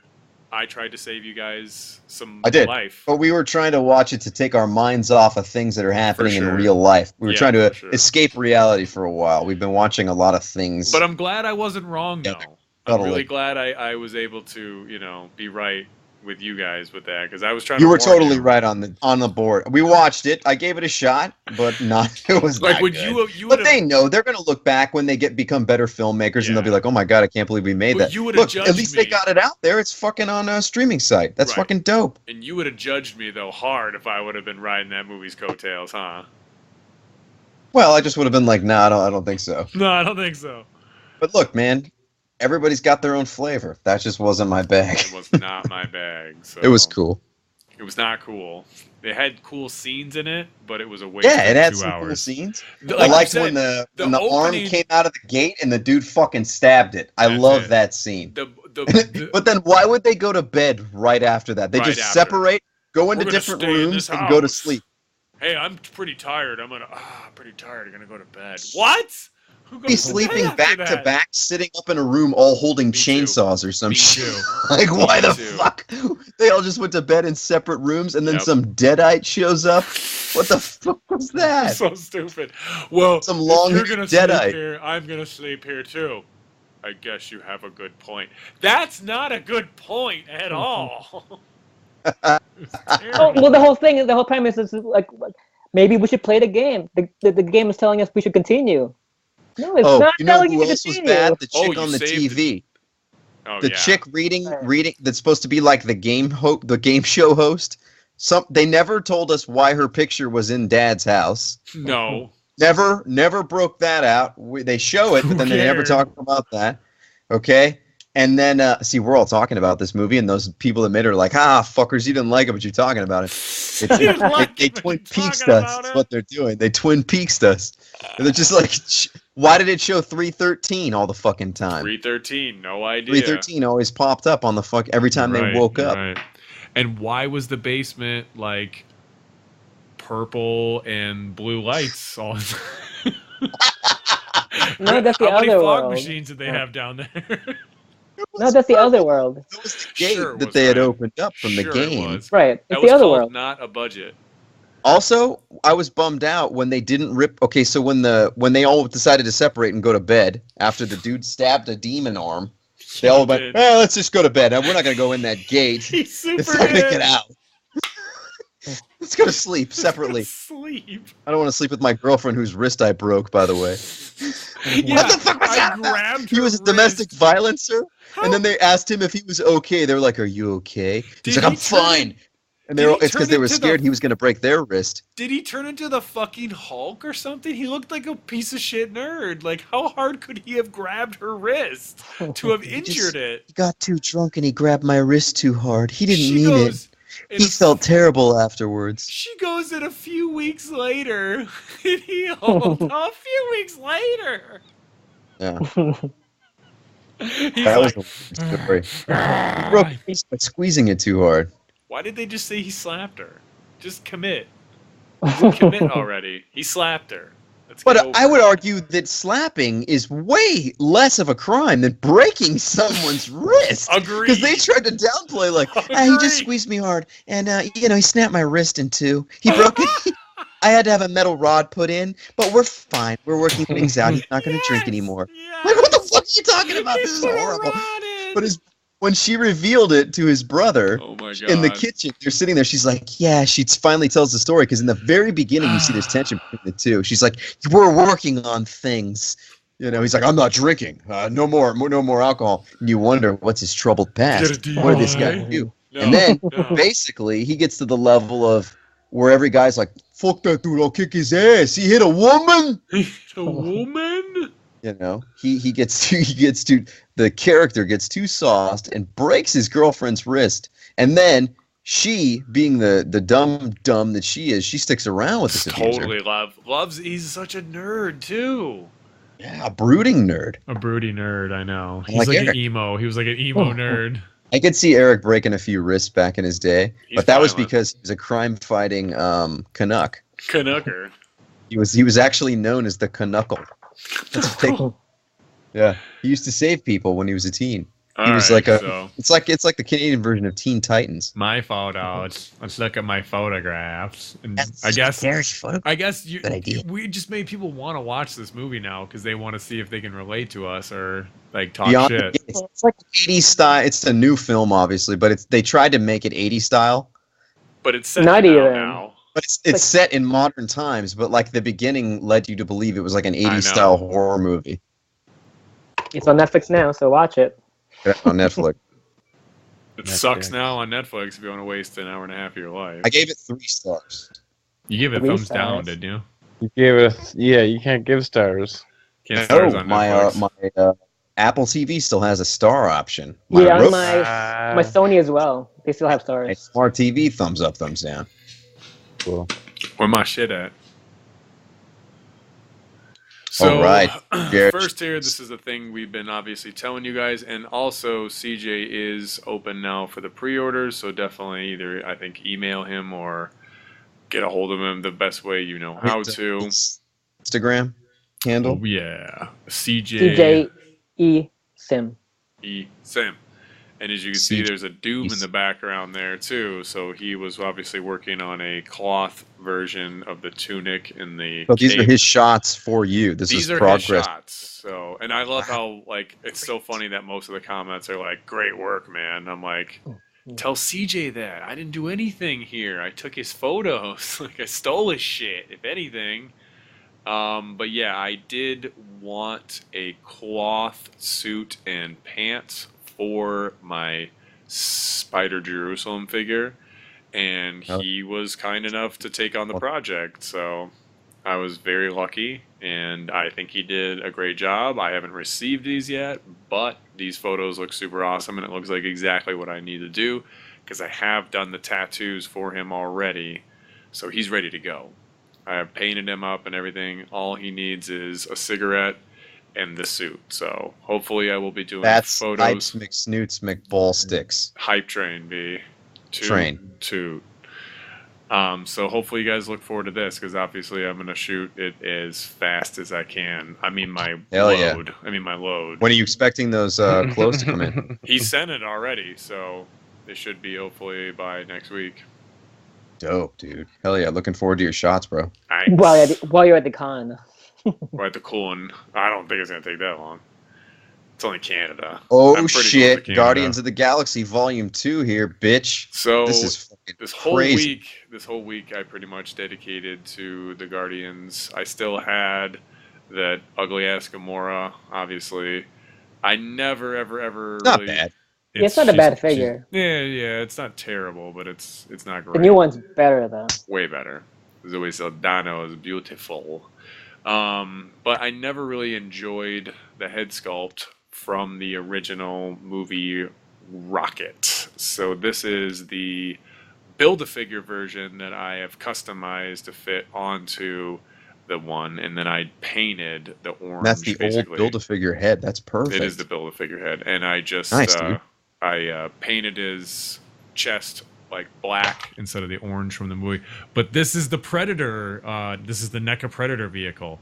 Speaker 2: I tried to save you guys some
Speaker 1: I did.
Speaker 2: life?
Speaker 1: But we were trying to watch it to take our minds off of things that are happening
Speaker 2: sure.
Speaker 1: in real life. We were
Speaker 2: Yeah,
Speaker 1: trying to
Speaker 2: for sure.
Speaker 1: escape reality for a while. We've been watching a lot of things.
Speaker 2: But I'm glad I wasn't wrong,
Speaker 1: Yeah,
Speaker 2: though. I'm
Speaker 1: totally.
Speaker 2: really glad I was able to, be right with you guys with that, because I was trying
Speaker 1: You
Speaker 2: to
Speaker 1: were
Speaker 2: warn
Speaker 1: totally
Speaker 2: you.
Speaker 1: right on the board. We watched it. I gave it a shot, but not. It was
Speaker 2: Like,
Speaker 1: not
Speaker 2: would
Speaker 1: good.
Speaker 2: you
Speaker 1: But
Speaker 2: would
Speaker 1: they know they're going to look back when they become better filmmakers, and they'll be
Speaker 2: Yeah.
Speaker 1: like, "Oh my god, I can't believe we made
Speaker 2: But
Speaker 1: that."
Speaker 2: you would've
Speaker 1: Look,
Speaker 2: judged
Speaker 1: at least they
Speaker 2: me.
Speaker 1: got it out there. It's fucking on a streaming site. That's
Speaker 2: Right.
Speaker 1: fucking dope.
Speaker 2: and you would have judged me though hard if I would have been riding that movie's coattails, huh?
Speaker 1: Well, I just would have been like, "Nah, I don't think so."
Speaker 2: No, I don't think so.
Speaker 1: But look, man, everybody's got their own flavor. That just wasn't my bag.
Speaker 2: It was not my bag. So
Speaker 1: It was cool.
Speaker 2: It was not cool. It had cool scenes in it, but it was a waste
Speaker 1: Yeah, it
Speaker 2: of
Speaker 1: had
Speaker 2: 2
Speaker 1: some
Speaker 2: hours.
Speaker 1: cool scenes.
Speaker 2: Like
Speaker 1: I
Speaker 2: you
Speaker 1: liked
Speaker 2: said,
Speaker 1: when the arm
Speaker 2: opening-
Speaker 1: came out of the gate and the dude fucking stabbed it. I
Speaker 2: That's
Speaker 1: love
Speaker 2: it.
Speaker 1: that scene.
Speaker 2: the
Speaker 1: But then why would they go to bed right after that? They
Speaker 2: Right
Speaker 1: just
Speaker 2: after.
Speaker 1: separate, go into
Speaker 2: We're gonna
Speaker 1: different
Speaker 2: stay in
Speaker 1: rooms,
Speaker 2: this
Speaker 1: and go to
Speaker 2: house.
Speaker 1: sleep.
Speaker 2: hey, I'm pretty tired. I'm pretty tired. I'm gonna go to bed. What? Who goes
Speaker 1: Be
Speaker 2: to bed
Speaker 1: sleeping
Speaker 2: after
Speaker 1: back to
Speaker 2: that?
Speaker 1: back, sitting up in a room, all holding
Speaker 2: Me too.
Speaker 1: chainsaws or some
Speaker 2: Me
Speaker 1: shit.
Speaker 2: too.
Speaker 1: Like, why
Speaker 2: Me
Speaker 1: the
Speaker 2: too.
Speaker 1: fuck? They all just went to bed in separate rooms, and then
Speaker 2: Yep.
Speaker 1: some deadite shows up. What the fuck was that?
Speaker 2: So stupid. Well,
Speaker 1: Some
Speaker 2: if
Speaker 1: long
Speaker 2: you're gonna sleep
Speaker 1: Deadite.
Speaker 2: here, I'm gonna sleep here too. I guess you have a good point. That's not a good point at all. It's
Speaker 3: Oh,
Speaker 2: terrible.
Speaker 3: well, the whole premise is like maybe we should play the game. The game is telling us we should continue. No, it's
Speaker 1: Oh,
Speaker 3: not
Speaker 1: you know
Speaker 3: telling
Speaker 1: who
Speaker 3: you to
Speaker 1: else was
Speaker 3: continue.
Speaker 1: bad? The
Speaker 2: Oh,
Speaker 1: chick
Speaker 2: you
Speaker 1: on the
Speaker 2: saved
Speaker 1: TV.
Speaker 2: Oh,
Speaker 1: The
Speaker 2: yeah.
Speaker 1: chick reading
Speaker 3: Right.
Speaker 1: that's supposed to be like the game show host. They never told us why her picture was in Dad's house.
Speaker 2: No.
Speaker 1: Never broke that out. They show it, but then
Speaker 2: Who
Speaker 1: they never
Speaker 2: cared?
Speaker 1: talk about that. Okay. And then, see, we're all talking about this movie, and those people that made it are like, fuckers, you didn't like it, but you're talking about it.
Speaker 2: You didn't like it,
Speaker 1: They
Speaker 2: but
Speaker 1: Twin
Speaker 2: you're
Speaker 1: Peaks
Speaker 2: talking
Speaker 1: us.
Speaker 2: about
Speaker 1: That's
Speaker 2: it.
Speaker 1: what they're doing. They Twin Peaks us. And they're just like, why did it show 313 all the fucking time?
Speaker 2: 313. No idea.
Speaker 1: 313 always popped up on the fuck every time
Speaker 2: Right,
Speaker 1: they woke up.
Speaker 2: right. And why was the basement like purple and blue lights all?
Speaker 3: No, that's the
Speaker 2: How many
Speaker 3: other
Speaker 2: fog
Speaker 3: world.
Speaker 2: machines did they have down there?
Speaker 3: No, that's the other world.
Speaker 1: That was the gate
Speaker 2: Sure it
Speaker 1: that
Speaker 2: was,
Speaker 1: they had
Speaker 2: Ryan.
Speaker 1: opened up from
Speaker 2: Sure
Speaker 1: the
Speaker 2: it
Speaker 1: game.
Speaker 2: was.
Speaker 3: Right,
Speaker 2: That
Speaker 3: it's
Speaker 2: was
Speaker 3: the other
Speaker 2: called
Speaker 3: world.
Speaker 2: not a budget.
Speaker 1: Also, I was bummed out when they didn't rip. Okay, so when they all decided to separate and go to bed after the dude stabbed a demon arm, they all went,
Speaker 2: did.
Speaker 1: let's just go to bed. We're not going to go in that gate.
Speaker 2: He super
Speaker 1: It's not going to
Speaker 2: did.
Speaker 1: get out. Let's go to sleep separately.
Speaker 2: Sleep.
Speaker 1: I don't want to sleep with my girlfriend whose wrist I broke, by the way.
Speaker 2: Yeah,
Speaker 1: What the fuck was
Speaker 2: I
Speaker 1: that about?
Speaker 2: grabbed
Speaker 1: He
Speaker 2: her
Speaker 1: was a domestic
Speaker 2: wrist.
Speaker 1: violencer,
Speaker 2: How-
Speaker 1: and then they asked him if he was okay. They were like, "Are you okay?" He's
Speaker 2: Did
Speaker 1: like,
Speaker 2: he
Speaker 1: "I'm
Speaker 2: turn
Speaker 1: fine." And
Speaker 2: did he
Speaker 1: it's because
Speaker 2: turn
Speaker 1: they were
Speaker 2: into the-
Speaker 1: scared he was going to break their wrist.
Speaker 2: Did he turn into the fucking Hulk or something? He looked like a piece of shit nerd. Like, how hard could he have grabbed her wrist to have
Speaker 1: He
Speaker 2: injured
Speaker 1: just-
Speaker 2: it?
Speaker 1: He got too drunk and he grabbed my wrist too hard. He didn't
Speaker 2: She
Speaker 1: mean
Speaker 2: goes, in
Speaker 1: He
Speaker 2: a-
Speaker 1: felt terrible afterwards.
Speaker 2: She goes in a few weeks later, and he holds a few weeks later.
Speaker 1: Yeah,
Speaker 2: He's
Speaker 1: that was
Speaker 2: like,
Speaker 1: a weird story. He broke the ice by squeezing it too hard.
Speaker 2: why did they just say he slapped her? Just commit. Just commit already. He slapped her. Let's get
Speaker 1: But
Speaker 2: over
Speaker 1: I would
Speaker 2: it.
Speaker 1: argue that slapping is way less of a crime than breaking someone's wrist.
Speaker 2: Agreed.
Speaker 1: Because they tried to downplay, like, he
Speaker 2: Agreed.
Speaker 1: just squeezed me hard, and he snapped my wrist in two. He broke it. I had to have a metal rod put in, but we're fine. We're working things out. He's not going to drink anymore.
Speaker 2: Yes.
Speaker 1: Like, what the fuck are you talking about?
Speaker 2: He
Speaker 1: This is
Speaker 2: put a
Speaker 1: horrible.
Speaker 2: rod in.
Speaker 1: But when she revealed it to his brother
Speaker 2: Oh my god.
Speaker 1: in the kitchen, they're sitting there. She's like, "Yeah." She finally tells the story because in the very beginning, you see there's tension between the two. She's like, "We're working on things." He's like, "I'm not drinking. No more alcohol." And you wonder what's his troubled past.
Speaker 2: Get a
Speaker 1: What did this guy
Speaker 2: DUI?
Speaker 1: do?
Speaker 2: No,
Speaker 1: And then
Speaker 2: no.
Speaker 1: basically, he gets to the level of where every guy's like, "Fuck that dude! I'll kick his ass. He hit a woman."
Speaker 2: A woman?
Speaker 1: He gets to the character gets too sauced and breaks his girlfriend's wrist, and then she, being the dumb that she is, she sticks around with this abuser.
Speaker 2: Totally loves. He's such a nerd too.
Speaker 1: Yeah, a brooding nerd.
Speaker 2: A broody nerd, I know. He's
Speaker 1: Like
Speaker 2: like an
Speaker 1: Eric.
Speaker 2: emo. He was like an emo nerd.
Speaker 1: I could see Eric breaking a few wrists back in his day,
Speaker 2: He's
Speaker 1: but that was
Speaker 2: violent.
Speaker 1: because he was a crime-fighting Canuck.
Speaker 2: Canucker.
Speaker 1: He was actually known as the Canuckle. That's what they, yeah, he used to save people when he was a teen. He was like
Speaker 2: so
Speaker 1: it's like the Canadian version of Teen Titans.
Speaker 2: my photos. Let's look at my photographs. And
Speaker 1: That's
Speaker 2: I guess
Speaker 1: photo.
Speaker 2: I guess
Speaker 1: Good idea.
Speaker 2: we just made people want to watch this movie now because they want to see if they can relate to us or like talk
Speaker 1: Beyond
Speaker 2: shit.
Speaker 1: it's like 80s style. It's a new film, obviously, but they tried to make it 80s style.
Speaker 2: But it's set
Speaker 3: Not
Speaker 2: now,
Speaker 3: even.
Speaker 2: now.
Speaker 1: But it's set in modern times. But like the beginning led you to believe it was like an 80s
Speaker 2: know.
Speaker 1: style horror movie.
Speaker 3: It's on Netflix now, so watch it.
Speaker 1: On Netflix.
Speaker 2: It
Speaker 4: Netflix.
Speaker 2: sucks now on Netflix if you want to waste an hour and a half of your life.
Speaker 1: I gave it 3 stars.
Speaker 2: You give it
Speaker 3: 3
Speaker 2: thumbs down,
Speaker 3: stars.
Speaker 2: did you?
Speaker 4: You gave it. Yeah, you can't give stars.
Speaker 2: Can't stars
Speaker 1: Oh,
Speaker 2: on
Speaker 1: my
Speaker 2: Netflix.
Speaker 1: Apple TV still has a star option.
Speaker 3: Yeah, on
Speaker 1: Roku-
Speaker 3: my Sony as well. They still have
Speaker 1: my
Speaker 3: stars.
Speaker 1: smart TV, thumbs up, thumbs down.
Speaker 4: Cool.
Speaker 2: Where my shit at? So,
Speaker 1: All right, Jared.
Speaker 2: first here, this is a thing we've been obviously telling you guys, and also CJ is open now for the pre-orders, so definitely either, I think, email him or get a hold of him the best way you know how to.
Speaker 1: Instagram handle.
Speaker 2: Oh, yeah.
Speaker 3: TJ E Sim.
Speaker 2: E. Sim. And as you can see, there's a Doom in the background there too. So he was obviously working on a cloth version of the tunic in the.
Speaker 1: So these are
Speaker 2: cape.
Speaker 1: his shots for you. This
Speaker 2: These
Speaker 1: is
Speaker 2: are
Speaker 1: progress.
Speaker 2: his shots. So, and I love how like it's so funny that most of the comments are like, "Great work, man." I'm like, tell CJ that I didn't do anything here. I took his photos. Like I stole his shit, if anything. But yeah, I did want a cloth suit and pants for my Spider Jerusalem figure, and he was kind enough to take on the project. So I was very lucky, and I think he did a great job. I haven't received these yet, but these photos look super awesome, and it looks like exactly what I need to do because I have done the tattoos for him already, so he's ready to go. I have painted him up and everything. All he needs is a cigarette and the suit. So hopefully I will be doing
Speaker 1: That's
Speaker 2: photos.
Speaker 1: Hypes McSnoots McBallsticks.
Speaker 2: Hype train, B.
Speaker 1: Train.
Speaker 2: Toot. So hopefully you guys look forward to this because obviously I'm going to shoot it as fast as I can. I mean my
Speaker 1: Hell yeah.
Speaker 2: load. I mean my load.
Speaker 1: When are you expecting those clothes to come in?
Speaker 2: He sent it already, so it should be hopefully by next week.
Speaker 1: Dope, dude. Hell yeah. Looking forward to your shots, bro.
Speaker 2: Nice.
Speaker 3: While you're at the con.
Speaker 2: We're at the cool one. I don't think it's going to take that long. It's only Canada.
Speaker 1: Oh
Speaker 2: I'm pretty close to
Speaker 1: shit.
Speaker 2: Canada.
Speaker 1: Guardians of the Galaxy Volume 2 here, bitch.
Speaker 2: So
Speaker 1: This is fucking
Speaker 2: this whole
Speaker 1: crazy.
Speaker 2: week I pretty much dedicated to the Guardians. I still had that ugly ass Gamora, obviously. I never ever
Speaker 1: Not
Speaker 2: really,
Speaker 1: bad.
Speaker 3: Yeah, it's not a bad figure.
Speaker 2: Yeah, it's not terrible, but it's not great.
Speaker 3: The new one's better though.
Speaker 2: Way better. Zoe Saldana is beautiful. But I never really enjoyed the head sculpt from the original movie Rocket. So this is the Build-A-Figure version that I have customized to fit onto the one, and then I painted the orange.
Speaker 1: That's the
Speaker 2: basically.
Speaker 1: old Build-A-Figure head. That's perfect.
Speaker 2: It is the Build-A-Figure head, and I just
Speaker 1: Nice, dude.
Speaker 2: I painted his chest like black instead of the orange from the movie. But this is the Predator. This is the NECA Predator vehicle.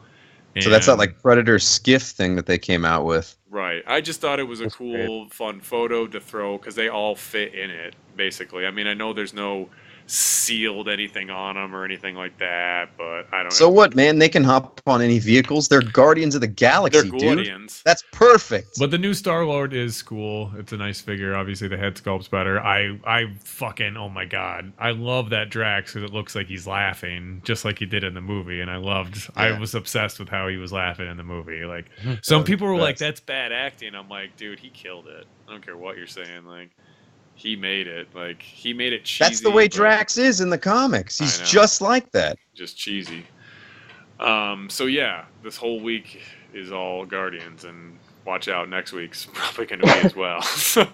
Speaker 1: So that's that
Speaker 2: And-
Speaker 1: like Predator skiff thing that they came out with.
Speaker 2: Right. I just thought it was a
Speaker 4: That's
Speaker 2: cool, fun photo to throw because they all fit in it, basically. I mean, I know there's no sealed anything on them or anything like that, but I don't
Speaker 1: So
Speaker 2: know.
Speaker 1: what, man? They can hop on any vehicles. They're Guardians of the
Speaker 2: They're
Speaker 1: Galaxy, dude.
Speaker 2: Guardians.
Speaker 1: That's perfect.
Speaker 2: But the new Star-Lord is cool. It's a nice figure. Obviously, the head sculpt's better. I fucking, oh my god. I love that Drax because it looks like he's laughing just like he did in the movie. And I
Speaker 1: Yeah.
Speaker 2: was obsessed with how he was laughing in the movie. Like, some people were like, that's bad acting. I'm like, dude, he killed it. I don't care what you're saying. Like, he made it. Like, he made it cheesy.
Speaker 1: That's the way
Speaker 2: but
Speaker 1: Drax is in the comics. He's
Speaker 2: I know.
Speaker 1: just like that.
Speaker 2: Just cheesy. So yeah, this whole week is all Guardians, and watch out, next week's probably going to be as well. So,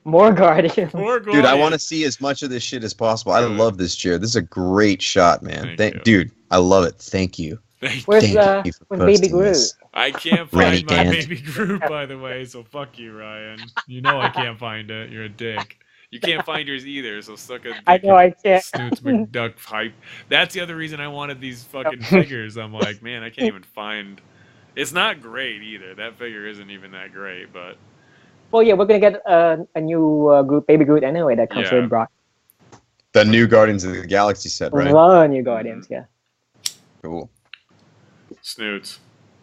Speaker 3: More Guardians.
Speaker 2: more
Speaker 1: Dude, I want to
Speaker 2: Guardians.
Speaker 1: see as much of this shit as possible. I
Speaker 2: Good.
Speaker 1: love this chair. This is a great shot, man.
Speaker 2: Thank you.
Speaker 1: Dude, I love it. Thank you.
Speaker 2: Thank
Speaker 3: Where's
Speaker 1: Thank you for
Speaker 3: where's Baby
Speaker 1: posting
Speaker 3: Groot?
Speaker 1: this.
Speaker 2: I can't
Speaker 1: Randy
Speaker 2: find my
Speaker 1: Gant.
Speaker 2: baby Groot, by the way, so fuck you, Ryan. You know I can't find it. You're a dick. You can't find yours either, so suck a dick.
Speaker 3: I know I can't.
Speaker 2: Snoots McDuck hype. That's the other reason I wanted these fucking figures. I'm like, man, I can't even find. It's not great either. That figure isn't even that great, but
Speaker 3: Well, yeah, we're gonna get a new Groot, Baby Groot anyway. That comes
Speaker 2: Yeah.
Speaker 3: with Brock.
Speaker 1: The new Guardians of the Galaxy set, right?
Speaker 3: The new Guardians, yeah.
Speaker 1: Cool.
Speaker 2: Snoots.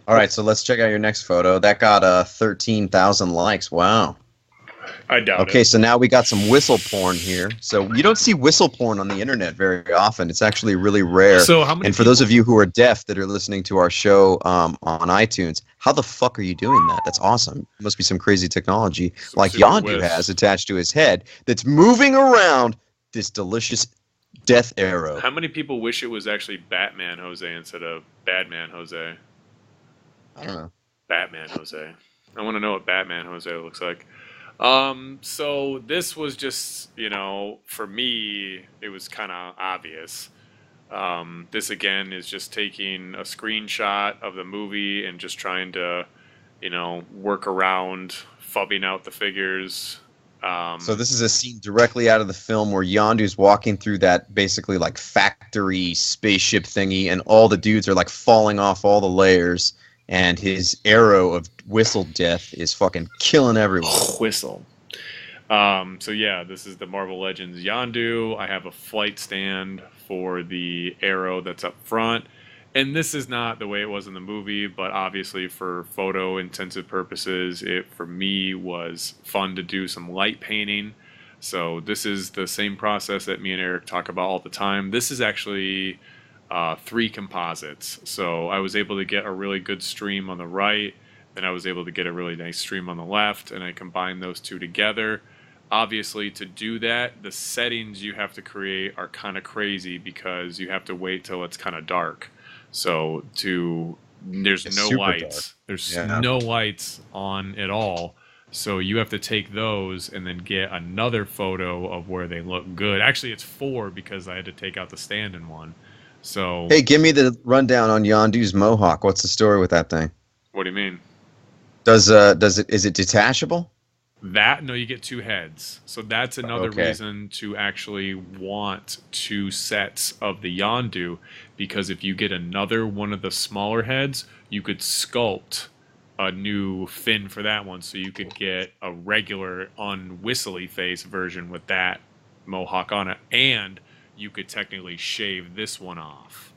Speaker 1: All right, so let's check out your next photo. That got 13,000 likes. Wow.
Speaker 2: I doubt
Speaker 1: Okay,
Speaker 2: it.
Speaker 1: so now we got some whistle porn here. So you don't see whistle porn on the internet very often. It's actually really rare.
Speaker 2: So how many?
Speaker 1: And for those of you who are deaf that are listening to our show on iTunes, how the fuck are you doing that? That's awesome. It must be some crazy technology
Speaker 2: Some
Speaker 1: like
Speaker 2: super
Speaker 1: Yondu
Speaker 2: whiz.
Speaker 1: has attached to his head that's moving around this delicious death arrow.
Speaker 2: How many people wish it was actually Batman Jose instead of Badman Jose?
Speaker 1: I don't know.
Speaker 2: Batman Jose. I want to know what Batman Jose looks like. So this was just, for me, it was kind of obvious. This again is just taking a screenshot of the movie and just trying to, work around fubbing out the figures.
Speaker 1: So this is a scene directly out of the film where Yondu's walking through that basically like factory spaceship thingy, and all the dudes are like falling off all the layers, and his arrow of whistle death is fucking killing everyone.
Speaker 2: Whistle. So yeah, this is the Marvel Legends Yondu. I have a flight stand for the arrow that's up front. And this is not the way it was in the movie, but obviously for photo intensive purposes, it for me was fun to do some light painting. So this is the same process that me and Eric talk about all the time. This is actually 3 composites. So I was able to get a really good stream on the right, then I was able to get a really nice stream on the left, and I combined those two together. Obviously, to do that, the settings you have to create are kind of crazy because you have to wait till it's kind of dark. So there's
Speaker 1: It's
Speaker 2: no
Speaker 1: super
Speaker 2: lights.
Speaker 1: dark.
Speaker 2: There's
Speaker 1: Yeah.
Speaker 2: no lights on at all. So you have to take those and then get another photo of where they look good. Actually, it's 4 because I had to take out the stand in one. So
Speaker 1: Hey, give me the rundown on Yondu's mohawk. What's the story with that thing?
Speaker 2: what do you mean?
Speaker 1: Is it detachable?
Speaker 2: No, you get 2 heads. So that's another
Speaker 1: Okay.
Speaker 2: reason to actually want 2 sets of the Yondu, because if you get another one of the smaller heads, you could sculpt a new fin for that one, so you could get a regular unwhistly face version with that mohawk on it, and you could technically shave this one off.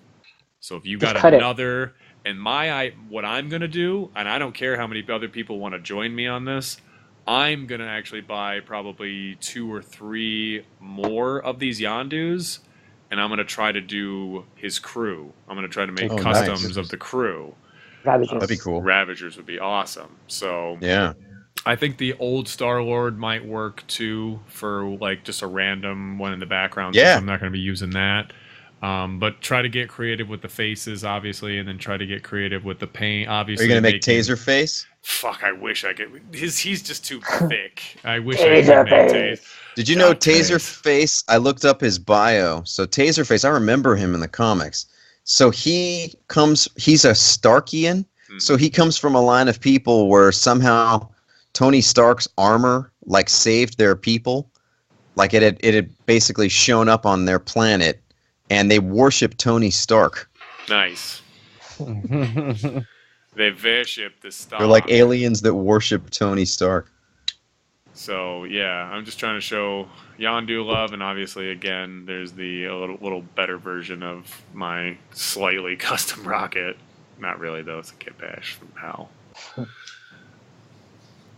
Speaker 2: So if you
Speaker 3: Just
Speaker 2: got
Speaker 3: cut it.
Speaker 2: another, and what I'm gonna do, and I don't care how many other people want to join me on this, I'm gonna actually buy probably 2 or 3 more of these Yondus, and I'm gonna try to do his crew. I'm gonna try to make
Speaker 1: Oh,
Speaker 2: customs
Speaker 1: nice.
Speaker 2: of the crew.
Speaker 3: Ravagers.
Speaker 1: That'd be cool.
Speaker 2: Ravagers would be awesome. So
Speaker 1: Yeah.
Speaker 2: I think the old Star-Lord might work too for like just a random one in the background.
Speaker 1: Yeah.
Speaker 2: So I'm not going to be using that. But try to get creative with the faces, obviously, and then try to get creative with the paint.
Speaker 1: Are
Speaker 2: Obviously,
Speaker 1: you gonna make
Speaker 2: making-
Speaker 1: Taser face?
Speaker 2: Fuck, I wish I could. He's just too thick. I wish I could make Taser.
Speaker 1: Did you know
Speaker 2: Taserface.
Speaker 1: Taserface? I looked up his bio. So Taserface, I remember him in the comics. So he's a Starkian. So he comes from a line of people where somehow Tony Stark's armor like saved their people. Like it had basically shown up on their planet, and they worship Tony Stark.
Speaker 2: Nice. They worship the Stark.
Speaker 1: They're like aliens that worship Tony Stark.
Speaker 2: So yeah, I'm just trying to show Yondu love, and obviously again, there's the a little better version of my slightly custom rocket. Not really though; it's a Kit Bash from HAL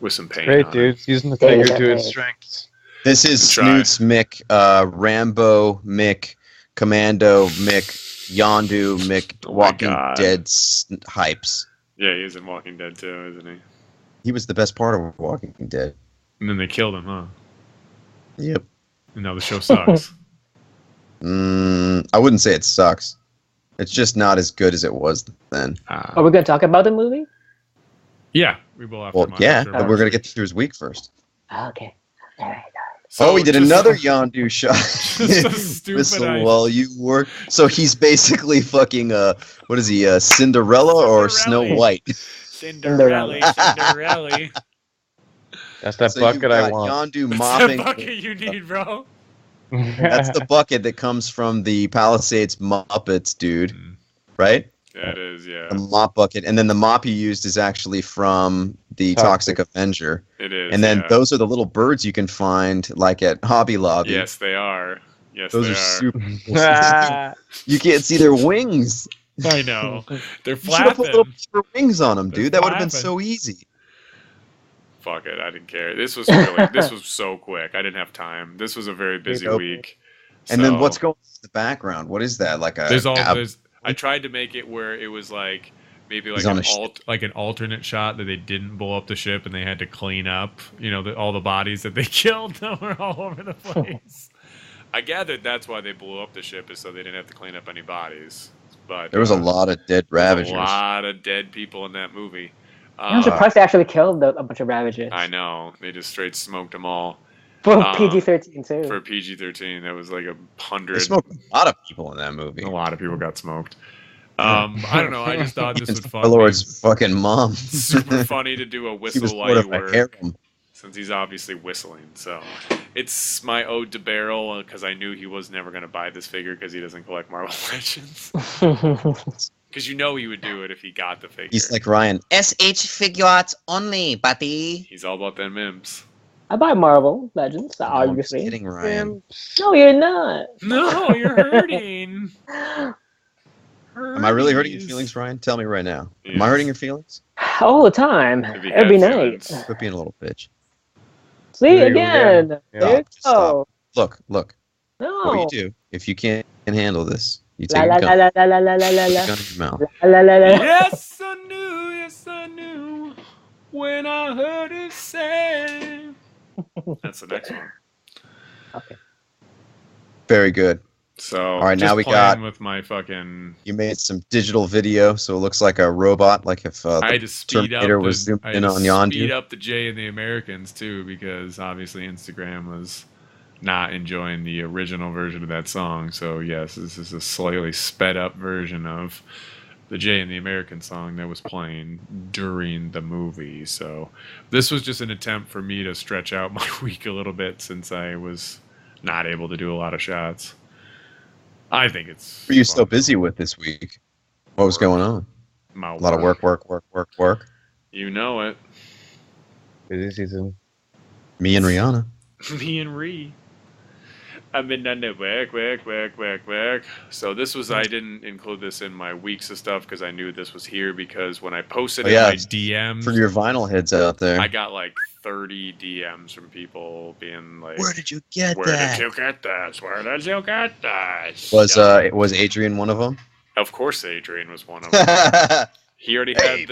Speaker 2: with some paint.
Speaker 4: Great,
Speaker 2: on
Speaker 4: dude.
Speaker 2: it.
Speaker 4: Using the figure to its strengths.
Speaker 1: This is
Speaker 2: Try.
Speaker 1: Snoots Mick, Rambo Mick, Commando Mick, Yondu Mick,
Speaker 2: Oh my
Speaker 1: Walking
Speaker 2: God.
Speaker 1: Dead hypes.
Speaker 2: Yeah, he's in Walking Dead too, isn't he?
Speaker 1: He was the best part of Walking Dead.
Speaker 2: And then they killed him, huh?
Speaker 1: Yep.
Speaker 2: And now the show sucks.
Speaker 1: I wouldn't say it sucks. It's just not as good as it was then.
Speaker 3: Are we going to talk about the movie?
Speaker 2: Yeah, we will have
Speaker 1: Well,
Speaker 2: to
Speaker 1: yeah,
Speaker 2: monitor
Speaker 1: but we're gonna get through his week first.
Speaker 3: Okay. All right.
Speaker 2: So
Speaker 1: we did
Speaker 2: just-
Speaker 1: another Yondu shot.
Speaker 2: Just a stupid
Speaker 1: Whistle
Speaker 2: idea.
Speaker 1: while you work. So he's basically fucking what is he? Cinderella or Snow
Speaker 2: Cinderella.
Speaker 1: White?
Speaker 2: Cinderella. Cinderella.
Speaker 4: That's that
Speaker 1: So you've
Speaker 4: bucket I
Speaker 1: got
Speaker 4: want.
Speaker 1: Yondu
Speaker 2: That's
Speaker 1: mopping.
Speaker 2: the bucket you need, bro.
Speaker 1: That's the bucket that comes from the Palisades Muppets, dude. Right?
Speaker 2: That is, yeah.
Speaker 1: The mop bucket, and then the mop you used is actually from the Toxic Avenger.
Speaker 2: It is.
Speaker 1: And then
Speaker 2: yeah.
Speaker 1: those are the little birds you can find, like at Hobby Lobby.
Speaker 2: Yes, they are. Yes,
Speaker 1: Those
Speaker 2: they
Speaker 1: are
Speaker 2: are.
Speaker 1: super. You can't see their wings.
Speaker 2: I know. They're
Speaker 1: You should have put
Speaker 2: flapping.
Speaker 1: little paper wings on them,
Speaker 2: They're
Speaker 1: dude. That would have been
Speaker 2: flapping.
Speaker 1: so easy.
Speaker 2: Fuck it, I didn't care. This was really, this was so quick. I didn't have time. This was a very busy
Speaker 1: Nope.
Speaker 2: week.
Speaker 1: And then
Speaker 2: So,
Speaker 1: what's going on in the background? What is that? Like a
Speaker 2: there's I tried to make it where it was like maybe like
Speaker 1: He's on
Speaker 2: an
Speaker 1: a ship.
Speaker 2: like an alternate shot that they didn't blow up the ship and they had to clean up, all the bodies that they killed that were all over the place. I gathered that's why they blew up the ship is so they didn't have to clean up any bodies. But
Speaker 1: There was a lot of dead
Speaker 2: there's
Speaker 1: Ravagers.
Speaker 2: a lot of dead people in that movie.
Speaker 3: I'm surprised they actually killed a bunch of Ravagers.
Speaker 2: I know they just straight smoked them all.
Speaker 3: For
Speaker 2: Uh,
Speaker 3: PG-13 too.
Speaker 2: For PG-13, that was like
Speaker 1: They
Speaker 2: 100.
Speaker 1: smoked a lot of people in that movie.
Speaker 2: A lot of people got smoked. I don't know. I just thought this would
Speaker 1: My Lord's fucking mom.
Speaker 2: super funny to do a
Speaker 1: He was
Speaker 2: whistle while
Speaker 1: part
Speaker 2: you
Speaker 1: of a
Speaker 2: work,
Speaker 1: harem.
Speaker 2: since he's obviously whistling. So it's my ode to Beryl because I knew he was never going to buy this figure because he doesn't collect Marvel Legends. Because he would do it if he got the figure.
Speaker 1: He's like Ryan. SH figures only, buddy.
Speaker 2: He's all about them mims.
Speaker 3: I buy Marvel Legends,
Speaker 1: No, I'm just
Speaker 3: obviously.
Speaker 1: kidding, Ryan.
Speaker 3: No, you're not.
Speaker 2: No, you're hurting.
Speaker 1: Am I really hurting your feelings, Ryan? Tell me right now. Am I
Speaker 2: Yes.
Speaker 1: hurting your feelings?
Speaker 3: All the time.
Speaker 2: If he
Speaker 3: Every
Speaker 2: had
Speaker 3: night.
Speaker 2: feelings.
Speaker 1: Quit being a little bitch.
Speaker 3: See,
Speaker 4: There you go,
Speaker 3: again.
Speaker 4: yeah.
Speaker 3: There you
Speaker 1: Stop.
Speaker 3: go.
Speaker 1: Look. What
Speaker 3: No.
Speaker 1: you do, if you can't handle this, you
Speaker 3: La
Speaker 1: take
Speaker 3: la
Speaker 1: a gun,
Speaker 3: la la la la la la la.
Speaker 1: gun in your mouth.
Speaker 3: La la la.
Speaker 2: Yes, I knew when I heard it say. That's the next one.
Speaker 3: Okay.
Speaker 1: Very good.
Speaker 2: So,
Speaker 1: All right, now
Speaker 2: just
Speaker 1: we
Speaker 2: playing
Speaker 1: got-
Speaker 2: with my fucking.
Speaker 1: You made some digital video, so it looks like a robot, like if
Speaker 2: I
Speaker 1: the
Speaker 2: had to speed
Speaker 1: Terminator
Speaker 2: up.
Speaker 1: was zooming
Speaker 2: I had
Speaker 1: in
Speaker 2: to
Speaker 1: on Yondu.
Speaker 2: speed up the Jay and the Americans too, because obviously Instagram was not enjoying the original version of that song. So yes, this is a slightly sped up version of the Jay and the American song that was playing during the movie. So this was just an attempt for me to stretch out my week a little bit since I was not able to do a lot of shots. I think it's.
Speaker 1: What were you so
Speaker 2: fun.
Speaker 1: busy with this week? What was going on?
Speaker 2: My
Speaker 1: A lot of work.
Speaker 2: You know it.
Speaker 4: Busy season.
Speaker 1: Me and Rihanna.
Speaker 2: Me and Ree. I've been done it. Work. So this was, I didn't include this in my weeks of stuff because I knew this was here because when I posted
Speaker 1: Oh,
Speaker 2: in
Speaker 1: yeah,
Speaker 2: my DMs,
Speaker 1: For your vinyl heads out there.
Speaker 2: I got like 30 DMs from people being like,
Speaker 1: Where did you get
Speaker 2: Where
Speaker 1: that?
Speaker 2: did you get this? Where did you get this?
Speaker 1: Was Adrian one of them?
Speaker 2: Of course Adrian was one of them. He already had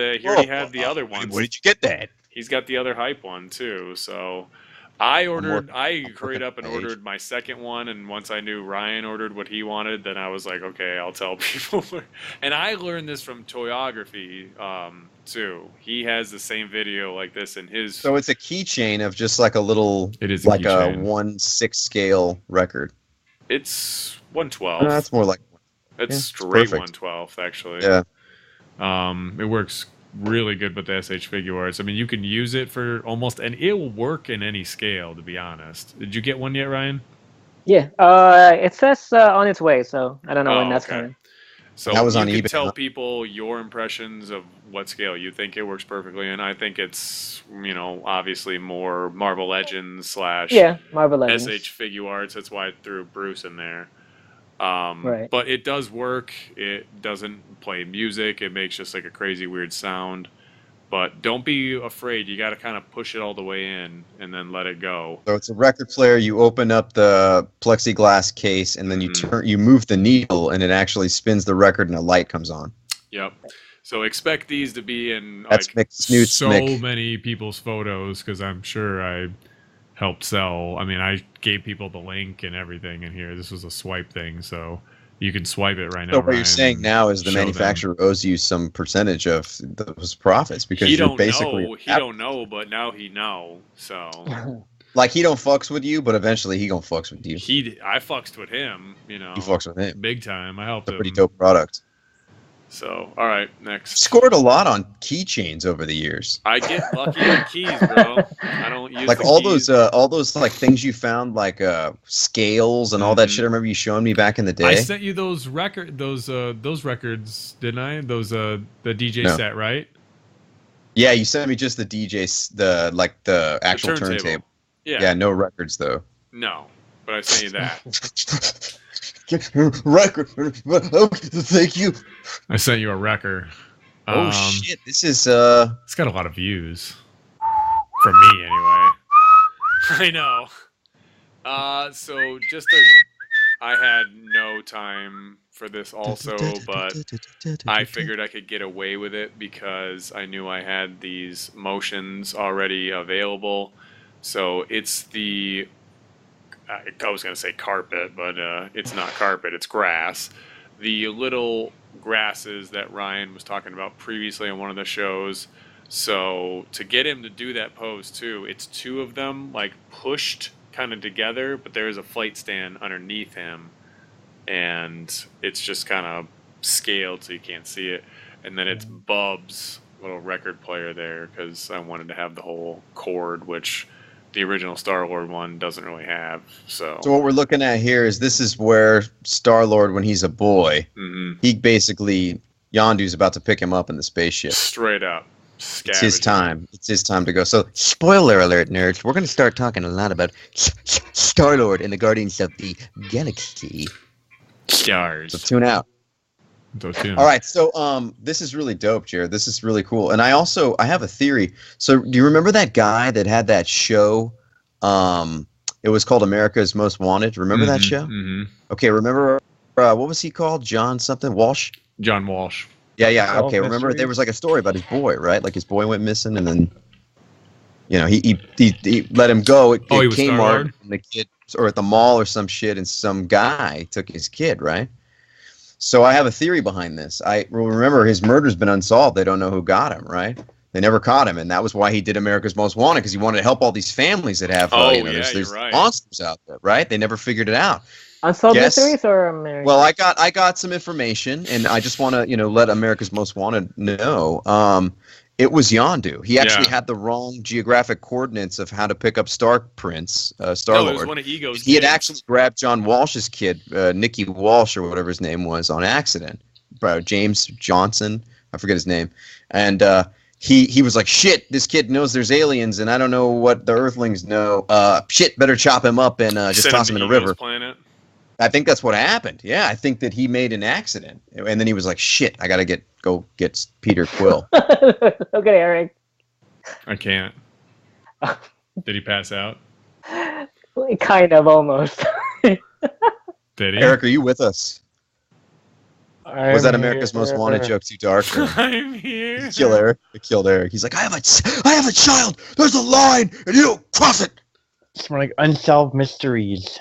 Speaker 2: the other ones.
Speaker 1: Where did you get that?
Speaker 2: He's got the other hype one too. So I
Speaker 1: looking
Speaker 2: hurried up and
Speaker 1: at the page.
Speaker 2: ordered my second one, and once I knew Ryan ordered what he wanted, then I was like, okay, I'll tell people. And I learned this from Toyography, too. He has the same video like this in his.
Speaker 1: So it's a keychain of just like a little,
Speaker 2: It is a
Speaker 1: like a
Speaker 2: keychain.
Speaker 1: 1/6 scale record.
Speaker 2: It's 112.
Speaker 1: No, that's more like.
Speaker 2: It's
Speaker 1: yeah,
Speaker 2: straight
Speaker 1: perfect.
Speaker 2: 112th, actually.
Speaker 1: Yeah.
Speaker 2: It works really good with the SH Figuarts. I mean, you can use it for almost, and it will work in any scale, to be honest. Did you get one yet, Ryan?
Speaker 3: Yeah. It says on its way, so I don't know when that's
Speaker 2: okay.
Speaker 3: coming.
Speaker 2: So
Speaker 1: That was
Speaker 2: you
Speaker 1: on
Speaker 2: can
Speaker 1: eBay,
Speaker 2: tell
Speaker 1: huh?
Speaker 2: people your impressions of what scale you think it works perfectly in. I think it's, obviously more Marvel Legends /
Speaker 3: Yeah, Marvel Legends.
Speaker 2: SH Figuarts. That's why I threw Bruce in there.
Speaker 3: Right.
Speaker 2: But it does work. It doesn't play music. It makes just like a crazy weird sound. But don't be afraid. You got to kind of push it all the way in and then let it go.
Speaker 1: So it's a record player. You open up the plexiglass case, and then you move the needle, and it actually spins the record, and a light comes on.
Speaker 2: Yep. So expect these to be in
Speaker 1: That's
Speaker 2: like
Speaker 1: Mick Snoot's
Speaker 2: so
Speaker 1: Mick.
Speaker 2: many people's photos, because I'm sure I helped sell. I mean, I gave people the link and everything in here. This was a swipe thing, so you can swipe it right now.
Speaker 1: So what
Speaker 2: Ryan,
Speaker 1: you're saying now is the
Speaker 2: show them.
Speaker 1: manufacturer owes you some percentage of those profits because
Speaker 2: He
Speaker 1: you're
Speaker 2: don't
Speaker 1: basically
Speaker 2: know. He don't know, but now he know. So
Speaker 1: like he don't fucks with you, but eventually he gonna fucks with you.
Speaker 2: I fucked with him.
Speaker 1: He fucks with him.
Speaker 2: big time. I helped
Speaker 1: It's a
Speaker 2: him.
Speaker 1: pretty dope product.
Speaker 2: So all right, next.
Speaker 1: Scored a lot on keychains over the years.
Speaker 2: I get lucky on keys, bro. I don't use
Speaker 1: Like
Speaker 2: the
Speaker 1: all
Speaker 2: keys.
Speaker 1: those like things you found, like scales and all that
Speaker 2: Mhm.
Speaker 1: shit. I remember you showing me back in the day.
Speaker 2: I sent you those records, didn't I? Those the DJ
Speaker 1: No.
Speaker 2: set, right?
Speaker 1: Yeah, you sent me just the the actual turntable. Yeah, no records though.
Speaker 2: No, but I sent you that.
Speaker 1: Record. Okay, thank you.
Speaker 2: I sent you a record.
Speaker 1: Oh shit! This is
Speaker 2: It's got a lot of views. For me, anyway. I know. So I had no time for this also, but I figured I could get away with it because I knew I had these motions already available. So it's I was going to say carpet, but it's not carpet, it's grass. The little grasses that Ryan was talking about previously on one of the shows. So to get him to do that pose too, it's two of them like pushed kind of together, but there is a flight stand underneath him, and it's just kind of scaled so you can't see it. And then it's Bub's little record player there because I wanted to have the whole chord, which the original Star-Lord one doesn't really have. So
Speaker 1: what we're looking at here is this is where Star-Lord, when he's a boy, he basically Yondu's about to pick him up in the spaceship.
Speaker 2: Straight up.
Speaker 1: It's his time. It's his time to go. So, spoiler alert, nerds. We're going to start talking a lot about Star-Lord and the Guardians of the Galaxy.
Speaker 2: Stars.
Speaker 1: So tune out. All right. So, this is really dope, Jared. This is really cool. And I have a theory. So, do you remember that guy that had that show? It was called America's Most Wanted. Remember that show?
Speaker 2: Mm-hmm.
Speaker 1: Okay. Remember what was he called? John something Walsh.
Speaker 2: John Walsh.
Speaker 1: Yeah.
Speaker 4: Solve
Speaker 1: Okay. Remember
Speaker 4: mysteries?
Speaker 1: there was like a story about his boy, right? Like his boy went missing, and then he let him go at
Speaker 2: He was
Speaker 1: Kmart,
Speaker 2: Star-Lord?
Speaker 1: and the kid, or at the mall or some shit, and some guy took his kid, right? So I have a theory behind this. Remember his murder's been unsolved. They don't know who got him, right? They never caught him, and that was why he did America's Most Wanted, because he wanted to help all these families that have there's
Speaker 2: you're right.
Speaker 1: monsters out there, right? They never figured it out.
Speaker 3: Unsolved
Speaker 1: Yes.
Speaker 3: mysteries or American?
Speaker 1: Well, I got some information, and I just want to let America's Most Wanted know. It was Yondu. He actually had the wrong geographic coordinates of how to pick up Star-Lord.
Speaker 2: No, it was one of Ego's
Speaker 1: He had
Speaker 2: kids.
Speaker 1: actually grabbed John Walsh's kid, Nicky Walsh or whatever his name was, on accident. James Johnson, I forget his name, and he was like, "Shit, this kid knows there's aliens, and I don't know what the Earthlings know. Shit, better chop him up and just
Speaker 2: Sent
Speaker 1: toss him in
Speaker 2: to
Speaker 1: a river."
Speaker 2: Ego's planet.
Speaker 1: I think that's what happened. Yeah, I think that he made an accident, and then he was like, "Shit, I gotta go get Peter Quill."
Speaker 3: Okay, Eric.
Speaker 2: I can't. Did he pass out?
Speaker 3: Kind of, almost.
Speaker 2: Did he?
Speaker 1: Eric, are you with us? Was that America's Most Wanted joke too dark? Or-
Speaker 2: I'm here.
Speaker 1: Kill Eric. It killed Eric. He's like, I have a child. There's a line, and you don't cross it.
Speaker 4: It's more like unsolved mysteries.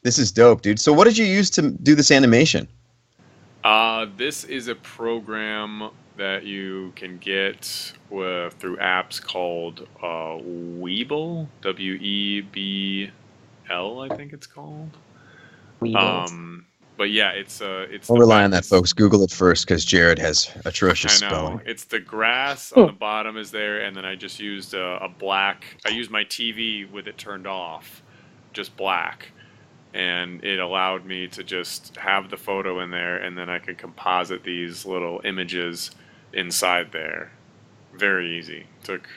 Speaker 1: This is dope, dude. So what did you use to do this animation?
Speaker 2: This is a program that you can get through apps called Weeble, Webl, I think it's called. But yeah, it's
Speaker 1: We'll rely on that, folks. Google it first because Jared has atrocious
Speaker 2: I know.
Speaker 1: spelling.
Speaker 2: It's the grass on the bottom is there, and then I just used a black. I used my TV with it turned off, just black, and it allowed me to just have the photo in there, and then I could composite these little images inside there. Very easy. Took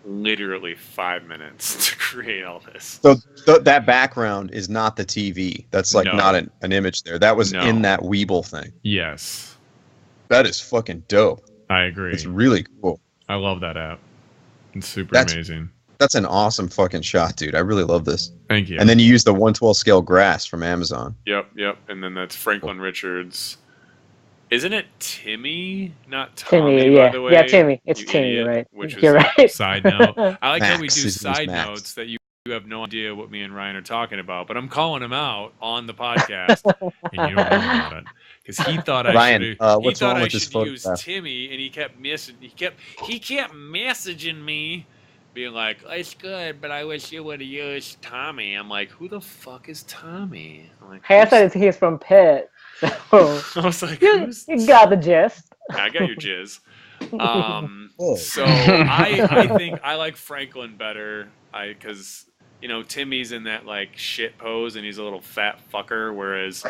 Speaker 2: literally 5 minutes to create all this.
Speaker 1: So that background is not the TV. That's like
Speaker 2: No.
Speaker 1: not an image there. That was
Speaker 2: No.
Speaker 1: in that Weeble thing.
Speaker 2: Yes,
Speaker 1: That is fucking dope.
Speaker 2: I agree.
Speaker 1: It's really cool.
Speaker 2: I love that app. It's super
Speaker 1: That's-
Speaker 2: amazing.
Speaker 1: That's an awesome fucking shot, dude. I really love this.
Speaker 2: Thank you.
Speaker 1: And then you use the 112 scale grass from Amazon.
Speaker 2: Yep. And then that's Franklin Richards. Isn't it Timmy? Not Tommy,
Speaker 3: Timmy,
Speaker 2: by
Speaker 3: yeah.
Speaker 2: the way.
Speaker 3: Yeah, Timmy. It's
Speaker 2: You
Speaker 3: Timmy,
Speaker 2: idiot,
Speaker 3: right.
Speaker 2: Which was
Speaker 3: You're
Speaker 2: a
Speaker 3: right.
Speaker 2: side note. I like how we
Speaker 1: Max.
Speaker 2: do
Speaker 1: His name's
Speaker 2: side
Speaker 1: Max.
Speaker 2: notes that you have no idea what me and Ryan are talking about, but I'm calling him out on the podcast, and you don't know about it because he thought I
Speaker 1: Ryan,
Speaker 2: should.
Speaker 1: what's
Speaker 2: he thought
Speaker 1: wrong
Speaker 2: I
Speaker 1: with this
Speaker 2: should use
Speaker 1: photograph?
Speaker 2: Timmy, and he kept messaging me, being like, "It's good, but I wish you would have used Tommy." I'm like, "Who the fuck is Tommy?" I'm like,
Speaker 3: Hey, I said he's from Pitt. So
Speaker 2: I was like,
Speaker 3: you,
Speaker 2: "Who's
Speaker 3: you got the gist.
Speaker 2: I got your jizz."
Speaker 1: Oh.
Speaker 2: So I think I like Franklin better. Because Timmy's in that like shit pose and he's a little fat fucker, whereas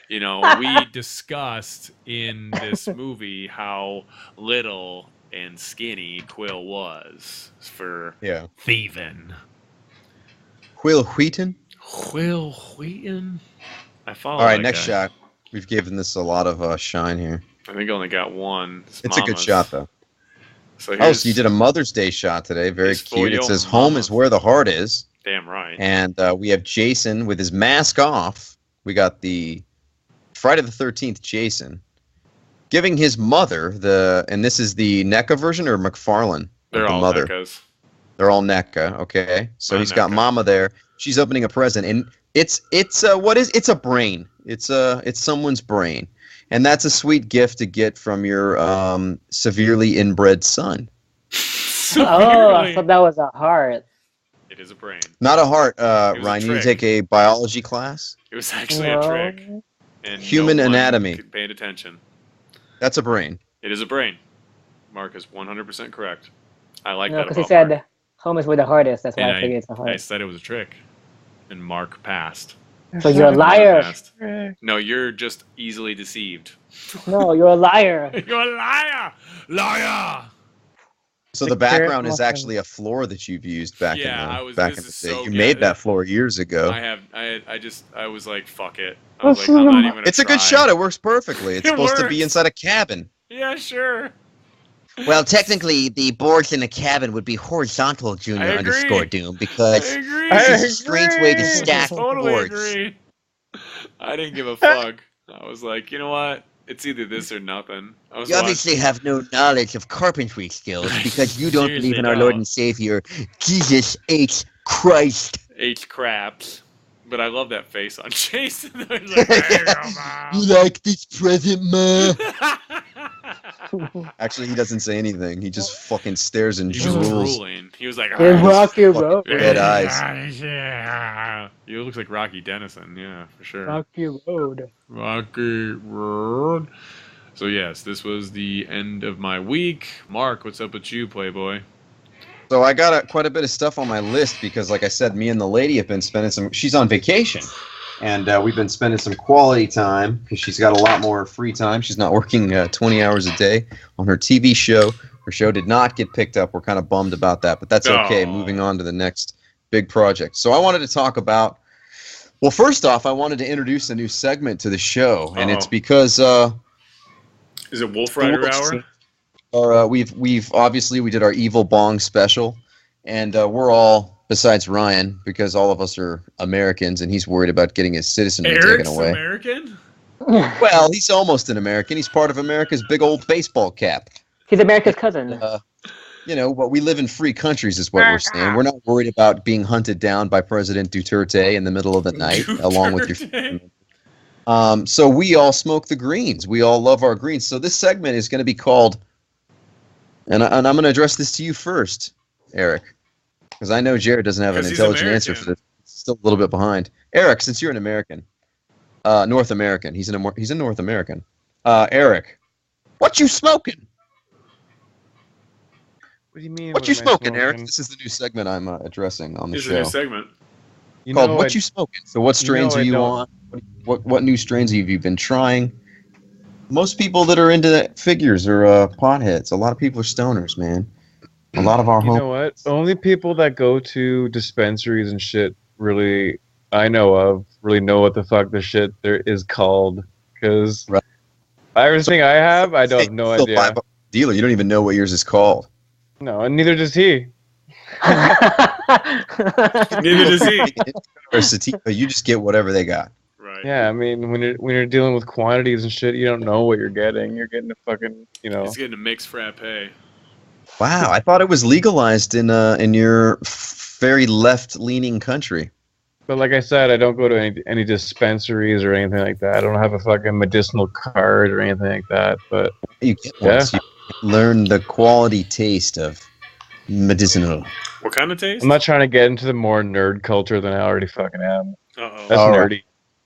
Speaker 2: we discussed in this movie how little and skinny Quill was for
Speaker 1: Yeah.
Speaker 2: thieving.
Speaker 1: Quill Wheaton?
Speaker 2: Quill Wheaton. I follow.
Speaker 1: All right,
Speaker 2: that
Speaker 1: next
Speaker 2: guy.
Speaker 1: shot. We've given this a lot of shine here.
Speaker 2: I think I only got one.
Speaker 1: It's a good
Speaker 2: Mama's.
Speaker 1: shot, though.
Speaker 2: So,
Speaker 1: Oh, so you did a Mother's Day shot today. Very
Speaker 2: It's for
Speaker 1: cute. It
Speaker 2: your
Speaker 1: says, "Home
Speaker 2: mama."
Speaker 1: is where the heart is."
Speaker 2: Damn right.
Speaker 1: And we have Jason with his mask off. We got the Friday the 13th Jason giving his mother and this is the NECA version or McFarlane?
Speaker 2: They're
Speaker 1: the
Speaker 2: all
Speaker 1: mother.
Speaker 2: NECAs.
Speaker 1: They're all NECA. Okay, so
Speaker 2: All
Speaker 1: he's got
Speaker 2: NECA.
Speaker 1: Mama there. She's opening a present, and it's it's a brain. It's someone's brain, and that's a sweet gift to get from your severely inbred son.
Speaker 3: Oh, I
Speaker 2: Severely.
Speaker 3: thought that was a heart.
Speaker 2: It is a brain.
Speaker 1: Not a heart,
Speaker 2: was a
Speaker 1: Ryan. You
Speaker 2: trick.
Speaker 1: take a biology class.
Speaker 2: It was actually a trick. And
Speaker 1: Human
Speaker 2: no one
Speaker 1: anatomy.
Speaker 2: paid attention.
Speaker 1: That's a brain.
Speaker 2: It is a brain. Mark is 100% correct. I like
Speaker 3: No,
Speaker 2: that
Speaker 3: because he
Speaker 2: about
Speaker 3: said
Speaker 2: Mark.
Speaker 3: home is where the heart is. That's why
Speaker 2: And
Speaker 3: I figured it's a
Speaker 2: I
Speaker 3: heart.
Speaker 2: said it was a trick. And Mark passed.
Speaker 3: So you're a liar.
Speaker 2: Passed. No, you're just easily deceived.
Speaker 3: No, you're a liar.
Speaker 2: You're a liar! Liar!
Speaker 1: So
Speaker 4: The
Speaker 1: the background
Speaker 4: carrot
Speaker 1: is
Speaker 4: muffin.
Speaker 1: actually a floor that you've used back
Speaker 2: Yeah,
Speaker 1: in
Speaker 2: I
Speaker 1: the
Speaker 2: was-
Speaker 1: back in
Speaker 2: this
Speaker 1: the
Speaker 2: is
Speaker 1: day.
Speaker 2: so
Speaker 1: You
Speaker 2: good.
Speaker 1: made that floor years ago.
Speaker 2: I was like, fuck it. I was like, I'm not even gonna
Speaker 1: It's a good
Speaker 2: try.
Speaker 1: shot. It works perfectly. It's
Speaker 2: It
Speaker 1: supposed to be
Speaker 2: works.
Speaker 1: inside a cabin.
Speaker 2: Yeah, sure.
Speaker 5: Well, technically, the boards in the cabin would be horizontal, Junior
Speaker 2: I agree.
Speaker 5: underscore Doom,
Speaker 2: I
Speaker 5: because
Speaker 2: agree.
Speaker 5: this is a strange way to
Speaker 4: agree.
Speaker 5: stack
Speaker 2: Totally
Speaker 5: boards.
Speaker 2: agree. I didn't give a fuck. I was like, you know what? It's either this or nothing. I was
Speaker 5: You
Speaker 2: watching.
Speaker 5: obviously have no knowledge of carpentry skills because you don't
Speaker 2: Seriously
Speaker 5: believe in our
Speaker 2: don't.
Speaker 5: Lord and Savior, Jesus H. Christ.
Speaker 2: H craps. But I love that face on Jason. He's like, "There you go, Mom."
Speaker 5: like this present, ma?
Speaker 1: Actually, he doesn't say anything. He just fucking stares and
Speaker 2: He was
Speaker 1: drools.
Speaker 2: drooling. He was like,
Speaker 3: Hey,
Speaker 2: "Ah,
Speaker 3: Rocky
Speaker 1: fucking
Speaker 3: Road.
Speaker 1: red eyes.
Speaker 2: yeah." He looks like Rocky Dennison. Yeah, for sure.
Speaker 3: Rocky Road.
Speaker 2: Rocky Road. So yes, this was the end of my week. Mark, what's up with you, Playboy?
Speaker 1: So I got quite a bit of stuff on my list because, like I said, me and the lady have been spending some. She's on vacation, and we've been spending some quality time because she's got a lot more free time. She's not working 20 hours a day on her TV show. Her show did not get picked up. We're kind of bummed about that, but that's okay.
Speaker 2: Oh.
Speaker 1: Moving on to the next big project. So I wanted to talk about. Well, first off, I wanted to introduce a new segment to the show, and it's
Speaker 2: Uh-oh.
Speaker 1: because.
Speaker 2: Is it Wolf Rider Hour?
Speaker 1: Or we've obviously we did our Evil Bong special, and we're all besides Ryan because all of us are Americans, and he's worried about getting his citizenry taken
Speaker 2: Eric's
Speaker 1: away.
Speaker 2: American?
Speaker 1: Well, he's almost an American. He's part of America's big old baseball cap.
Speaker 3: He's America's cousin.
Speaker 1: what we live in free countries is what we're saying. We're not worried about being hunted down by President Duterte in the middle of the night, along with your family. So we all smoke the greens. We all love our greens. So this segment is going to be called, and I'm going to address this to you first, Eric, because I know Jared doesn't have an intelligent answer for this. He's still a little bit behind. Eric, since you're an American, North American, he's a North American. Eric, what you smoking?
Speaker 4: What do you mean?
Speaker 1: What you smoking, Eric? This is the new segment I'm addressing on the show.
Speaker 2: This is a new segment.
Speaker 1: Called What You Smoking. So what strains are you on? What new strains have you been trying? Most people that are into figures are potheads. A lot of people are stoners, man. A lot of our
Speaker 4: You know what? Only people that go to dispensaries and shit really know what the fuck the shit there is called. Because everything I have, I don't have no idea.
Speaker 1: Dealer, you don't even know what yours is called.
Speaker 4: No, and neither does he.
Speaker 2: Neither does he.
Speaker 1: Or sativa, you just get whatever they got.
Speaker 2: Right.
Speaker 4: Yeah, I mean, when you're dealing with quantities and shit, you don't know what you're getting. You're getting a fucking,
Speaker 2: He's getting a mixed frappe.
Speaker 1: Wow, I thought it was legalized in your very left-leaning country.
Speaker 4: But like I said, I don't go to any dispensaries or anything like that. I don't have a fucking medicinal card or anything like that. But
Speaker 1: you get once you learn the quality taste of medicinal.
Speaker 2: What kind of taste?
Speaker 4: I'm not trying to get into the more nerd culture than I already fucking am.
Speaker 2: Uh-oh.
Speaker 4: That's nerdy.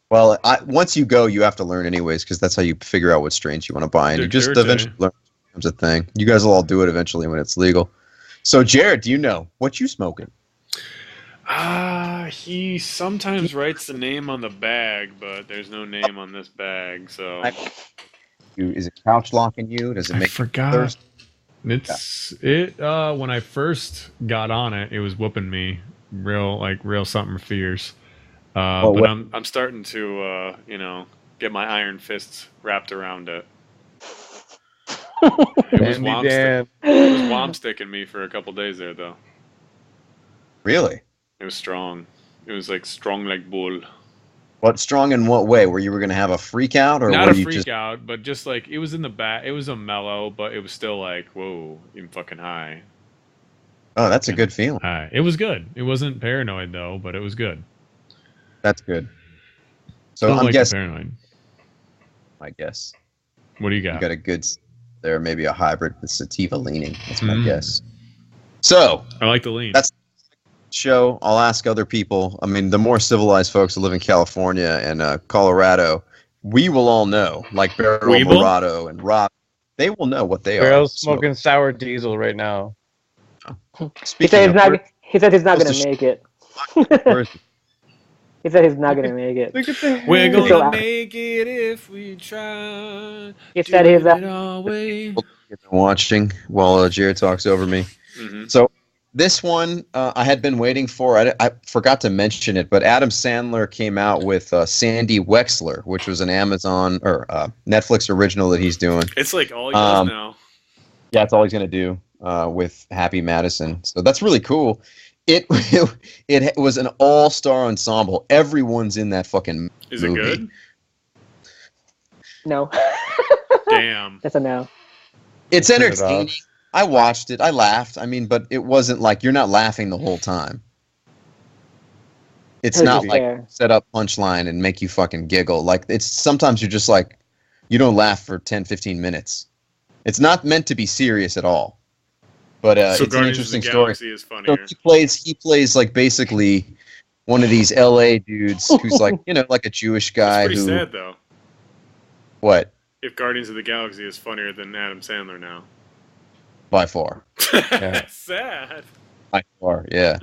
Speaker 1: Well, once you go, you have to learn anyways, because that's how you figure out what strains you want to buy, and you just eventually learn it becomes a thing. You guys will all do it eventually when it's legal. So, Jared, do you know what you smoking?
Speaker 2: He sometimes writes the name on the bag, but there's no name on this bag, so...
Speaker 1: Is it couch locking you? Does it make you thirst?
Speaker 2: When I first got on it, it was whooping me real something fierce. But I'm starting to get my iron fists wrapped around it. It was womp sticking me for a couple days there, though.
Speaker 1: Really?
Speaker 2: It was strong. It was like strong like bull.
Speaker 1: What strong in what way? Where you were gonna have a freak out, or
Speaker 2: not a freak out, but just like it was in the back. It was a mellow, but it was still like whoa, even fucking high.
Speaker 1: Oh, that's a good feeling.
Speaker 2: It was good. It wasn't paranoid though, but it was good.
Speaker 1: That's good. So I'm guessing
Speaker 2: paranoid.
Speaker 1: I guess.
Speaker 2: What do you got?
Speaker 1: You got a good there, maybe a hybrid with sativa leaning. That's my guess. So
Speaker 2: I like the lean.
Speaker 1: That's show. I'll ask other people. I mean, the more civilized folks that live in California and Colorado, we will all know, like Barrel Morado and Rob, they will know what they
Speaker 4: Barrel's smoking sour diesel right now.
Speaker 3: He said he's not going to make it. He said he's not going to make it.
Speaker 2: We're going to make it if we try.
Speaker 3: He said he's
Speaker 1: watching while Jared talks over me.
Speaker 2: Mm-hmm.
Speaker 1: So this one I had been waiting for. I forgot to mention it, but Adam Sandler came out with Sandy Wexler, which was an Amazon or Netflix original that he's doing.
Speaker 2: It's like all he does now.
Speaker 1: Yeah, it's all he's going to do with Happy Madison. So that's really cool. It was an all-star ensemble. Everyone's in that fucking movie.
Speaker 2: Is it good?
Speaker 3: No.
Speaker 2: Damn.
Speaker 3: That's a no.
Speaker 1: It's entertaining. I watched it. I laughed. I mean, but it wasn't like you're not laughing the whole time. It's not like set up punchline and make you fucking giggle. Like it's sometimes you're just like you don't laugh for 10, 15 minutes. It's not meant to be serious at all. But
Speaker 2: so
Speaker 1: it's an interesting story.
Speaker 2: Is funnier.
Speaker 1: So he plays like basically one of these LA dudes who's like, like a Jewish guy.
Speaker 2: It's pretty sad though.
Speaker 1: What?
Speaker 2: If Guardians of the Galaxy is funnier than Adam Sandler now.
Speaker 1: By far.
Speaker 2: Yeah. Sad.
Speaker 1: By far, yeah.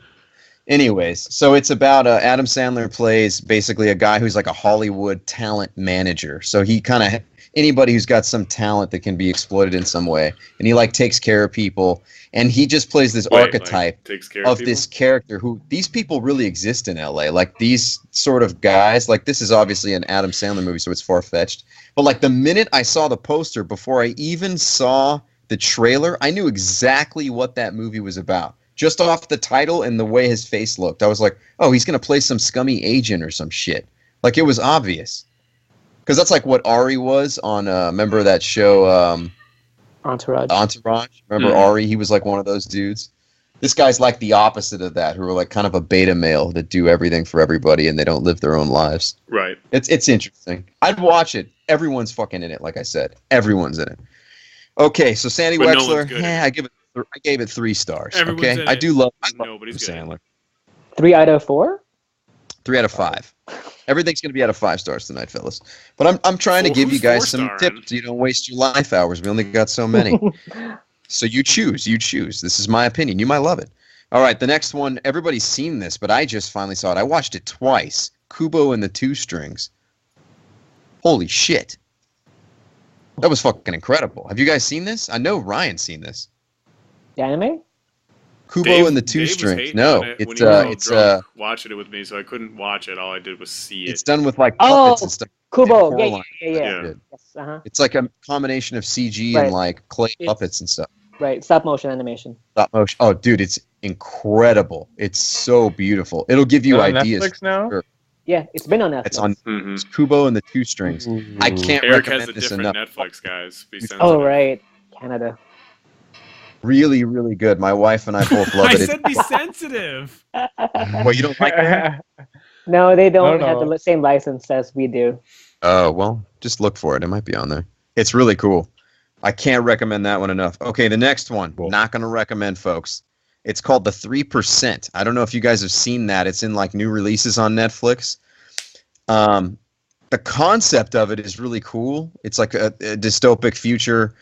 Speaker 1: Anyways, so it's about Adam Sandler plays basically a guy who's like a Hollywood talent manager. So he kind of anybody who's got some talent that can be exploited in some way, and he like takes care of people, and he just plays this archetype of this character who these people really exist in LA. Like these sort of guys, like this is obviously an Adam Sandler movie, so it's far-fetched. But like the minute I saw the poster, before I even saw the trailer, I knew exactly what that movie was about. Just off the title and the way his face looked. I was like, oh, he's going to play some scummy agent or some shit. Like, it was obvious. Because that's like what Ari was on, remember that show,
Speaker 3: Entourage.
Speaker 1: Entourage. Remember
Speaker 2: Mhm.
Speaker 1: Ari? He was like one of those dudes. This guy's like the opposite of that, who are like kind of a beta male that do everything for everybody and they don't live their own lives.
Speaker 2: Right.
Speaker 1: It's interesting. I'd watch it. Everyone's fucking in it, like I said. Everyone's in it. Okay, so Sandy
Speaker 2: But no
Speaker 1: Wexler,
Speaker 2: one's good in it.
Speaker 1: I gave it 3 stars.
Speaker 2: Everyone's
Speaker 1: Okay,
Speaker 2: in
Speaker 1: I
Speaker 2: it.
Speaker 1: do love
Speaker 2: Nobody's good.
Speaker 1: Sandler.
Speaker 3: 3 out of 4.
Speaker 1: 3 out of 5. Everything's gonna be out of 5 stars tonight, fellas. But I'm trying to give you
Speaker 2: Who's
Speaker 1: guys some
Speaker 2: 4-starring?
Speaker 1: tips so you don't waste your life hours. We only got so many. So you choose. You choose. This is my opinion. You might love it. All right, the next one. Everybody's seen this, but I just finally saw it. I watched it twice. Kubo and the Two Strings. Holy shit. That was fucking incredible. Have you guys seen this? I know Ryan's seen this.
Speaker 3: The anime?
Speaker 1: Kubo and the Two
Speaker 2: Dave was
Speaker 1: Strings.
Speaker 2: hating
Speaker 1: No,
Speaker 2: on it when
Speaker 1: it's
Speaker 2: he was all
Speaker 1: it's
Speaker 2: drunk watching it with me, so I couldn't watch it. All I did was see it.
Speaker 1: it's done with like
Speaker 3: Oh,
Speaker 1: puppets and stuff.
Speaker 3: Kubo. Yeah,
Speaker 1: Coraline.
Speaker 3: yeah.
Speaker 2: Yeah.
Speaker 3: Yes, uh-huh.
Speaker 1: It's like a combination of CG
Speaker 3: Right.
Speaker 1: and like clay
Speaker 3: It's-
Speaker 1: puppets and stuff.
Speaker 3: Right, stop motion animation.
Speaker 1: Stop motion. Oh, dude, it's incredible. It's so beautiful. It'll give you
Speaker 4: On
Speaker 1: ideas.
Speaker 4: Netflix now?
Speaker 1: Sure.
Speaker 3: Yeah, it's been on Netflix.
Speaker 1: It's on
Speaker 2: Mhm.
Speaker 1: it's Kubo and the Two Strings. I can't
Speaker 2: Eric has
Speaker 1: recommend
Speaker 2: a
Speaker 1: this
Speaker 2: different
Speaker 1: enough.
Speaker 2: Netflix, guys. Be sensitive.
Speaker 3: Oh, right. Canada.
Speaker 1: Really, really good. My wife and I both love
Speaker 2: I
Speaker 1: it.
Speaker 2: said be sensitive.
Speaker 1: Well, you don't like that?
Speaker 3: No, they don't
Speaker 4: No,
Speaker 3: have
Speaker 4: no.
Speaker 3: the same license as we do.
Speaker 1: Oh, well, just look for it. It might be on there. It's really cool. I can't recommend that one enough. Okay, the next one.
Speaker 4: Cool.
Speaker 1: Not going to recommend, folks. It's called The 3%. I don't know if you guys have seen that. It's in like new releases on Netflix. The concept of it is really cool. It's like a dystopic future.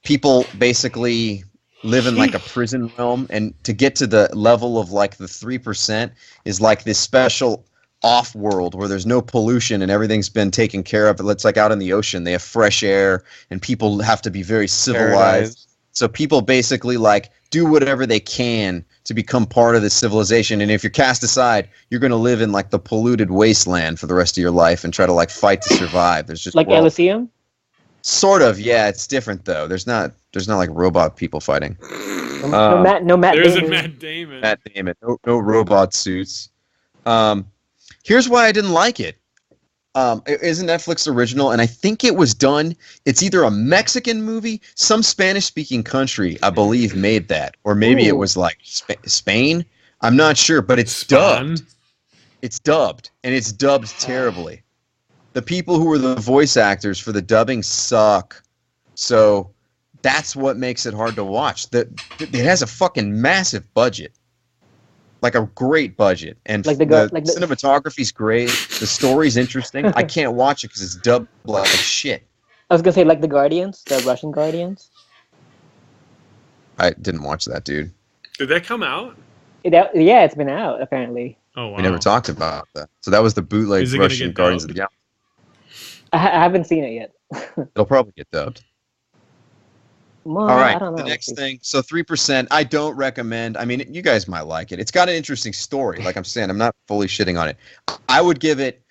Speaker 1: People basically live in like a prison realm, and to get to the level of like the 3% is like this special off world where there's no pollution and everything's been taken care of. It's like out in the ocean. They have fresh air and people have to be very civilized.
Speaker 4: Paradise.
Speaker 1: So people basically like do whatever they can to become part of this civilization. And if you're cast aside, you're going to live in like the polluted wasteland for the rest of your life and try to like fight to survive. There's just
Speaker 3: Like Elysium?
Speaker 1: sort of, yeah. It's different though. There's not like robot people fighting.
Speaker 3: No Matt
Speaker 2: There's a
Speaker 3: Damon.
Speaker 2: Matt Damon.
Speaker 1: Matt Damon, no robot suits. Here's why I didn't like it. It is a Netflix original, and I think it was done. It's either a Mexican movie, some Spanish-speaking country, I believe, made that, or maybe it
Speaker 3: Ooh.
Speaker 1: was like Spain. I'm not sure, but it's
Speaker 2: Spawn.
Speaker 1: dubbed. It's dubbed, and it's dubbed terribly. The people who were the voice actors for the dubbing suck. So that's what makes it hard to watch. It has a fucking massive budget. Like a great budget. And
Speaker 3: Like
Speaker 1: the
Speaker 3: the
Speaker 1: cinematography's great. The story's interesting. I can't watch it because it's dubbed like shit.
Speaker 3: I was gonna say like the Guardians, the Russian Guardians.
Speaker 1: I didn't watch that, dude.
Speaker 2: Did that come out?
Speaker 3: Yeah, it's been out apparently.
Speaker 2: Oh wow.
Speaker 1: We never talked about that. So that was the bootleg
Speaker 2: Is it gonna
Speaker 1: Russian
Speaker 2: get
Speaker 1: Guardians of the
Speaker 2: dubbed?
Speaker 1: Galaxy.
Speaker 3: I haven't seen it yet.
Speaker 1: It'll probably get dubbed.
Speaker 3: Well,
Speaker 1: All right,
Speaker 3: I don't know.
Speaker 1: the next thing. So 3%, I don't recommend. I mean, you guys might like it. It's got an interesting story. Like I'm saying, I'm not fully shitting on it. I would give it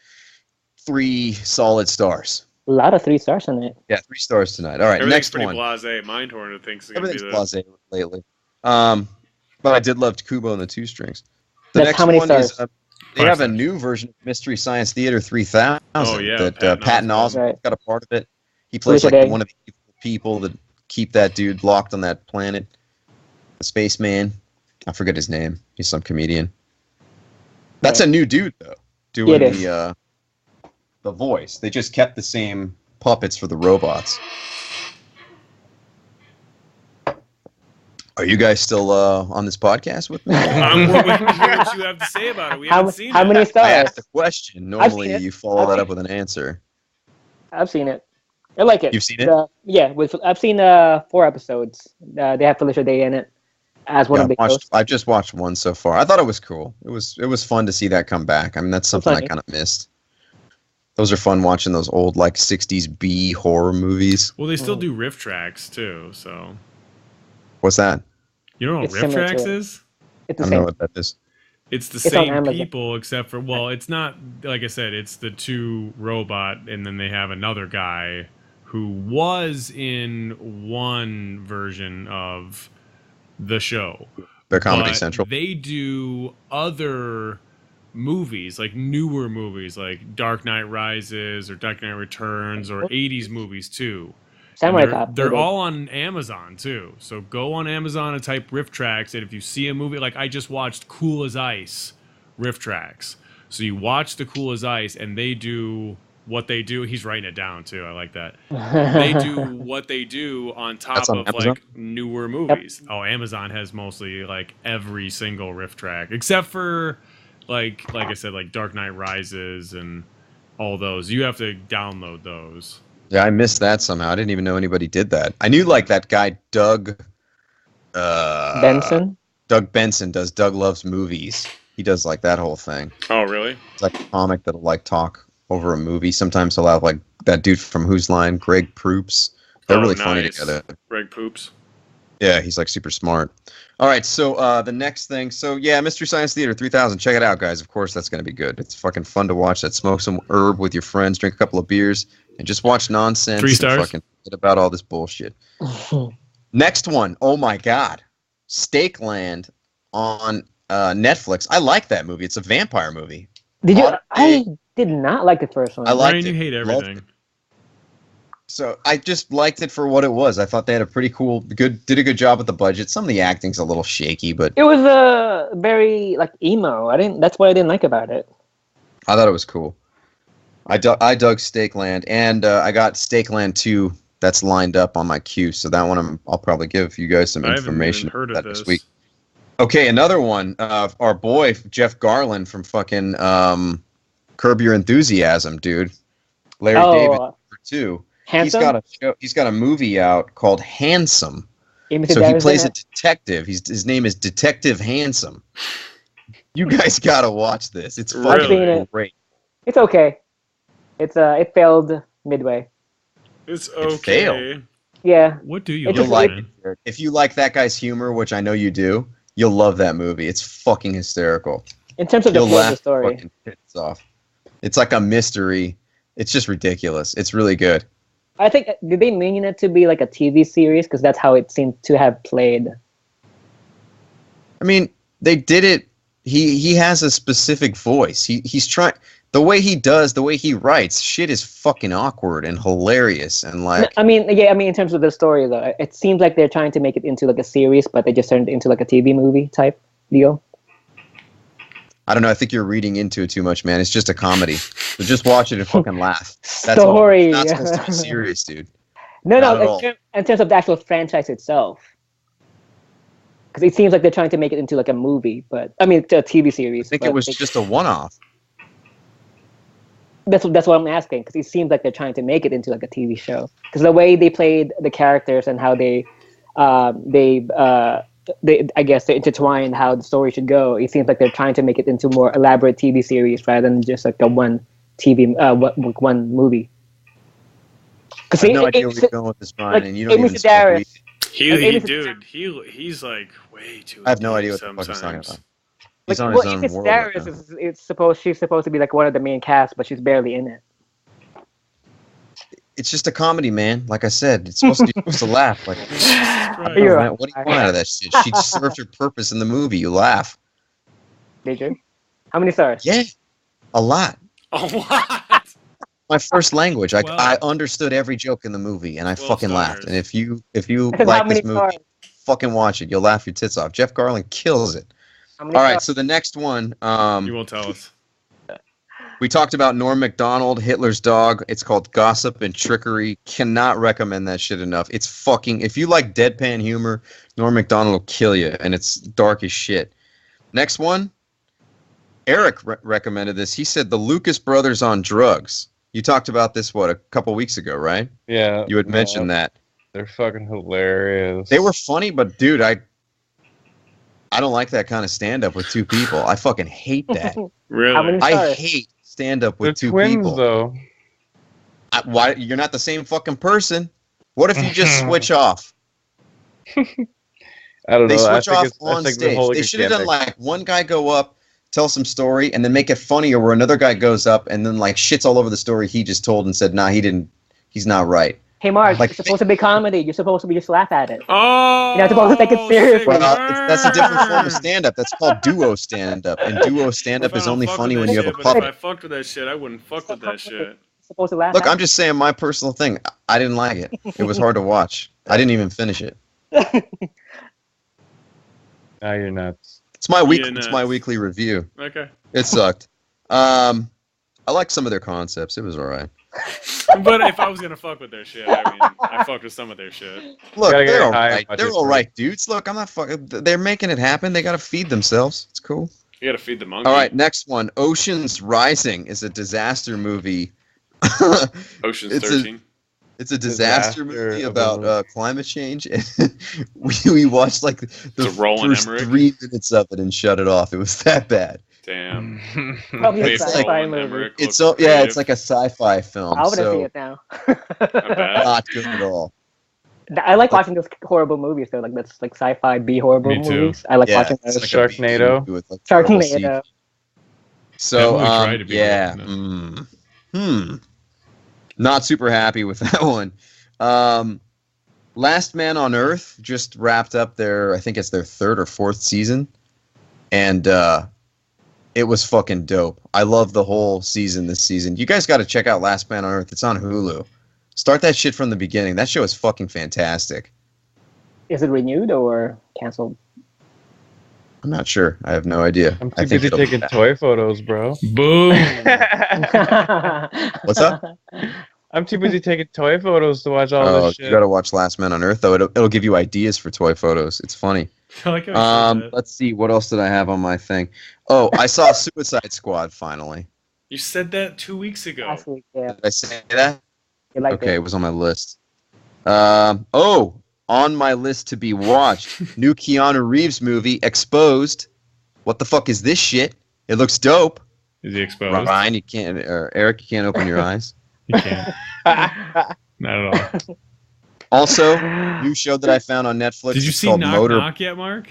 Speaker 1: 3 solid stars.
Speaker 3: A lot of 3 stars on it.
Speaker 1: Yeah, 3 stars tonight. All right,
Speaker 2: Everything's
Speaker 1: next
Speaker 2: pretty
Speaker 1: one.
Speaker 2: blasé. Mindhorner thinks it's gonna be
Speaker 1: Everything's
Speaker 2: the.
Speaker 1: blasé lately. But I did love Kubo and the Two Strings. The
Speaker 3: That's
Speaker 1: next
Speaker 3: how many
Speaker 1: one
Speaker 3: stars?
Speaker 1: is they
Speaker 2: 5
Speaker 1: have a
Speaker 2: stars.
Speaker 1: new version of Mystery Science Theater 3000
Speaker 2: Oh, yeah,
Speaker 1: that
Speaker 2: Patton
Speaker 1: Patton
Speaker 2: Oswalt.
Speaker 1: Oswalt
Speaker 3: Right.
Speaker 1: got a part of it. He plays
Speaker 3: Felicia
Speaker 1: like
Speaker 3: Day.
Speaker 1: one of the evil people that keep that dude locked on that planet. The spaceman. I forget his name. He's some comedian. That's
Speaker 3: Right.
Speaker 1: a new dude though,
Speaker 3: Yeah,
Speaker 1: doing
Speaker 3: it is.
Speaker 1: the voice. They just kept the same puppets for the robots. Are you guys still on this podcast with me?
Speaker 2: I'm waiting to hear what you have to say about it. We haven't seen
Speaker 3: How
Speaker 2: it.
Speaker 3: many
Speaker 1: I
Speaker 3: stars?
Speaker 1: asked a question. Normally,
Speaker 3: it.
Speaker 1: you follow
Speaker 3: I've
Speaker 1: that
Speaker 3: seen
Speaker 1: up with an answer.
Speaker 3: I've seen it. I like it.
Speaker 1: You've seen it?
Speaker 3: Yeah, I've seen 4 episodes. They have Felicia Day in it as one
Speaker 1: Yeah,
Speaker 3: of the hosts.
Speaker 1: I've just watched one so far. I thought it was cool. It was fun to see that come back. I mean, that's something I
Speaker 3: funny.
Speaker 1: kind of missed. Those are fun watching those old like '60s B horror movies.
Speaker 2: Well, they still
Speaker 3: Mm.
Speaker 2: do riff tracks too. So
Speaker 1: What's that?
Speaker 2: you don't know what
Speaker 3: It's
Speaker 2: riff
Speaker 3: similar to
Speaker 2: tracks
Speaker 3: it.
Speaker 2: is?
Speaker 3: It's
Speaker 1: I
Speaker 3: the
Speaker 1: don't know
Speaker 3: same.
Speaker 1: what that is.
Speaker 2: It's the
Speaker 3: It's on
Speaker 2: same
Speaker 3: Amazon.
Speaker 2: people, except for it's not like I said. It's the 2 robot, and then they have another guy who was in one version of the show.
Speaker 1: They're Comedy
Speaker 2: But
Speaker 1: Central.
Speaker 2: They do other movies, like newer movies, like Dark Knight Rises or Dark Knight Returns or 80s movies too.
Speaker 3: Samurai
Speaker 2: And
Speaker 3: Cop.
Speaker 2: They're
Speaker 3: they did.
Speaker 2: all on Amazon too. So go on Amazon and type Riff Tracks, and if you see a movie like I just watched Cool as Ice, Riff Tracks. So you watch the Cool as Ice, and they do what they do. He's writing it down too. I like that. They do what they do on top
Speaker 1: That's on
Speaker 2: of
Speaker 1: Amazon?
Speaker 2: like newer movies. Oh, Amazon has mostly like every single Riff Track except for like I said, like Dark Knight Rises and all those. You have to download those.
Speaker 1: Yeah, I missed that somehow. I didn't even know anybody did that. I knew like that guy Doug
Speaker 3: Benson.
Speaker 1: Doug Benson does Doug Loves Movies. He does like that whole thing.
Speaker 2: Oh, really?
Speaker 1: It's like a comic that'll like talk over a movie. Sometimes he'll have like that dude from Whose Line, Greg Proops. They're really funny
Speaker 2: nice.
Speaker 1: together.
Speaker 2: Greg Poops.
Speaker 1: Yeah, he's like super smart. All right, so the next thing. So yeah, Mystery Science Theater 3000. Check it out, guys. Of course, that's going to be good. It's fucking fun to watch that. Smoke some herb with your friends, drink a couple of beers, and just watch nonsense.
Speaker 2: 3 stars.
Speaker 1: And fucking forget about all this bullshit. Next one. Oh my God. Stakeland on Netflix. I like that movie. It's a vampire movie.
Speaker 3: Did you?
Speaker 1: Odyssey.
Speaker 3: I did not like the first one.
Speaker 1: I liked
Speaker 2: Ryan,
Speaker 1: it.
Speaker 2: you hate
Speaker 1: Loved
Speaker 2: everything.
Speaker 1: it. So I just liked it for what it was. I thought they had a pretty cool, did a good job with the budget. Some of the acting's a little shaky, but
Speaker 3: It was very like emo. I didn't. That's what I didn't like about it.
Speaker 1: I thought it was cool. I dug Stakeland, and I got Stakeland 2 that's lined up on my queue. So that one I'll probably give you guys some
Speaker 2: I haven't
Speaker 1: information
Speaker 2: even heard
Speaker 1: about
Speaker 2: of
Speaker 1: that
Speaker 2: this.
Speaker 1: week. Okay, another one. Our boy Jeff Garland from fucking Curb Your Enthusiasm, dude. Larry David
Speaker 3: Oh,
Speaker 1: for 2.
Speaker 3: Handsome.
Speaker 1: He's got a movie out called Handsome.
Speaker 3: Amy
Speaker 1: So he
Speaker 3: Sedaris
Speaker 1: plays
Speaker 3: in
Speaker 1: a
Speaker 3: it?
Speaker 1: detective. His name is Detective Handsome. You guys gotta watch this. It's
Speaker 2: Really?
Speaker 3: I've seen
Speaker 1: fucking
Speaker 3: it.
Speaker 1: great.
Speaker 3: It's okay. It's it failed midway.
Speaker 2: It's
Speaker 1: failed.
Speaker 2: okay.
Speaker 3: Yeah.
Speaker 2: What do you
Speaker 3: It
Speaker 1: You'll
Speaker 3: just
Speaker 1: like
Speaker 2: man?
Speaker 1: it. If you like that guy's humor, which I know you do, you'll love that movie. It's fucking hysterical.
Speaker 3: In terms of the
Speaker 1: You'll
Speaker 3: flow of
Speaker 1: laugh
Speaker 3: the story,
Speaker 1: fucking tits off. It's like a mystery. It's just ridiculous. It's really good.
Speaker 3: I think did they mean it to be like a TV series? Because that's how it seemed to have played.
Speaker 1: I mean, they did it. He has a specific voice. He's trying. The way he does, the way he writes, shit is fucking awkward and hilarious and like.
Speaker 3: I mean, in terms of the story though, it seems like they're trying to make it into like a series, but they just turned it into like a TV movie type deal.
Speaker 1: I don't know. I think you're reading into it too much, man. It's just a comedy. So just watch it and fucking laugh. That's all.
Speaker 3: Story.
Speaker 1: It's not supposed to be serious, dude.
Speaker 3: No,
Speaker 1: Not at
Speaker 3: no.
Speaker 1: all.
Speaker 3: In terms of the actual franchise itself, because it seems like they're trying to make it into like a movie, but I mean, it's a TV series.
Speaker 1: I think
Speaker 3: but
Speaker 1: it was just a one-off.
Speaker 3: That's what I'm asking, because it seems like they're trying to make it into like a TV show. Because the way they played the characters and how they I guess they intertwine how the story should go. It seems like they're trying to make it into more elaborate TV series rather than just like a one movie.
Speaker 1: I have no idea where you're going with this, Brian,
Speaker 3: like
Speaker 1: and you don't
Speaker 3: Amy
Speaker 1: even speak
Speaker 3: Sedaris.
Speaker 1: Greek.
Speaker 2: He's like way too.
Speaker 1: I have no
Speaker 2: deep
Speaker 1: idea what the fuck he's talking
Speaker 2: sometimes.
Speaker 1: about. He's on his own
Speaker 3: Amy
Speaker 1: world. right
Speaker 3: Sedaris
Speaker 1: now.
Speaker 3: she's supposed to be like one of the main cast, but she's barely in it.
Speaker 1: It's just a comedy, man. Like I said, it's supposed to be supposed to laugh. Like,
Speaker 2: Right.
Speaker 3: You're
Speaker 1: man, what do you want out of that shit? She just served her purpose in the movie. You laugh.
Speaker 3: Did you? How many stars?
Speaker 1: Yeah, a lot.
Speaker 2: Oh, what?
Speaker 1: My first language. I
Speaker 2: Well-
Speaker 1: understood every joke in the movie, and I
Speaker 2: 12
Speaker 1: fucking laughed.
Speaker 2: stars.
Speaker 1: And if you
Speaker 3: How
Speaker 1: like
Speaker 3: many
Speaker 1: this movie,
Speaker 3: stars?
Speaker 1: fucking watch it. You'll laugh your tits off. Jeff Garland kills it.
Speaker 3: How many
Speaker 1: All right,
Speaker 3: stars?
Speaker 1: so the next one.
Speaker 2: You won't tell us.
Speaker 1: We talked about Norm Macdonald, Hitler's Dog. It's called Gossip and Trickery. Cannot recommend that shit enough. It's fucking. If you like deadpan humor, Norm Macdonald will kill you, and it's dark as shit. Next one. Eric recommended this. He said The Lucas Brothers on Drugs. You talked about this, what, a couple weeks ago, right?
Speaker 4: Yeah.
Speaker 1: You had mentioned that.
Speaker 4: They're fucking hilarious.
Speaker 1: They were funny, but dude, I don't like that kind of stand-up with two people. I fucking hate that.
Speaker 2: Really?
Speaker 3: How many
Speaker 1: I
Speaker 3: stars?
Speaker 1: hate stand-up
Speaker 4: They're
Speaker 1: with two
Speaker 4: twins,
Speaker 1: people.
Speaker 4: though.
Speaker 1: Why you're not the same fucking person? What if you just switch off?
Speaker 4: I don't
Speaker 1: They
Speaker 4: know. I
Speaker 1: switch
Speaker 4: think
Speaker 1: off
Speaker 4: it's- I
Speaker 1: on
Speaker 4: think the
Speaker 1: stage.
Speaker 4: whole
Speaker 1: They should have done
Speaker 4: gigantic-
Speaker 1: like one guy go up, tell some story, and then make it funnier where another guy goes up and then like shits all over the story he just told and said, nah, he didn't. He's not right.
Speaker 3: Hey, Mark,
Speaker 1: Like-
Speaker 3: it's supposed to be comedy. You're supposed to be just laugh at it.
Speaker 2: Oh,
Speaker 3: You're not supposed to take it seriously.
Speaker 1: Well, that's a different form of stand-up. That's called duo stand-up, and duo stand-up is only funny when you have a
Speaker 2: But if
Speaker 1: puppet.
Speaker 2: I fucked with that shit, I wouldn't fuck with that shit.
Speaker 3: supposed to last.
Speaker 1: Look, I'm just saying my personal thing. I didn't like it. It was hard to watch. I didn't even finish it.
Speaker 4: Now you're nuts.
Speaker 1: It's my week.
Speaker 2: Yeah,
Speaker 1: It's
Speaker 2: no.
Speaker 1: my weekly review.
Speaker 2: Okay.
Speaker 1: It sucked. I like some of their concepts. It was alright.
Speaker 2: But if I was gonna fuck with their shit, I mean, I fucked with some of their shit.
Speaker 1: Look,
Speaker 4: Gotta get
Speaker 1: they're
Speaker 4: high
Speaker 1: alright.
Speaker 4: budget
Speaker 1: They're
Speaker 4: for
Speaker 1: alright, dudes. Look, I'm not fucking. They're making it happen. They gotta feed themselves. It's cool.
Speaker 2: You gotta feed the monkey.
Speaker 1: All right, next one. Ocean's Rising is a disaster movie.
Speaker 2: Ocean's
Speaker 1: It's a-
Speaker 2: 13.
Speaker 1: It's a disaster
Speaker 4: Disaster
Speaker 1: movie
Speaker 4: of a
Speaker 1: about
Speaker 4: movie.
Speaker 1: climate change. And we watched like the
Speaker 2: It's a Roland
Speaker 1: first
Speaker 2: Emmerich?
Speaker 1: 3 minutes of it and shut it off. It was that bad.
Speaker 2: Damn.
Speaker 3: Probably a
Speaker 2: Dave
Speaker 1: It's
Speaker 3: sci-fi
Speaker 2: Roland
Speaker 3: movie.
Speaker 2: Emmerich
Speaker 1: It's
Speaker 2: looked
Speaker 1: so yeah,
Speaker 2: creative.
Speaker 1: it's like a sci-fi film.
Speaker 3: I want to see
Speaker 1: So
Speaker 3: it now.
Speaker 2: Not bad.
Speaker 1: not good at all.
Speaker 3: I like watching those horrible movies though. Like that's like sci-fi B horrible
Speaker 2: Me too.
Speaker 3: movies. I like
Speaker 1: Yeah,
Speaker 3: watching
Speaker 1: it's
Speaker 3: those.
Speaker 1: like a B
Speaker 4: Sharknado.
Speaker 1: movie with, like, terrible
Speaker 3: Sharknado.
Speaker 1: So
Speaker 2: That movie tried to be
Speaker 1: yeah,
Speaker 2: good,
Speaker 1: not super happy with that one. Last Man on Earth just wrapped up their, I think it's their 3rd or 4th season, and it was fucking dope. I love the whole season this season. You guys got to check out Last Man on Earth. It's on Hulu. Start that shit from the beginning. That show is fucking fantastic.
Speaker 3: Is it renewed or canceled?
Speaker 1: I'm not sure. I have no idea.
Speaker 4: I'm
Speaker 1: I
Speaker 4: too
Speaker 1: think
Speaker 4: busy
Speaker 1: it'll be
Speaker 4: taking
Speaker 1: back.
Speaker 4: toy photos, bro.
Speaker 2: Boom.
Speaker 1: What's up?
Speaker 4: I'm too busy taking toy photos to watch all
Speaker 1: Oh,
Speaker 4: this
Speaker 1: you
Speaker 4: shit.
Speaker 1: got to watch Last Man on Earth though. It'll give you ideas for toy photos. It's funny.
Speaker 2: I like how you said that.
Speaker 1: Let's see. What else did I have on my thing? Oh, I saw Suicide Squad finally.
Speaker 2: You said that 2 weeks ago.
Speaker 3: Last week, yeah.
Speaker 1: Did I say that?
Speaker 3: You liked
Speaker 1: Okay,
Speaker 3: it.
Speaker 1: it was on my list. On my list to be watched, new Keanu Reeves movie, Exposed. What the fuck is this shit? It looks dope.
Speaker 2: Is he exposed?
Speaker 1: Ryan, you can't, or Eric, you can't open your eyes.
Speaker 2: You can't. Not at all.
Speaker 1: Also, new show that I found on Netflix.
Speaker 2: Did you
Speaker 1: it's
Speaker 2: see
Speaker 1: called
Speaker 2: Knock Knock yet, Mark?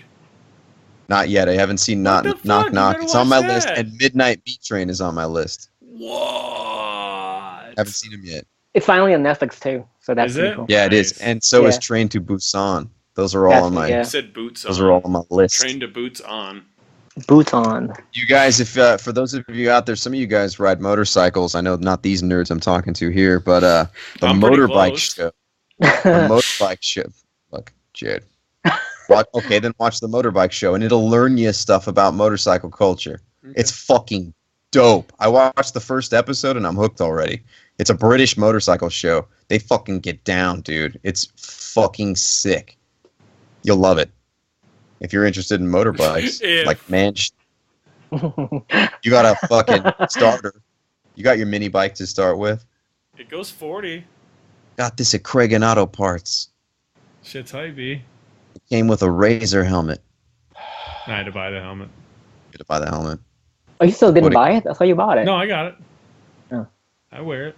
Speaker 1: Not yet. I haven't seen
Speaker 2: What the
Speaker 1: Knock
Speaker 2: fuck?
Speaker 1: Knock
Speaker 2: You
Speaker 1: Knock.
Speaker 2: better
Speaker 1: It's on my
Speaker 2: watch
Speaker 1: list,
Speaker 2: that.
Speaker 1: and Midnight Beat Train is on my list.
Speaker 2: What?
Speaker 1: Haven't seen him yet.
Speaker 3: It's finally on Netflix too, so that's
Speaker 2: Is
Speaker 3: pretty
Speaker 2: it?
Speaker 3: cool.
Speaker 1: Yeah, it is,
Speaker 2: Nice.
Speaker 1: and so is
Speaker 3: Yeah.
Speaker 1: Train to Busan. Those are all
Speaker 3: That's
Speaker 1: on my.
Speaker 3: it, yeah.
Speaker 2: You said boots on.
Speaker 1: Those are all on my list.
Speaker 2: Train to boots on.
Speaker 3: Boots on.
Speaker 1: You guys, if for those of you out there, some of you guys ride motorcycles. I know not these nerds I'm talking to here, but the
Speaker 2: I'm pretty
Speaker 1: motorbike
Speaker 2: close.
Speaker 1: show. The motorbike show. Look, Jared. Okay, then watch the motorbike show, and it'll learn you stuff about motorcycle culture. It's fucking dope. I watched the first episode, and I'm hooked already. It's a British motorcycle show. They fucking get down, dude. It's fucking sick. You'll love it. If you're interested in motorbikes,
Speaker 2: If.
Speaker 1: like man, you got a fucking starter. You got your mini bike to start with.
Speaker 2: It goes 40.
Speaker 1: Got this at Craig and Auto Parts.
Speaker 2: Shit's hypey.
Speaker 1: It came with a Razor helmet.
Speaker 2: I had to buy the helmet.
Speaker 1: You had to buy the helmet.
Speaker 3: Oh, you still didn't
Speaker 1: What do-
Speaker 3: buy it? I thought you bought it.
Speaker 2: No, I got it.
Speaker 3: Oh.
Speaker 2: I wear it.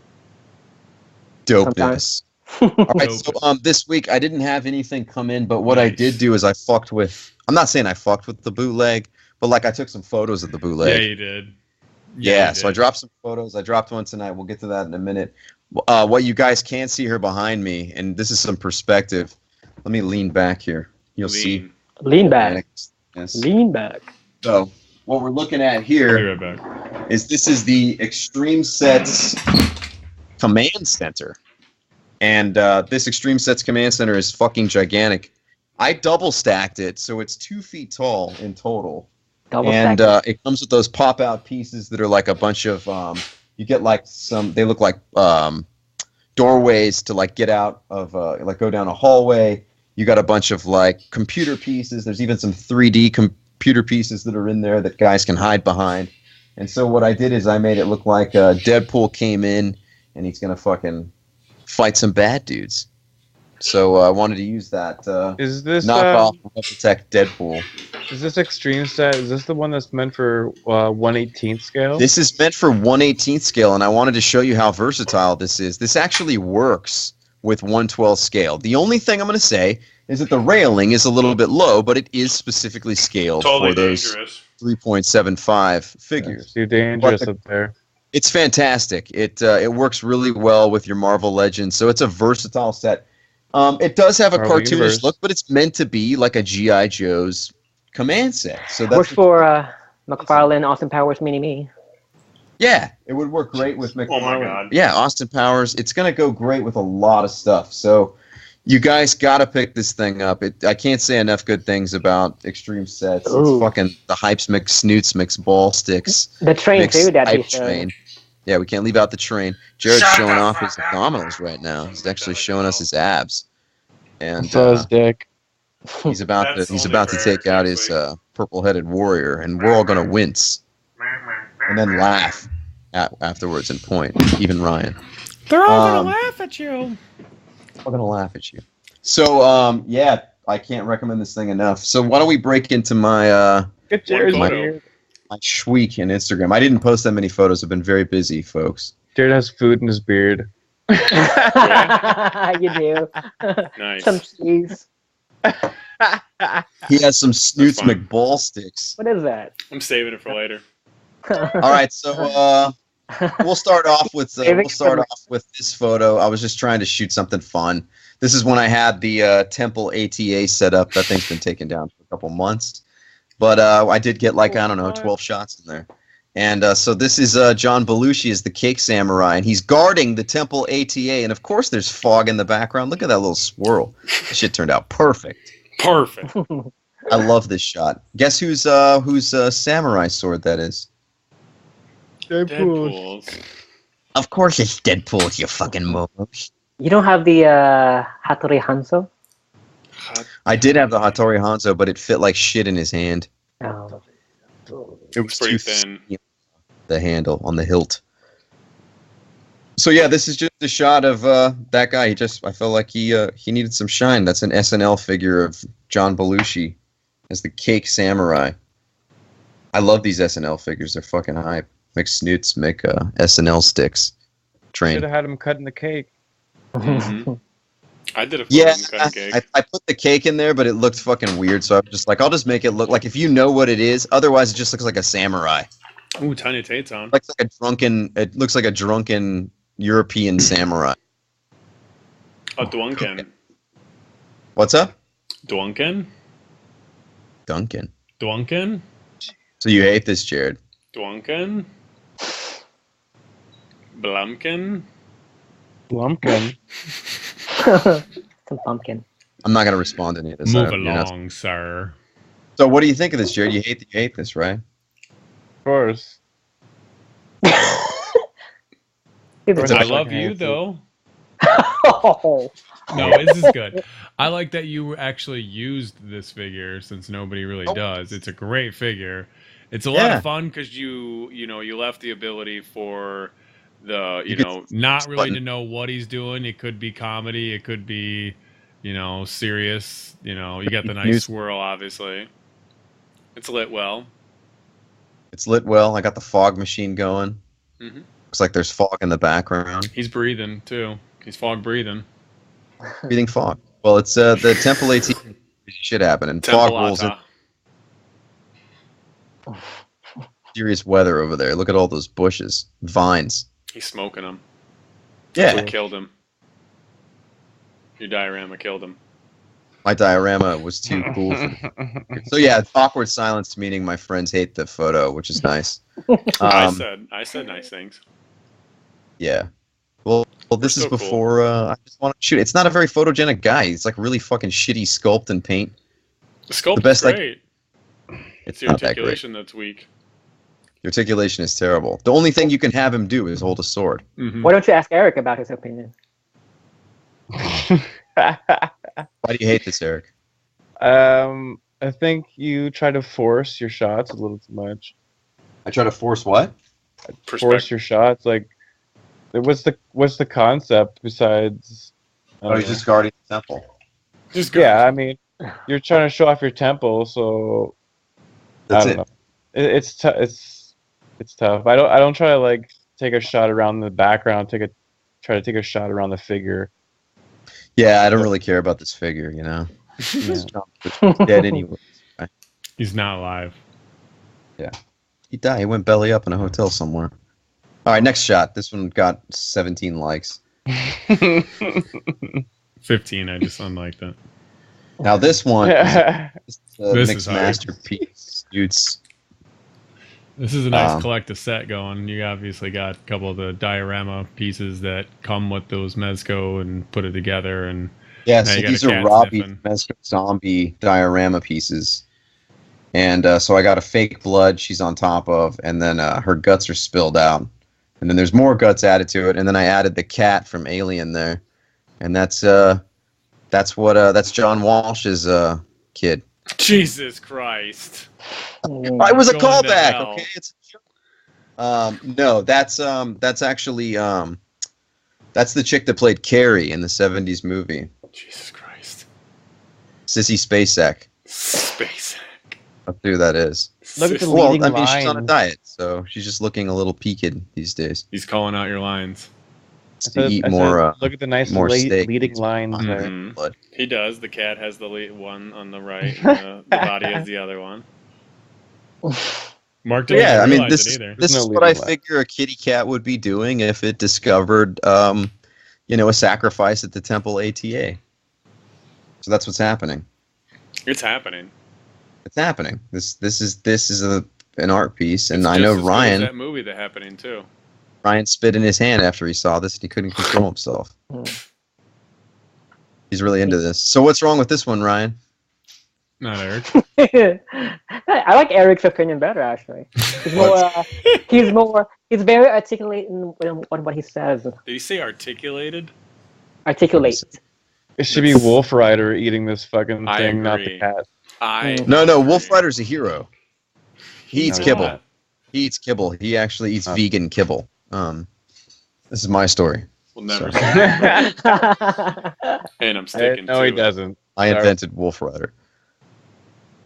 Speaker 1: Dopeness. All right, so
Speaker 2: Dope.
Speaker 1: this week I didn't have anything come in, but what I
Speaker 2: Nice.
Speaker 1: did do is I fucked with. I'm not saying I fucked with the bootleg, but like I took some photos of the
Speaker 2: Yeah,
Speaker 1: bootleg.
Speaker 2: you did.
Speaker 1: Yeah,
Speaker 2: you
Speaker 1: so I
Speaker 2: did.
Speaker 1: dropped some photos. I dropped one tonight. We'll get to that in a minute. What you guys can't see here behind me, and this is some perspective. Let me lean back here. You'll see.
Speaker 2: Lean.
Speaker 3: Lean back.
Speaker 1: Yes.
Speaker 3: Lean back.
Speaker 1: So what we're looking at
Speaker 2: I'll be
Speaker 1: here
Speaker 2: right back.
Speaker 1: is this is the Extreme Sets Command Center. And this Extreme Sets Command Center is fucking gigantic. I double stacked it, so it's 2 feet tall in total.
Speaker 3: Double
Speaker 1: And
Speaker 3: stack.
Speaker 1: it comes with those pop-out pieces that are like a bunch of you get like some, they look like doorways to like get out of like go down a hallway. You got a bunch of like computer pieces. There's even some 3D computer pieces that are in there that guys can hide behind. And so what I did is I made it look like Deadpool came in and he's gonna fucking fight some bad dudes. So I wanted to use that
Speaker 4: Is this
Speaker 1: knockoff Robotech Deadpool.
Speaker 4: is this extreme set? Is this the one that's meant for 1/18th scale?
Speaker 1: This is meant for 1/18th scale, and I wanted to show you how versatile this is. This actually works with 1/12 scale. The only thing I'm going to say is that the railing is a little bit low, but it is specifically scaled
Speaker 2: Totally
Speaker 1: for those
Speaker 2: dangerous.
Speaker 1: 3.75 figures.
Speaker 4: You're dangerous
Speaker 1: But
Speaker 4: up there.
Speaker 1: It's fantastic. It works really well with your Marvel Legends, so it's a versatile set. It does have a
Speaker 4: Marvel
Speaker 1: cartoonish
Speaker 4: Universe.
Speaker 1: look, but it's meant to be like a G.I. Joe's command set. So
Speaker 3: Works
Speaker 1: that's
Speaker 3: for McFarlane, Austin Powers, Mini Me.
Speaker 1: Yeah, it would work great with
Speaker 6: Oh
Speaker 1: McFarlane.
Speaker 6: my God.
Speaker 1: Yeah, Austin Powers. It's gonna go great with a lot of stuff. So, you guys gotta pick this thing up. I can't say enough good things about Extreme Sets.
Speaker 3: Ooh.
Speaker 1: It's fucking the hypes mix snoots mix ball sticks.
Speaker 3: The train
Speaker 1: Mix
Speaker 3: too that he
Speaker 1: hype
Speaker 3: showed.
Speaker 1: train. Yeah, we can't leave out the train. Jared's
Speaker 6: Shut
Speaker 1: showing
Speaker 6: the
Speaker 1: off
Speaker 6: fuck
Speaker 1: his
Speaker 6: up.
Speaker 1: abdominals right now. He's actually showing us his abs, and
Speaker 4: So his dick.
Speaker 1: he's about
Speaker 6: That's
Speaker 1: to
Speaker 6: only
Speaker 1: take
Speaker 6: for
Speaker 1: out
Speaker 6: next
Speaker 1: his
Speaker 6: week.
Speaker 1: purple-headed warrior, and we're all gonna wince and then laugh afterwards and point. Even Ryan.
Speaker 2: They're all
Speaker 1: Um,
Speaker 2: gonna laugh at you.
Speaker 1: I'm gonna laugh at you. So, yeah, I can't recommend this thing enough. So why don't we break into my
Speaker 4: Get Jared's
Speaker 6: photo.
Speaker 4: beard.
Speaker 1: my Schweek and Instagram? I didn't post that many photos. I've been very busy, folks.
Speaker 4: Jared has food in his beard.
Speaker 3: You do.
Speaker 2: Nice.
Speaker 3: Some cheese.
Speaker 1: He has some Snoots
Speaker 2: fine.
Speaker 1: McBall sticks.
Speaker 3: What is that?
Speaker 2: I'm saving it for later.
Speaker 1: All right, so we'll start off with this photo. I was just trying to shoot something fun. This is when I had the Temple ATA set up. That thing's been taken down for a couple months, but I did get like I don't know 12 shots in there. And so this is John Belushi as the Cake Samurai, and he's guarding the Temple ATA. And of course, there's fog in the background. Look at that little swirl. That shit turned out perfect.
Speaker 2: Perfect.
Speaker 1: I love this shot. Guess whose samurai sword that is?
Speaker 2: Deadpool's.
Speaker 5: Of course it's Deadpool, you fucking momos.
Speaker 3: You don't have the Hattori Hanzo?
Speaker 1: I did have the Hattori Hanzo, but it fit like shit in his hand.
Speaker 3: No.
Speaker 1: It was
Speaker 2: Pretty
Speaker 1: too
Speaker 2: thin.
Speaker 1: The handle on the hilt. So yeah, this is just a shot of that guy. I felt like he needed some shine. That's an SNL figure of John Belushi as the Cake Samurai. I love these SNL figures. They're fucking hype. Make snoots, make SNL sticks.
Speaker 4: Should
Speaker 1: Train.
Speaker 4: have had him cutting the cake.
Speaker 2: Mhm. I did a
Speaker 1: Yeah,
Speaker 2: cut cake.
Speaker 1: I put the cake in there, but it looked fucking weird. So I'm just like, I'll just make it look like if you know what it is. Otherwise, it just looks like a samurai.
Speaker 2: Ooh, Tanya Tate's on.
Speaker 1: It looks like a drunken European samurai.
Speaker 2: Oh, Dwunken.
Speaker 1: What's up,
Speaker 2: Dwunken?
Speaker 1: Duncan?
Speaker 2: Dwunken?
Speaker 1: So you hate this, Jared?
Speaker 2: Dwunken? Blumkin?
Speaker 4: Lumpkin.
Speaker 3: Some pumpkin.
Speaker 1: I'm not gonna respond to any of this.
Speaker 2: Move
Speaker 1: you're not-
Speaker 2: along, sir.
Speaker 1: So what do you think of this, Jared? You hate this, right?
Speaker 4: Of course.
Speaker 1: It's a
Speaker 2: I
Speaker 1: fucking
Speaker 2: love you,
Speaker 4: handful.
Speaker 2: though.
Speaker 3: Oh.
Speaker 2: No, this is good. I like that you actually used this figure since nobody really
Speaker 1: Oh.
Speaker 2: does. It's a great figure. It's a lot
Speaker 1: Yeah.
Speaker 2: of fun because you left the ability for the
Speaker 1: You could-
Speaker 2: not really
Speaker 1: button.
Speaker 2: to know what he's doing. It could be comedy. It could be serious. You got the nice
Speaker 1: News.
Speaker 2: swirl. Obviously, it's lit well.
Speaker 1: It's lit well. I got the fog machine going.
Speaker 2: Mhm.
Speaker 1: Looks like there's fog in the background.
Speaker 2: He's breathing too. He's fog breathing.
Speaker 1: Breathing fog. Well, it's the Temple AT shit happening. Fog rolls in.
Speaker 2: Templeata.
Speaker 1: Serious weather over there. Look at all those bushes, vines.
Speaker 2: He's smoking him.
Speaker 1: Yeah,
Speaker 2: What killed him? Your diorama killed him.
Speaker 1: my diorama was too cool. So yeah, awkward silence meaning my friends hate the photo, which is nice.
Speaker 2: I said nice things.
Speaker 1: Yeah. Well, this is
Speaker 2: still cool.
Speaker 1: before I just want to shoot. It's not a very photogenic guy. It's like really fucking shitty sculpt and paint.
Speaker 2: The sculpt
Speaker 1: The best
Speaker 2: is
Speaker 1: I-
Speaker 2: great.
Speaker 1: It's
Speaker 2: It's the
Speaker 1: not that great.
Speaker 2: articulation that's weak.
Speaker 1: The articulation is terrible. The only thing you can have him do is hold a sword.
Speaker 2: Mhm.
Speaker 3: Why don't you ask Eric about his opinion?
Speaker 1: Why do you hate this, Eric?
Speaker 4: I think you try to force your shots a little too much.
Speaker 1: I try to force what?
Speaker 4: Force
Speaker 2: Perspective.
Speaker 4: your shots, like what's the concept besides? I
Speaker 1: Oh,
Speaker 4: don't
Speaker 1: he's
Speaker 4: know.
Speaker 1: just guarding the temple.
Speaker 2: Just go.
Speaker 4: Yeah, I mean, you're trying to show off your temple, so
Speaker 1: That's
Speaker 4: I
Speaker 1: it.
Speaker 4: don't know. It's tough. I don't try to like take a shot around the background. Try to take a shot around the figure.
Speaker 1: Yeah, I don't really care about this figure, you know. He's dead anyway.
Speaker 2: He's not alive.
Speaker 1: He died. He went belly up in a hotel somewhere. All right, next shot. This one got 17 likes.
Speaker 2: 15. I just unliked that.
Speaker 1: Now this one is a
Speaker 2: This
Speaker 1: mixed
Speaker 2: is hard.
Speaker 1: masterpiece. Dudes.
Speaker 2: This is a nice
Speaker 1: Um,
Speaker 2: collective set going. You obviously got a couple of the diorama pieces that come with those Mezco and put it together. And
Speaker 1: Yeah,
Speaker 2: now
Speaker 1: so
Speaker 2: you got
Speaker 1: these
Speaker 2: a
Speaker 1: are
Speaker 2: cat
Speaker 1: Robbie
Speaker 2: sniffing.
Speaker 1: Mezco zombie diorama pieces. And so I got a fake blood she's on top of, and then her guts are spilled out. And then there's more guts added to it, and then I added the cat from Alien there. And that's John Walsh's kid.
Speaker 2: Jesus Christ.
Speaker 1: It was a
Speaker 2: Going to
Speaker 1: callback,
Speaker 2: hell.
Speaker 1: okay? It's a joke. No, that's actually that's the chick that played Carrie in the 70s movie.
Speaker 2: Jesus Christ.
Speaker 1: Sissy Spacek.
Speaker 2: SpaceX.
Speaker 1: That's who that is.
Speaker 4: Look at the
Speaker 1: Well,
Speaker 4: leading
Speaker 1: I mean, she's on a
Speaker 4: lines.
Speaker 1: diet, so she's just looking a little peaked these days.
Speaker 2: He's calling out your lines.
Speaker 1: To eat more,
Speaker 4: look at the nice
Speaker 1: more steak.
Speaker 4: leading lines there.
Speaker 2: Mhm.
Speaker 1: blood.
Speaker 2: He does. The cat has the one on the right, and the body has the other one. Mark didn't
Speaker 1: Yeah, I mean,
Speaker 2: realize
Speaker 1: this
Speaker 2: it
Speaker 1: is
Speaker 2: either.
Speaker 1: this
Speaker 4: There's
Speaker 1: is
Speaker 4: no
Speaker 1: what I
Speaker 4: leading line.
Speaker 1: figure a kitty cat would be doing if it discovered, a sacrifice at the temple ATA. So that's what's happening.
Speaker 2: It's happening.
Speaker 1: It's happening. This is an art piece, and
Speaker 2: It's
Speaker 1: I
Speaker 2: just
Speaker 1: know
Speaker 2: as good as
Speaker 1: Ryan.
Speaker 2: that movie, The Happening too.
Speaker 1: Ryan spit in his hand after he saw this, and he couldn't control himself. He's really into this. So what's wrong with this one, Ryan?
Speaker 2: Not Eric.
Speaker 3: I like Eric's opinion better, actually. He's more. He's very articulate in what he says.
Speaker 2: Did he say articulated?
Speaker 3: Articulate.
Speaker 4: It should be Wolf Rider eating this fucking
Speaker 2: I
Speaker 4: thing, not the
Speaker 2: agree.
Speaker 4: cat.
Speaker 2: I
Speaker 1: No,
Speaker 2: agree.
Speaker 1: Wolf Rider's a hero. He eats
Speaker 4: No,
Speaker 1: kibble.
Speaker 2: not.
Speaker 1: He eats kibble. He actually eats
Speaker 4: Oh.
Speaker 1: vegan kibble. This is my story.
Speaker 2: We'll never
Speaker 1: So-
Speaker 2: see it. And I'm sticking
Speaker 4: No,
Speaker 2: to
Speaker 4: he
Speaker 2: it.
Speaker 4: doesn't.
Speaker 1: I
Speaker 4: Sorry.
Speaker 1: invented Wolf Rider.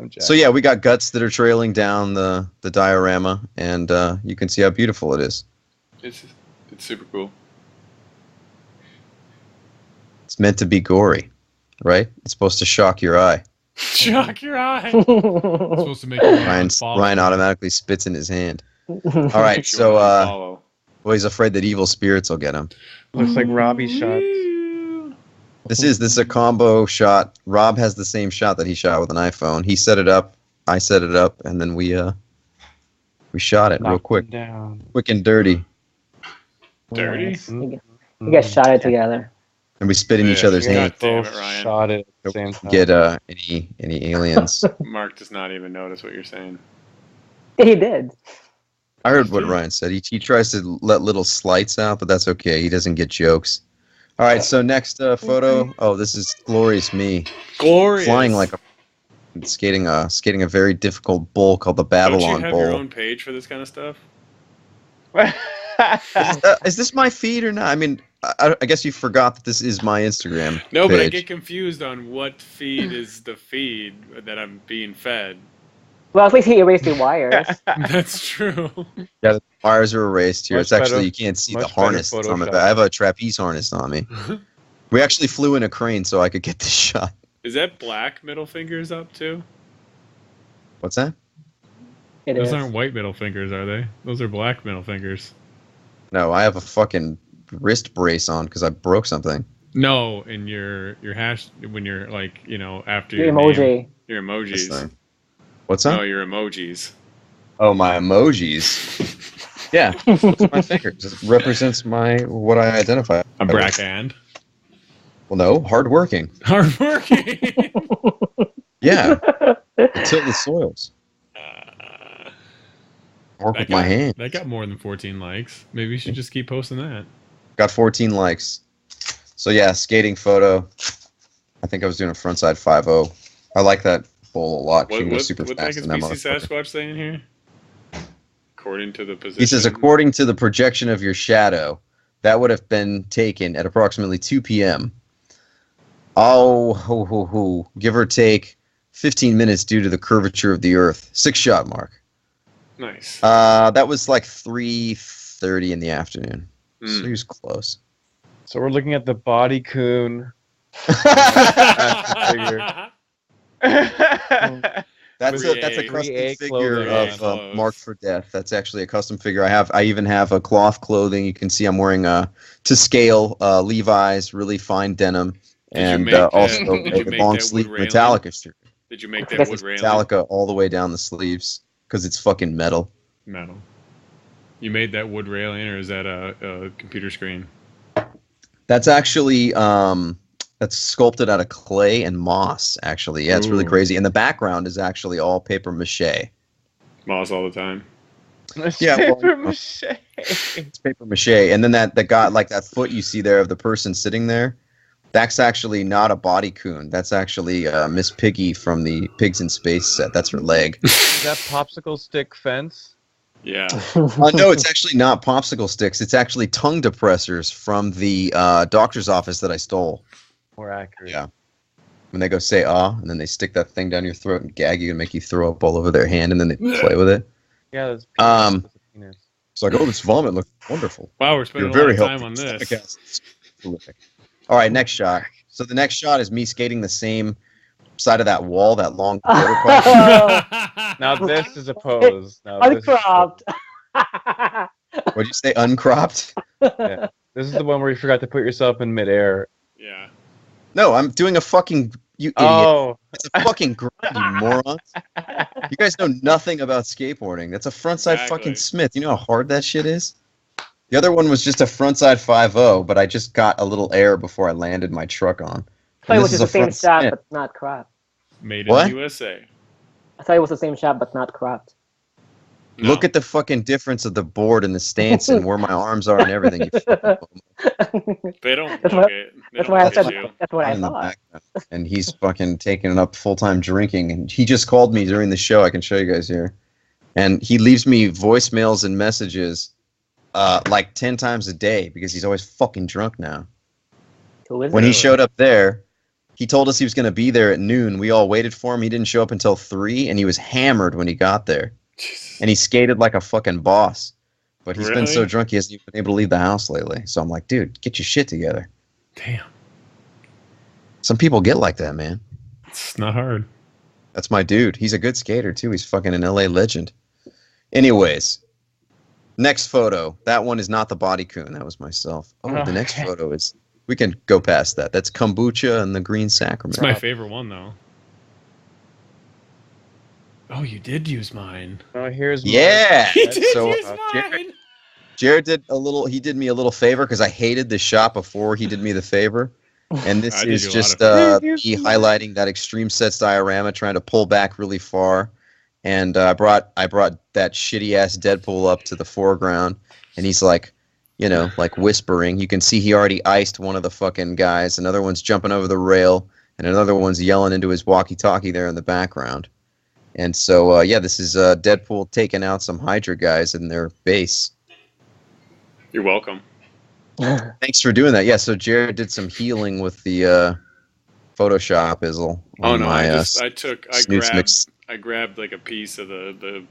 Speaker 4: I'm Jack.
Speaker 1: So yeah, we got guts that are trailing down the diorama, and you can see how beautiful it is.
Speaker 2: It's super cool.
Speaker 1: It's meant to be gory, right? It's supposed to shock your eye.
Speaker 2: Shock your eye. It's supposed to make you
Speaker 1: Ryan automatically spits in his hand. All
Speaker 2: All
Speaker 1: right, so well, he's afraid that evil spirits will get him.
Speaker 4: Looks like Robbie shot.
Speaker 1: This is a combo shot. Rob has the same shot that he shot with an iPhone. He set it up, I set it up, and then we shot it real quick,
Speaker 4: Down.
Speaker 1: quick and dirty,
Speaker 2: Dirty?
Speaker 3: Nice. You guys shot it together.
Speaker 1: and we spit in each
Speaker 2: Yeah,
Speaker 1: other's
Speaker 2: God
Speaker 1: hands.
Speaker 2: damn
Speaker 4: Both
Speaker 2: it, Ryan.
Speaker 4: shot it at the
Speaker 1: So we
Speaker 4: same
Speaker 1: can
Speaker 4: time.
Speaker 1: get any aliens.
Speaker 2: Mark does not even notice what you're saying.
Speaker 3: He did.
Speaker 1: I heard what Ryan said. He tries to let little slights out, but that's okay. He doesn't get jokes. All right, so next photo. Oh, this is glorious me
Speaker 2: Glorious.
Speaker 1: flying like a skating a very difficult bowl called the
Speaker 2: Don't you
Speaker 1: Babylon
Speaker 2: have
Speaker 1: Bowl.
Speaker 2: your own page for this kind of stuff?
Speaker 1: Is this my feed or not? I mean, I guess you forgot that this is my Instagram.
Speaker 2: No, but I
Speaker 1: page.
Speaker 2: get confused on what feed is the feed that I'm being fed.
Speaker 3: Well, at least he erased the wires.
Speaker 2: That's true.
Speaker 1: Yeah, the wires are erased here.
Speaker 4: Much
Speaker 1: It's actually
Speaker 4: better-
Speaker 1: you can't see the
Speaker 4: much better
Speaker 1: harness that's on the
Speaker 4: Photoshop.
Speaker 1: back. I have a trapeze harness on me. We actually flew in a crane so I could get this shot.
Speaker 2: Is that black middle fingers up too?
Speaker 1: What's that?
Speaker 3: It
Speaker 2: Those
Speaker 3: is.
Speaker 2: aren't white middle fingers, are they? Those are black middle fingers.
Speaker 1: No, I have a fucking wrist brace on because I broke something.
Speaker 2: No, in your hash when you're like, after
Speaker 3: The
Speaker 2: your
Speaker 3: emoji.
Speaker 2: name, your
Speaker 1: This
Speaker 2: emojis.
Speaker 1: thing. What's that?
Speaker 2: No, your emojis.
Speaker 1: Oh, my emojis. Yeah, those are my fingers. It represents what I identify.
Speaker 2: A brackhand.
Speaker 1: Well, no, hardworking.
Speaker 2: Hardworking.
Speaker 1: Yeah, till the soils. Work with my hand.
Speaker 2: That got more than 14 likes. Maybe you should just keep posting that.
Speaker 1: Got 14 likes. So yeah, skating photo. I think I was doing a frontside 5.0. I like that bowl a lot. She
Speaker 2: What,
Speaker 1: goes super
Speaker 2: what the heck
Speaker 1: fast
Speaker 2: is
Speaker 1: in that
Speaker 2: BC
Speaker 1: motherfucker.
Speaker 2: Sasquatch saying here? According to the position.
Speaker 1: He says, according to the projection of your shadow, that would have been taken at approximately 2 p.m. Oh, give or take 15 minutes due to the curvature of the Earth. 6-shot mark.
Speaker 2: Nice.
Speaker 1: That was like 3:30 in the afternoon. So
Speaker 2: Mm.
Speaker 1: he was close.
Speaker 4: So we're looking at the body coon.
Speaker 1: That's a
Speaker 2: 3A.
Speaker 1: custom
Speaker 4: 3A
Speaker 1: figure
Speaker 4: clothing.
Speaker 1: of
Speaker 2: Clothes.
Speaker 1: Marked for Death. That's actually a custom figure. I even have a cloth clothing. You can see I'm wearing to scale Levi's, really fine denim,
Speaker 2: Did you
Speaker 1: and
Speaker 2: make that-
Speaker 1: also
Speaker 2: did you
Speaker 1: a
Speaker 2: make
Speaker 1: long
Speaker 2: that
Speaker 1: sleeve
Speaker 2: wood railing?
Speaker 1: Metallica shirt.
Speaker 2: Did you make
Speaker 3: I
Speaker 2: that
Speaker 3: think
Speaker 2: wood railing?
Speaker 1: Metallica all the way down the sleeves because it's fucking metal.
Speaker 2: metal? You made that wood railing, or is that a computer screen?
Speaker 1: That's actually that's sculpted out of clay and moss. Actually, yeah, it's really
Speaker 2: Ooh.
Speaker 1: crazy. And the background is actually all paper mache.
Speaker 2: Moss all the time.
Speaker 1: Yeah, well,
Speaker 4: Paper mache.
Speaker 1: It's paper mache, and then that got like that foot you see there of the person sitting there. That's actually not a body coon. That's actually Miss Piggy from the Pigs in Space set. That's her leg.
Speaker 4: Is that popsicle stick fence?
Speaker 2: Yeah.
Speaker 1: No, it's actually not popsicle sticks. It's actually tongue depressors from the doctor's office that I stole.
Speaker 4: More accurate.
Speaker 1: Yeah. When they go say and then they stick that thing down your throat and gag you and make you throw up all over their hand, and then they play with it.
Speaker 4: Yeah, that's penis.
Speaker 1: It's like, oh, this vomit looks wonderful.
Speaker 2: Wow, we're spending
Speaker 1: You're
Speaker 2: a lot
Speaker 1: very
Speaker 2: of time on
Speaker 1: helpful.
Speaker 2: this.
Speaker 1: It's terrific. All right, next shot. So the next shot is me skating the same side of that wall, that long quarter pipe.
Speaker 3: Oh,
Speaker 4: Now this is a pose. Now this is a
Speaker 3: uncropped.
Speaker 1: What'd you say? Uncropped?
Speaker 4: pose. This is the one where you forgot to put yourself in midair.
Speaker 2: Yeah.
Speaker 1: No, I'm doing a fucking you idiot.
Speaker 4: Oh,
Speaker 1: It's a fucking grind, you morons. You guys know nothing about skateboarding. That's a frontside
Speaker 2: Exactly.
Speaker 1: fucking Smith. You know how hard that shit is? The other one was just a frontside 5.0, but I just got a little air before I landed my truck on.
Speaker 3: I thought
Speaker 1: And
Speaker 3: it was
Speaker 1: this
Speaker 3: just the
Speaker 1: is a
Speaker 3: same
Speaker 1: front
Speaker 3: shot,
Speaker 1: Smith.
Speaker 3: but not cropped.
Speaker 2: Made
Speaker 1: What?
Speaker 2: in the USA.
Speaker 3: I thought it was the same shot, but not cropped.
Speaker 2: No.
Speaker 1: Look at the fucking difference of the board and the stance and where my arms are and everything. You fucking
Speaker 2: They don't
Speaker 3: That's
Speaker 2: look
Speaker 3: what-
Speaker 2: it. They
Speaker 3: That's
Speaker 2: don't
Speaker 3: why I
Speaker 2: look
Speaker 3: said.
Speaker 2: at you.
Speaker 3: That's what I
Speaker 1: in the
Speaker 3: thought.
Speaker 1: background. And he's fucking taking up full-time drinking. And he just called me during the show. I can show you guys here. And he leaves me voicemails and messages like 10 times a day because he's always fucking drunk now.
Speaker 3: Who is
Speaker 1: When
Speaker 3: it?
Speaker 1: he showed up there, he told us he was going to be there at noon. We all waited for him. He didn't show up until 3, and he was hammered when he got there.
Speaker 2: Jesus.
Speaker 1: And he skated like a fucking boss. But he's been so
Speaker 2: Really?
Speaker 1: drunk he hasn't even been able to leave the house lately. So I'm like, dude, get your shit together.
Speaker 2: Damn.
Speaker 1: Some people get like that, man.
Speaker 2: It's not hard.
Speaker 1: That's my dude. He's a good skater, too. He's fucking an LA legend. Anyways, next photo. That one is not the body coon. That was myself. Oh, the next
Speaker 4: Okay.
Speaker 1: photo is... We can go past that. That's kombucha and the green sacrament.
Speaker 2: It's my favorite one, though. Oh, you did use mine.
Speaker 4: oh, here's mine.
Speaker 1: Yeah.
Speaker 2: He
Speaker 4: That's
Speaker 2: did
Speaker 1: so,
Speaker 2: use
Speaker 1: Jared-
Speaker 2: mine.
Speaker 1: Jared did me a little favor because I hated the shot before he did me the favor. And this
Speaker 2: I did
Speaker 1: is
Speaker 2: you a lot
Speaker 1: just
Speaker 4: of
Speaker 1: me
Speaker 4: favors.
Speaker 1: highlighting that Extreme Sets diorama, trying to pull back really far. And I brought that shitty ass Deadpool up to the foreground, and he's like, you know, like whispering. You can see he already iced one of the fucking guys. Another one's jumping over the rail, and another one's yelling into his walkie-talkie there in the background. And so, yeah, this is Deadpool taking out some Hydra guys in their base.
Speaker 2: You're welcome.
Speaker 1: Thanks for doing that. Yeah, so Jared did some healing with the Photoshop Izzle.
Speaker 2: Oh
Speaker 1: on
Speaker 2: no!
Speaker 1: my,
Speaker 2: I grabbed like a piece of the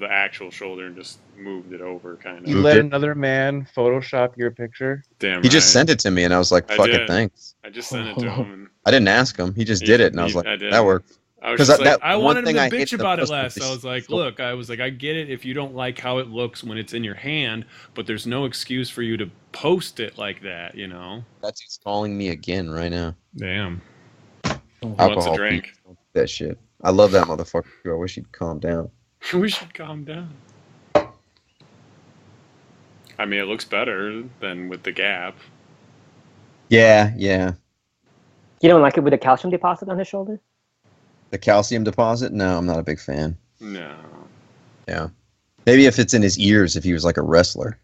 Speaker 2: actual shoulder and just moved it over, kind of.
Speaker 4: You
Speaker 1: Moved
Speaker 4: let
Speaker 1: it.
Speaker 4: another man Photoshop your picture?
Speaker 2: Damn.
Speaker 1: He just
Speaker 2: right.
Speaker 1: sent it to me, and I was like,
Speaker 2: I
Speaker 1: "Fuck it,
Speaker 2: did.
Speaker 1: thanks."
Speaker 2: I just sent it to him, and
Speaker 1: I didn't ask him. He just
Speaker 2: He-
Speaker 1: did it, and I was
Speaker 2: he-
Speaker 1: like,
Speaker 2: I did.
Speaker 1: "That worked."
Speaker 2: I was
Speaker 1: 'Cause
Speaker 2: just
Speaker 1: that-
Speaker 2: I
Speaker 1: one
Speaker 2: wanted him
Speaker 1: thing
Speaker 2: to
Speaker 1: I
Speaker 2: bitch
Speaker 1: hated the
Speaker 2: about it
Speaker 1: most
Speaker 2: less.
Speaker 1: was
Speaker 2: I was like,
Speaker 1: the-
Speaker 2: look, I get it if you don't like how it looks when it's in your hand, but there's no excuse for you to post it like that, you know?
Speaker 1: That's he's calling me again right now.
Speaker 2: Damn. Wants
Speaker 1: Alcohol
Speaker 2: a drink.
Speaker 1: people don't do that shit. I love that motherfucker. I wish he'd calm down.
Speaker 2: We should calm down. I mean, it looks better than with the gap.
Speaker 1: Yeah.
Speaker 3: You don't like it with a calcium deposit on his shoulder?
Speaker 1: The calcium deposit? No, I'm not a big fan.
Speaker 2: No.
Speaker 1: Yeah. Maybe if it's in his ears, if he was like a wrestler.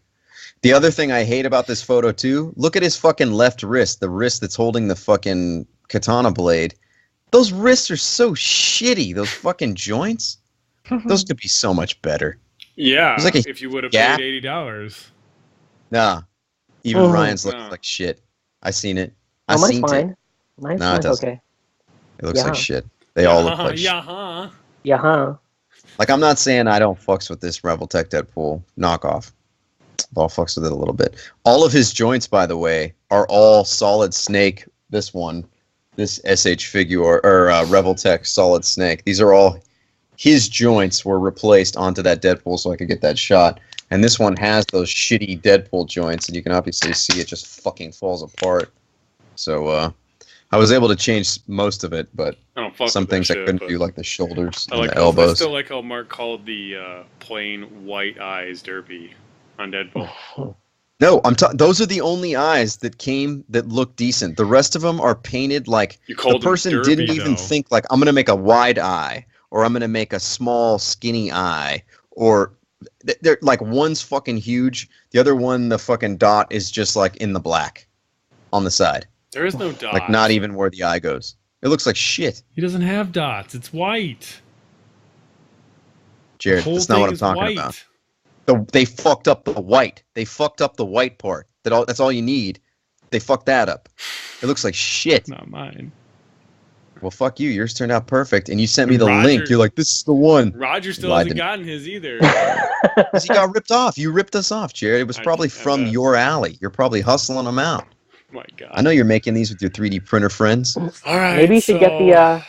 Speaker 1: The other thing I hate about this photo too, look at his fucking left wrist, the wrist that's holding the fucking katana blade. Those wrists are so shitty, those fucking joints. Those could be so much better.
Speaker 2: Yeah,
Speaker 1: It's like a
Speaker 2: if you would have
Speaker 1: gap.
Speaker 2: paid $80.
Speaker 1: Nah. Even
Speaker 3: Oh.
Speaker 1: Ryan's looks
Speaker 2: No.
Speaker 1: like shit. I seen it. I
Speaker 3: Oh, mine's
Speaker 1: seen it.
Speaker 3: fine. Mine's
Speaker 1: No, it
Speaker 3: fine.
Speaker 1: doesn't.
Speaker 3: Okay.
Speaker 1: It looks
Speaker 3: Yeah.
Speaker 1: like shit. They all look like shit.
Speaker 2: Yeah, huh?
Speaker 3: Yeah, huh?
Speaker 1: Like, I'm not saying I don't fucks with this Rebel Tech Deadpool knockoff. I'll fucks with it a little bit. All of his joints, by the way, are all Solid Snake. This one, this SH figure or Rebel Tech Solid Snake. These are all his joints were replaced onto that Deadpool so I could get that shot. And this one has those shitty Deadpool joints, and you can obviously see it just fucking falls apart. So I was able to change most of it, but
Speaker 2: Oh, fuck
Speaker 1: Some
Speaker 2: with that
Speaker 1: things I
Speaker 2: shit,
Speaker 1: couldn't
Speaker 2: but
Speaker 1: do, like the shoulders
Speaker 2: I
Speaker 1: and
Speaker 2: like
Speaker 1: the
Speaker 2: I
Speaker 1: elbows.
Speaker 2: still like how Mark called the plain white eyes derpy on Deadpool.
Speaker 1: No, those are the only eyes that look decent. The rest of them are painted like
Speaker 2: You
Speaker 1: the
Speaker 2: called him
Speaker 1: person
Speaker 2: derpy,
Speaker 1: didn't even
Speaker 2: though.
Speaker 1: think like I'm gonna make a wide eye or I'm gonna make a small skinny eye or they're like one's fucking huge, the other one the fucking dot is just like in the black on the side,
Speaker 2: There is no dots.
Speaker 1: like not even where the eye goes. It looks like shit,
Speaker 2: He doesn't have dots. It's white.
Speaker 1: Jared.
Speaker 2: The whole
Speaker 1: That's not
Speaker 2: thing
Speaker 1: what I'm
Speaker 2: is
Speaker 1: talking
Speaker 2: white.
Speaker 1: about. They fucked up the white. They fucked up the white part. That's all you need. They fucked that up. It looks like shit.
Speaker 2: Not mine.
Speaker 1: Well, fuck you. Yours turned out perfect, and you sent me the
Speaker 2: Roger-
Speaker 1: link. You're like, this is the one.
Speaker 2: Roger still
Speaker 1: lied
Speaker 2: hasn't
Speaker 1: to me.
Speaker 2: gotten his either.
Speaker 1: 'Cause he got ripped off. You ripped us off, Jared. It was
Speaker 2: I
Speaker 1: probably
Speaker 2: bet.
Speaker 1: from your alley. You're probably hustling them out.
Speaker 2: My God.
Speaker 1: I know you're making these with your 3D printer friends.
Speaker 2: All right.
Speaker 3: Maybe you should get the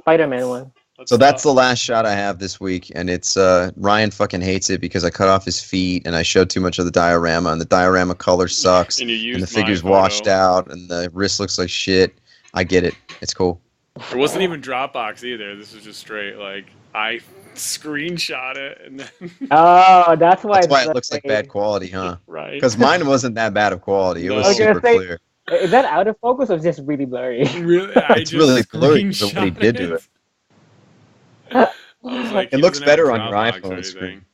Speaker 3: Spider-Man one.
Speaker 1: So that's the last shot I have this week, and it's Ryan fucking hates it because I cut off his feet and I showed too much of the diorama, and the diorama color sucks,
Speaker 2: And you used
Speaker 1: and the
Speaker 2: my
Speaker 1: figure's
Speaker 2: photo.
Speaker 1: washed out, and the wrist looks like shit. I get it. It's cool.
Speaker 2: It wasn't even Dropbox either. This was just straight like I screenshot it and then
Speaker 3: Oh, that's why.
Speaker 1: That's why
Speaker 3: it's
Speaker 1: it looks like bad quality, huh?
Speaker 2: right.
Speaker 1: Because mine wasn't that bad of quality. It
Speaker 2: No.
Speaker 1: was
Speaker 2: I was
Speaker 3: gonna
Speaker 1: super
Speaker 3: say-
Speaker 1: clear.
Speaker 3: Is that out of focus or just really blurry?
Speaker 2: Really, I
Speaker 1: It's
Speaker 2: just
Speaker 1: really blurry because of what he
Speaker 2: screenshot
Speaker 1: did to it.
Speaker 2: I was like,
Speaker 1: It
Speaker 2: he
Speaker 1: looks
Speaker 2: doesn't have
Speaker 1: better
Speaker 2: a
Speaker 1: on your
Speaker 2: Dropbox or
Speaker 1: iPhone
Speaker 2: anything.
Speaker 1: screen.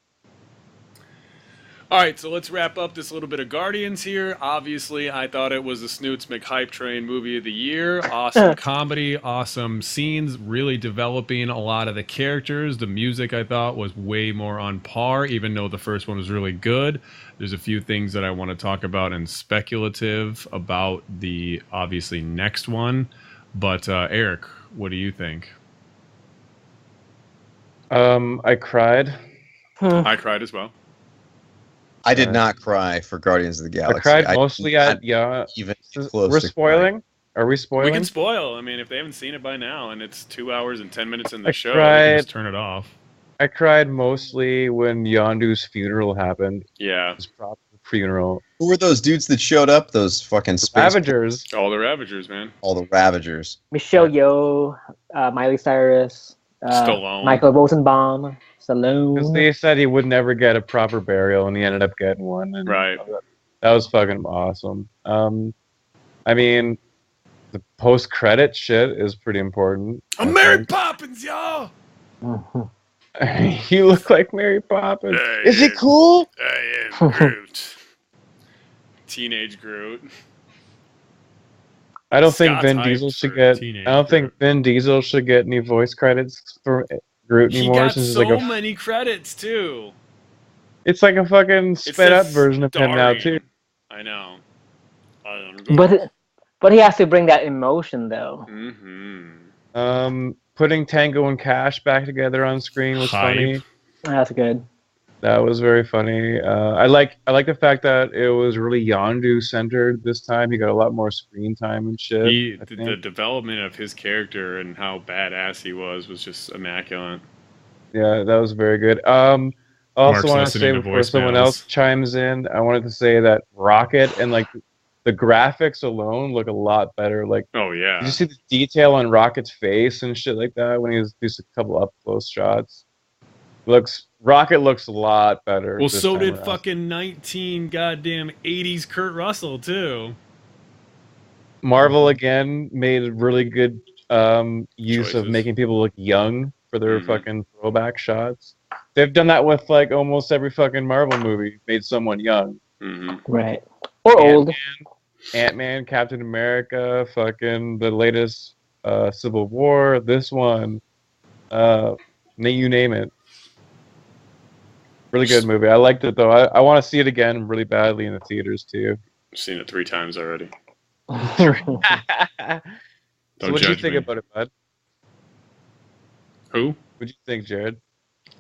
Speaker 2: All right, so let's wrap up this little bit of Guardians here. Obviously, I thought it was the Snoots McHype Train movie of the year. Awesome comedy, awesome scenes, really developing a lot of the characters. The music I thought was way more on par, even though the first one was really good. There's a few things that I want to talk about and speculative about the obviously next one. But Eric, what do you think?
Speaker 4: I cried.
Speaker 2: I cried as well.
Speaker 1: I did not cry for Guardians of the Galaxy.
Speaker 4: I cried mostly
Speaker 1: did
Speaker 4: at
Speaker 1: not
Speaker 4: yeah.
Speaker 1: even close
Speaker 4: We're
Speaker 1: to
Speaker 4: spoiling. Are we spoiling?
Speaker 2: We can spoil. I mean, if they haven't seen it by now and it's 2 hours and 10 minutes in the
Speaker 4: I
Speaker 2: show, they can
Speaker 4: cried.
Speaker 2: just turn it off.
Speaker 4: I cried mostly when Yondu's funeral happened.
Speaker 2: Yeah.
Speaker 4: His proper funeral.
Speaker 1: Who were those dudes that showed up? Those fucking space
Speaker 4: Ravagers.
Speaker 2: All the Ravagers, man.
Speaker 1: all the Ravagers.
Speaker 3: Michelle Yeoh, Miley Cyrus,
Speaker 2: Stallone.
Speaker 3: Michael Rosenbaum,
Speaker 4: Because
Speaker 3: Stallone.
Speaker 4: they said he would never get a proper burial, and he ended up getting one. And
Speaker 2: Right.
Speaker 4: That was fucking awesome. I mean, the post-credit shit is pretty important.
Speaker 2: I'm Mary Poppins, y'all!
Speaker 4: You look like Mary Poppins.
Speaker 2: Yeah,
Speaker 4: Is he
Speaker 2: yeah.
Speaker 4: cool?
Speaker 2: I am Groot. Teenage Groot.
Speaker 4: I don't think
Speaker 2: Scott's
Speaker 4: Vin
Speaker 2: hyped
Speaker 4: Diesel should
Speaker 2: for
Speaker 4: get.
Speaker 2: Teenage
Speaker 4: I don't think
Speaker 2: Groot.
Speaker 4: Vin Diesel should get any voice credits for Groot
Speaker 2: He
Speaker 4: anymore.
Speaker 2: got
Speaker 4: Since
Speaker 2: so
Speaker 4: it's like a,
Speaker 2: many credits, too.
Speaker 4: it's like a fucking sped up
Speaker 2: says
Speaker 4: version of him now
Speaker 2: starring.
Speaker 4: too.
Speaker 2: I know.
Speaker 3: But he has to bring that emotion though.
Speaker 2: Mm-hmm.
Speaker 4: Putting Tango and Cash back together on screen was
Speaker 2: Hype.
Speaker 4: funny.
Speaker 3: That's good.
Speaker 4: That was very funny. I like the fact that it was really Yondu centered this time. He got a lot more screen time and shit. I
Speaker 2: The
Speaker 4: think.
Speaker 2: development of his character and how badass he was just immaculate.
Speaker 4: Yeah, that was very good. I
Speaker 2: Mark's
Speaker 4: also want to say
Speaker 2: listening to
Speaker 4: before someone
Speaker 2: voicemails.
Speaker 4: else chimes in, I wanted to say that Rocket and like the graphics alone look a lot better. Like,
Speaker 2: Oh, yeah.
Speaker 4: did you see the detail on Rocket's face and shit like that when he was just a couple up close shots? Rocket looks a lot better.
Speaker 2: Well,
Speaker 4: this
Speaker 2: so
Speaker 4: time
Speaker 2: did
Speaker 4: around.
Speaker 2: fucking 19 goddamn 80s Kurt Russell, too.
Speaker 4: Marvel again made a really good use of
Speaker 2: Choices.
Speaker 4: making people look young for their
Speaker 2: Mhm.
Speaker 4: fucking throwback shots. They've done that with like almost every fucking Marvel movie, made someone young.
Speaker 2: Mm-hmm.
Speaker 3: Right. Or
Speaker 4: Ant-
Speaker 3: old.
Speaker 4: Ant-Man, Captain America, fucking the latest Civil War, this one, you name it. Really good movie. I liked it though. I want to see it again really badly in the theaters too.
Speaker 2: I've seen it 3 times already.
Speaker 4: So
Speaker 2: Don't
Speaker 4: what do you
Speaker 2: judge
Speaker 4: think
Speaker 2: me.
Speaker 4: about it, bud?
Speaker 2: Who?
Speaker 4: What do you think, Jared?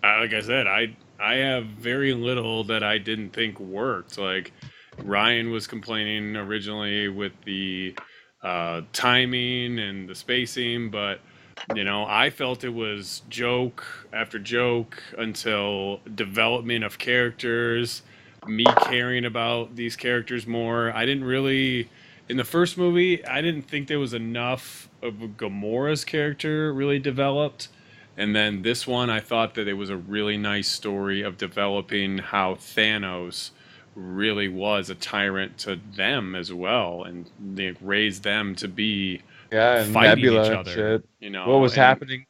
Speaker 2: Like I said, I have very little that I didn't think worked. Like Ryan was complaining originally with the timing and the spacing, but I felt it was joke after joke until development of characters, me caring about these characters more. I didn't really in the first movie, I didn't think there was enough of Gamora's character really developed. And then this one, I thought that it was a really nice story of developing how Thanos really was a tyrant to them as well, and they raised them to be
Speaker 4: and
Speaker 2: fighting
Speaker 4: Nebula
Speaker 2: each
Speaker 4: and
Speaker 2: other.
Speaker 4: shit.
Speaker 2: You know,
Speaker 4: What was happening?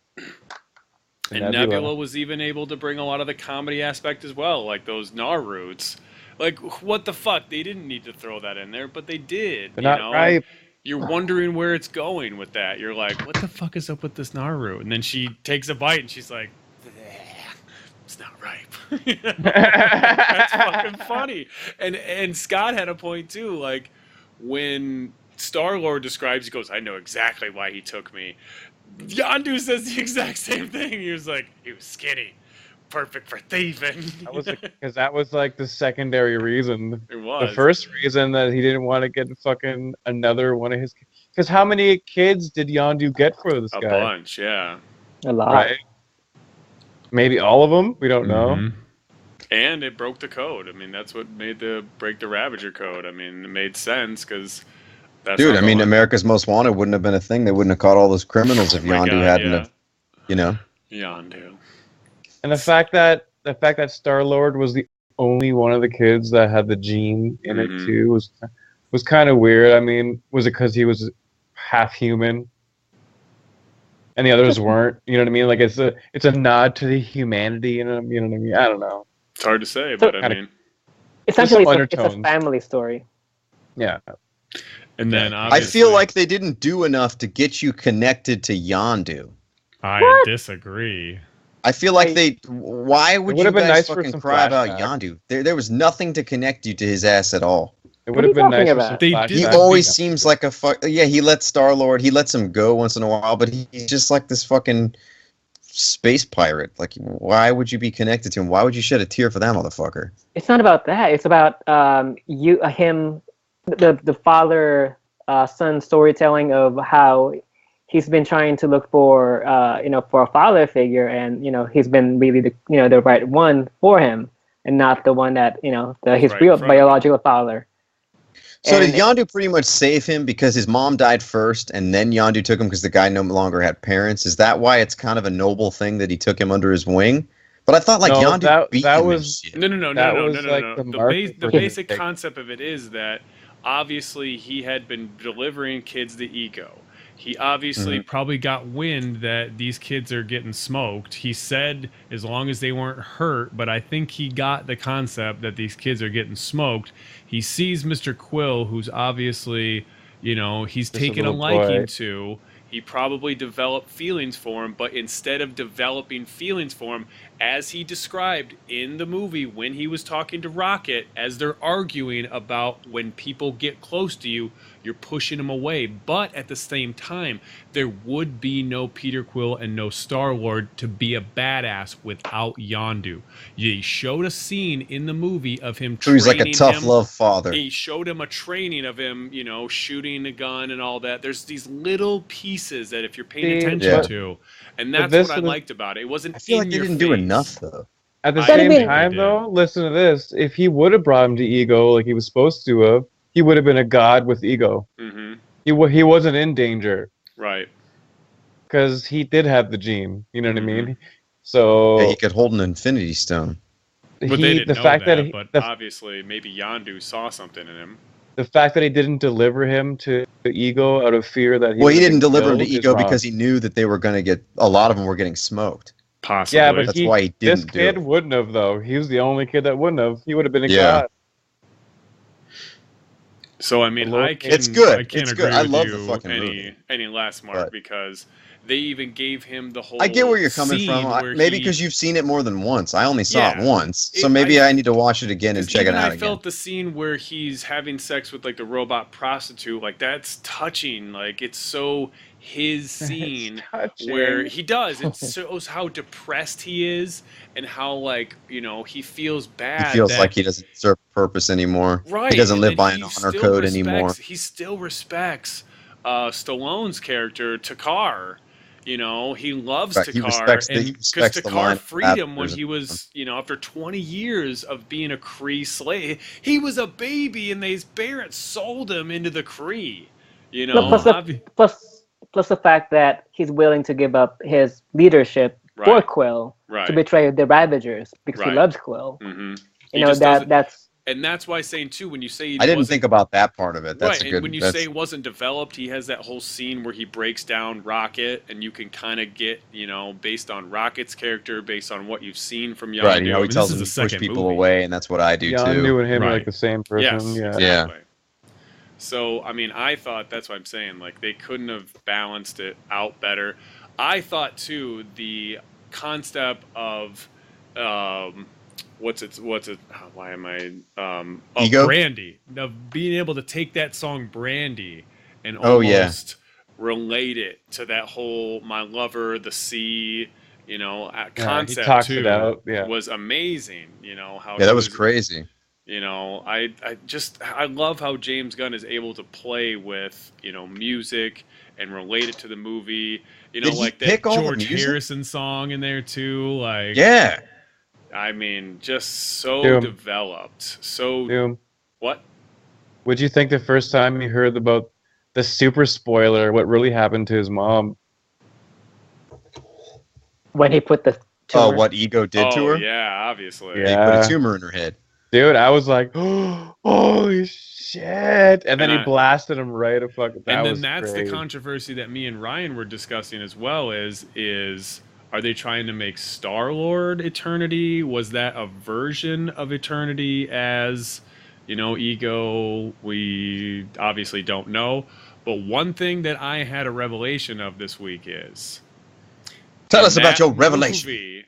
Speaker 2: And Nebula was even able to bring a lot of the comedy aspect as well, like those Naruts. Like, what the fuck? They didn't need to throw that in there, but they did.
Speaker 4: They're not right.
Speaker 2: You're wondering where it's going with that. You're like, what the fuck is up with this Naru? And then she takes a bite and she's like, it's not ripe. That's fucking funny. And Scott had a point too. Like, when Star-Lord describes, he goes, I know exactly why he took me. Yondu says the exact same thing. He was like, he was skinny. Perfect for thieving.
Speaker 4: Because that was like the secondary reason.
Speaker 2: It was.
Speaker 4: The first reason that he didn't want to get fucking another one of his. Because how many kids did Yondu get for this
Speaker 2: a
Speaker 4: guy?
Speaker 2: bunch, yeah.
Speaker 3: A lot.
Speaker 4: Right. Maybe all of them. We don't know.
Speaker 2: Mhm. And it broke the code. I mean, that's what made the break the Ravager code. I mean, it made sense because that's
Speaker 1: Dude,
Speaker 2: how
Speaker 1: I mean,
Speaker 2: the-
Speaker 1: America's Most Wanted wouldn't have been a thing. They wouldn't have caught all those criminals if
Speaker 2: Oh my
Speaker 1: Yondu
Speaker 2: God,
Speaker 1: hadn't
Speaker 2: yeah.
Speaker 1: have, you know.
Speaker 2: Yondu.
Speaker 4: And the fact that Star Lord was the only one of the kids that had the gene in
Speaker 2: Mhm.
Speaker 4: it too was kind of weird. I mean, was it because he was half human, and the others weren't? You know what I mean? Like it's a nod to the humanity. You know what I mean? I don't know.
Speaker 2: It's hard to say,
Speaker 3: So-
Speaker 2: but I mean,
Speaker 3: Essentially,
Speaker 4: some
Speaker 3: it's a
Speaker 4: undertones.
Speaker 3: family story.
Speaker 4: Yeah.
Speaker 2: and then
Speaker 1: I
Speaker 2: obviously,
Speaker 1: feel like they didn't do enough to get you connected to Yondu.
Speaker 2: I
Speaker 3: What?
Speaker 2: disagree.
Speaker 1: I feel like they. Why would
Speaker 4: It
Speaker 1: you
Speaker 4: would've been
Speaker 1: guys
Speaker 4: nice for
Speaker 1: fucking
Speaker 4: some
Speaker 1: cry about
Speaker 4: flashbacks.
Speaker 1: Yondu? There was nothing to connect you to his ass at all.
Speaker 4: It
Speaker 3: What
Speaker 4: would
Speaker 3: are
Speaker 4: have
Speaker 3: you
Speaker 4: been nice
Speaker 3: talking
Speaker 4: for
Speaker 3: about?
Speaker 4: some
Speaker 2: They
Speaker 4: flashbacks.
Speaker 2: did-
Speaker 1: He
Speaker 2: Exactly.
Speaker 1: always seems like a fuck. Yeah, he lets Star-Lord. He lets him go once in a while, but he's just like this fucking space pirate. Like, why would you be connected to him? Why would you shed a tear for that motherfucker?
Speaker 3: It's not about that. It's about him, the father son storytelling of how he's been trying to look for for a father figure, and he's been really the right one for him, and not the one that his
Speaker 2: Right
Speaker 3: real
Speaker 2: in front of him.
Speaker 3: biological father.
Speaker 1: So
Speaker 3: And
Speaker 1: did Yondu pretty much save him because his mom died first, and then Yondu took him because the guy no longer had parents? Is that why it's kind of a noble thing that he took him under his wing? But I thought like
Speaker 4: No,
Speaker 1: Yondu beat
Speaker 4: that
Speaker 1: him and
Speaker 4: was-
Speaker 1: shit.
Speaker 2: No.
Speaker 4: That was like the marker
Speaker 2: The
Speaker 4: for
Speaker 2: basic
Speaker 4: him.
Speaker 2: concept of it is that obviously he had been delivering kids the ego. He obviously probably got wind that these kids are getting smoked. He said as long as they weren't hurt, but I think he got the concept that these kids are getting smoked. He sees Mr. Quill, who's obviously, he's
Speaker 4: Just a
Speaker 2: taken a
Speaker 4: little
Speaker 2: liking
Speaker 4: boy.
Speaker 2: to. He probably developed feelings for him, but instead of developing feelings for him, as he described in the movie when he was talking to Rocket, as they're arguing about when people get close to you, you're pushing them away. But at the same time, there would be no Peter Quill and no Star-Lord to be a badass without Yondu. He showed a scene in the movie of him
Speaker 1: So he's like a
Speaker 2: training
Speaker 1: tough
Speaker 2: him.
Speaker 1: love father.
Speaker 2: He showed him a training of him, shooting a gun and all that. There's these little pieces that if you're paying
Speaker 4: See,
Speaker 2: attention
Speaker 1: Yeah.
Speaker 2: to, and
Speaker 4: But
Speaker 2: that's
Speaker 4: this
Speaker 2: what I
Speaker 4: was-
Speaker 2: liked about it. It wasn't
Speaker 1: I feel
Speaker 2: in
Speaker 1: like they
Speaker 2: your
Speaker 1: didn't do
Speaker 2: face.
Speaker 1: enough though.
Speaker 4: At the
Speaker 2: I
Speaker 4: same
Speaker 3: think
Speaker 4: time,
Speaker 2: they
Speaker 4: though, listen to this. If he would have brought him to Ego like he was supposed to have, he would have been a god with Ego.
Speaker 2: Mm-hmm.
Speaker 4: He wasn't in danger
Speaker 2: Right.
Speaker 4: because he did have the gene. You know what I
Speaker 2: Mhm.
Speaker 4: mean? So
Speaker 1: Yeah, he could hold an Infinity Stone.
Speaker 2: But they didn't
Speaker 4: the
Speaker 2: know
Speaker 4: fact that,
Speaker 2: but
Speaker 4: the
Speaker 2: obviously maybe Yondu saw something in him.
Speaker 4: fact that he didn't deliver him to Ego out of fear that
Speaker 1: Well, he
Speaker 4: would
Speaker 1: didn't
Speaker 4: get
Speaker 1: deliver him to
Speaker 4: killed is
Speaker 1: Ego
Speaker 4: wrong.
Speaker 1: because he knew that they were going to get a lot of them were getting smoked.
Speaker 2: Possibly.
Speaker 4: Yeah, but
Speaker 1: That's why he
Speaker 4: this
Speaker 1: didn't do
Speaker 4: kid
Speaker 1: it.
Speaker 4: wouldn't have though. He was the only kid that wouldn't have. He would have been a
Speaker 1: Yeah.
Speaker 4: god.
Speaker 2: So I mean,
Speaker 4: Hello?
Speaker 2: I can.
Speaker 1: It's good.
Speaker 2: I can't
Speaker 1: It's
Speaker 2: agree
Speaker 1: good. I
Speaker 2: with
Speaker 1: love the
Speaker 2: you
Speaker 1: fucking movie.
Speaker 2: any less, Mark,
Speaker 1: But-
Speaker 2: because they even gave him the whole.
Speaker 1: I get where you're coming
Speaker 2: scene
Speaker 1: from.
Speaker 2: where
Speaker 1: Maybe
Speaker 2: he-
Speaker 1: because you've seen it more than once. I only saw
Speaker 2: Yeah.
Speaker 1: it once, so
Speaker 2: It-
Speaker 1: maybe
Speaker 2: I-
Speaker 1: I need to watch it again and
Speaker 2: 'cause
Speaker 1: check it
Speaker 2: even
Speaker 1: out
Speaker 2: I
Speaker 1: again.
Speaker 2: felt the scene where he's having sex with like the robot prostitute, like that's touching. Like it's so his scene where he does. It shows how depressed he is and how like he feels
Speaker 1: He
Speaker 2: bad.
Speaker 1: feels
Speaker 2: that-
Speaker 1: like he doesn't serve a purpose anymore.
Speaker 2: right.
Speaker 1: He doesn't
Speaker 2: and
Speaker 1: live
Speaker 2: then
Speaker 1: by
Speaker 2: he
Speaker 1: an honor
Speaker 2: still
Speaker 1: code
Speaker 2: respects-
Speaker 1: anymore.
Speaker 2: He still respects Stallone's character Takar. You know, he loves
Speaker 1: Right, he
Speaker 2: Takar,
Speaker 1: respects
Speaker 2: and
Speaker 1: he
Speaker 2: because
Speaker 1: respects the line
Speaker 2: Takar
Speaker 1: of
Speaker 2: freed him when
Speaker 1: Raptors.
Speaker 2: he was, after 20 years of being a Kree slave, he was a baby, and his parents sold him into the Kree. You
Speaker 3: No,
Speaker 2: know,
Speaker 3: plus the fact that he's willing to give up his leadership for
Speaker 2: Right.
Speaker 3: Quill
Speaker 2: Right.
Speaker 3: to betray the Ravagers because he
Speaker 2: Right.
Speaker 3: loves Quill.
Speaker 2: hmm
Speaker 3: You know that's
Speaker 2: and that's why saying too, when you say he
Speaker 1: I didn't
Speaker 2: wasn't-
Speaker 1: think about that part of it. That's
Speaker 2: right,
Speaker 1: a good.
Speaker 2: and when you
Speaker 1: that's,
Speaker 2: say it wasn't developed, he has that whole scene where he breaks down Rocket, and you can kind of get, based on Rocket's character, based on what you've seen from Yondu.
Speaker 1: right, you know, he
Speaker 2: and
Speaker 1: tells
Speaker 2: this
Speaker 1: him
Speaker 2: is
Speaker 1: to
Speaker 2: the
Speaker 1: push
Speaker 2: second
Speaker 1: people
Speaker 2: movie.
Speaker 1: away, and that's what I do
Speaker 4: Yondu
Speaker 1: too.
Speaker 4: and him are
Speaker 2: Right.
Speaker 4: like the same person.
Speaker 2: Yes,
Speaker 4: Yeah.
Speaker 2: exactly. So, I mean, I thought, that's what I'm saying, like, they couldn't have balanced it out better. I thought, too, the concept of, why am I, of
Speaker 1: Ego?
Speaker 2: Brandy, of being able to take that song Brandy and
Speaker 1: Oh, yeah.
Speaker 2: almost relate it to that whole my lover, the sea, concept,
Speaker 4: he talks
Speaker 2: too,
Speaker 4: it out, yeah.
Speaker 2: was amazing, how
Speaker 1: Yeah,
Speaker 2: he
Speaker 1: that was crazy.
Speaker 2: I love how James Gunn is able to play with, music and relate it to the movie.
Speaker 1: Did he
Speaker 2: like that
Speaker 1: pick all the
Speaker 2: George
Speaker 1: music?
Speaker 2: Harrison song in there too. Like,
Speaker 1: Yeah.
Speaker 2: I mean, just so
Speaker 4: Doom.
Speaker 2: developed. So
Speaker 4: Doom.
Speaker 2: what?
Speaker 4: What'd you think the first time you heard about the super spoiler, what really happened to his mom?
Speaker 3: when he put the
Speaker 1: Oh,
Speaker 3: tumor.
Speaker 1: what Ego did to her?
Speaker 2: Yeah, obviously.
Speaker 4: Yeah.
Speaker 1: He put a tumor in her head.
Speaker 4: Dude, I was like, holy shit. And then
Speaker 2: And
Speaker 4: he blasted him right a fucking.
Speaker 2: And then that's the controversy that me and Ryan were discussing as well. Is are they trying to make Star-Lord Eternity? Was that a version of Eternity as, Ego? We obviously don't know. But one thing that I had a revelation of this week is,
Speaker 1: Tell
Speaker 2: in
Speaker 1: us about
Speaker 2: that
Speaker 1: your revelation.
Speaker 2: movie,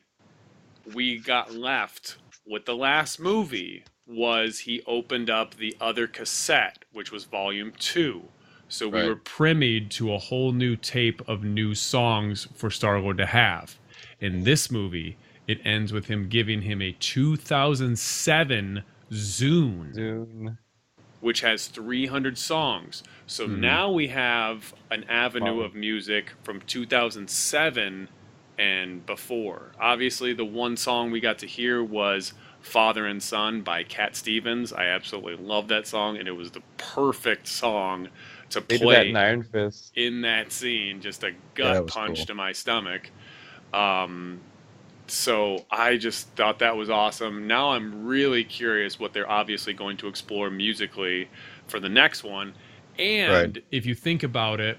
Speaker 2: we got left with the last movie was he opened up the other cassette, which was volume 2. So we
Speaker 1: Right.
Speaker 2: were primied to a whole new tape of new songs for Star-Lord to have. In this movie, it ends with him giving him a 2007 Zune,
Speaker 4: Dune.
Speaker 2: which has 300 songs. So now we have an avenue of music from 2007 and before. Obviously, the one song we got to hear was Father and Son by Cat Stevens. I absolutely love that song, and it was the perfect song to
Speaker 4: They did that
Speaker 2: play
Speaker 4: in Iron Fist.
Speaker 2: in that scene. Just a
Speaker 1: that
Speaker 2: gut
Speaker 1: was
Speaker 2: punch
Speaker 1: cool.
Speaker 2: to my stomach. So I just thought that was awesome. Now I'm really curious what they're obviously going to explore musically for the next one. And
Speaker 1: Right.
Speaker 2: if you think about it,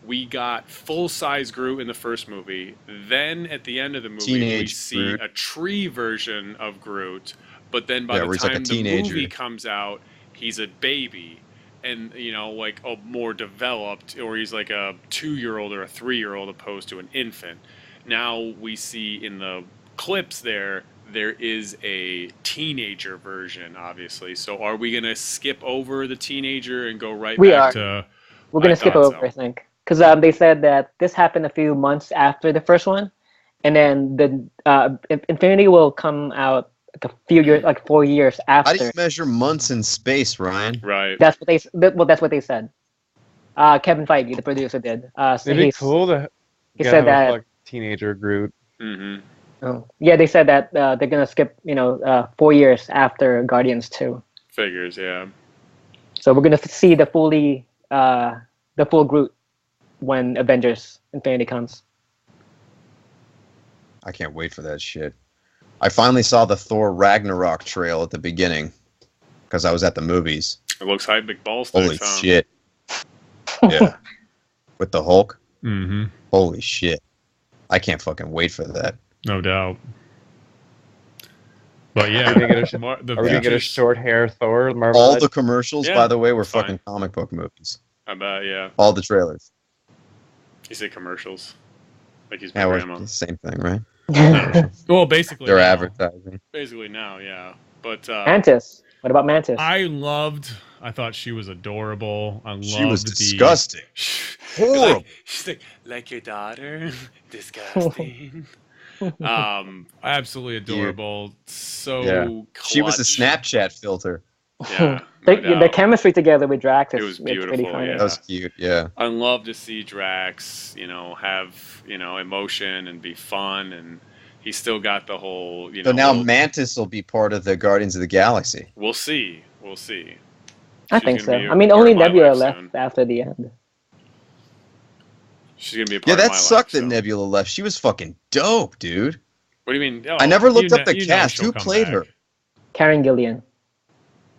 Speaker 2: we got full-size Groot in the first movie. Then at the end of the movie, we
Speaker 1: Teenage
Speaker 2: see
Speaker 1: Groot.
Speaker 2: a tree version of Groot. But then by
Speaker 1: Yeah,
Speaker 2: the
Speaker 1: where he's like a
Speaker 2: time the
Speaker 1: teenager.
Speaker 2: movie comes out, he's a baby. And, like a more developed, or he's like a 2-year-old or a 3-year-old opposed to an infant. Now we see in the clips there is a teenager version, obviously. So are we going to skip over the teenager and go right
Speaker 3: We
Speaker 2: back
Speaker 3: are.
Speaker 2: to...
Speaker 3: We're gonna
Speaker 2: I
Speaker 3: skip
Speaker 2: thought
Speaker 3: over,
Speaker 2: so.
Speaker 3: I think, because they said that this happened a few months after the first one, and then the Infinity will come out like a few years, like 4 years
Speaker 1: How do
Speaker 3: after.
Speaker 1: you measure months in space, Ryan?
Speaker 2: Right.
Speaker 3: That's what they said. Kevin Feige, the producer, did. So
Speaker 4: It'd be cool to
Speaker 3: he
Speaker 4: have
Speaker 3: said
Speaker 4: a
Speaker 3: that.
Speaker 4: like, teenager Groot.
Speaker 2: Mm-hmm.
Speaker 3: Oh, yeah, they said that they're gonna skip 4 years after Guardians 2.
Speaker 2: Figures, yeah.
Speaker 3: So we're gonna see the full Groot when Avengers Infinity comes.
Speaker 1: I can't wait for that shit. I finally saw the Thor Ragnarok trail at the beginning because I was at the movies.
Speaker 2: It looks hype McBall
Speaker 1: Holy
Speaker 2: sticks, huh?
Speaker 1: shit. Yeah. With the Hulk.
Speaker 2: Mm-hmm.
Speaker 1: Holy shit. I can't fucking wait for that.
Speaker 2: No doubt. But yeah,
Speaker 4: Are we gonna get a,
Speaker 2: the
Speaker 4: are we gonna get a
Speaker 2: features-
Speaker 4: short hair Thor? Marvel
Speaker 1: All
Speaker 4: Legends?
Speaker 1: the commercials,
Speaker 2: Yeah,
Speaker 1: by the way, were
Speaker 2: fine.
Speaker 1: fucking comic book movies.
Speaker 2: I bet, yeah.
Speaker 1: All the trailers.
Speaker 2: You say commercials. Like he's my
Speaker 1: Yeah, we're
Speaker 2: grandma.
Speaker 1: same thing, right?
Speaker 2: Well, basically
Speaker 1: They're
Speaker 2: now.
Speaker 1: advertising.
Speaker 2: Basically now, yeah. But
Speaker 3: Mantis. What about Mantis?
Speaker 2: I thought she was adorable. I loved
Speaker 1: She was
Speaker 2: the
Speaker 1: disgusting.
Speaker 2: Horrible. She's like your daughter. Disgusting. Absolutely adorable. So
Speaker 1: Yeah. She was a
Speaker 2: clutch.
Speaker 1: Snapchat filter.
Speaker 2: Yeah. no
Speaker 3: The
Speaker 2: doubt.
Speaker 3: chemistry together with Drax
Speaker 2: It
Speaker 3: is
Speaker 2: was
Speaker 3: it's pretty
Speaker 2: beautiful,
Speaker 3: funny.
Speaker 2: yeah.
Speaker 1: That was cute. Yeah.
Speaker 2: I love to see Drax, have emotion and be fun, and he's still got the whole,
Speaker 1: So now
Speaker 2: little-
Speaker 1: Mantis will be part of the Guardians of the Galaxy.
Speaker 2: We'll see. We'll see.
Speaker 3: I
Speaker 2: She's
Speaker 3: think
Speaker 2: gonna
Speaker 3: so.
Speaker 2: be
Speaker 3: I mean,
Speaker 2: a part
Speaker 3: only
Speaker 2: of my
Speaker 3: Nebula
Speaker 2: life
Speaker 3: left
Speaker 2: soon.
Speaker 3: after the end.
Speaker 2: She's gonna be a part
Speaker 1: Yeah,
Speaker 2: of my
Speaker 1: that sucked
Speaker 2: life,
Speaker 1: that
Speaker 2: so.
Speaker 1: Nebula left. She was fucking dope, dude.
Speaker 2: What do you mean? Oh,
Speaker 1: I never looked up the
Speaker 2: you know
Speaker 1: cast.
Speaker 2: she'll
Speaker 1: Who
Speaker 2: come
Speaker 1: played
Speaker 2: back.
Speaker 1: her?
Speaker 3: Karen Gillian.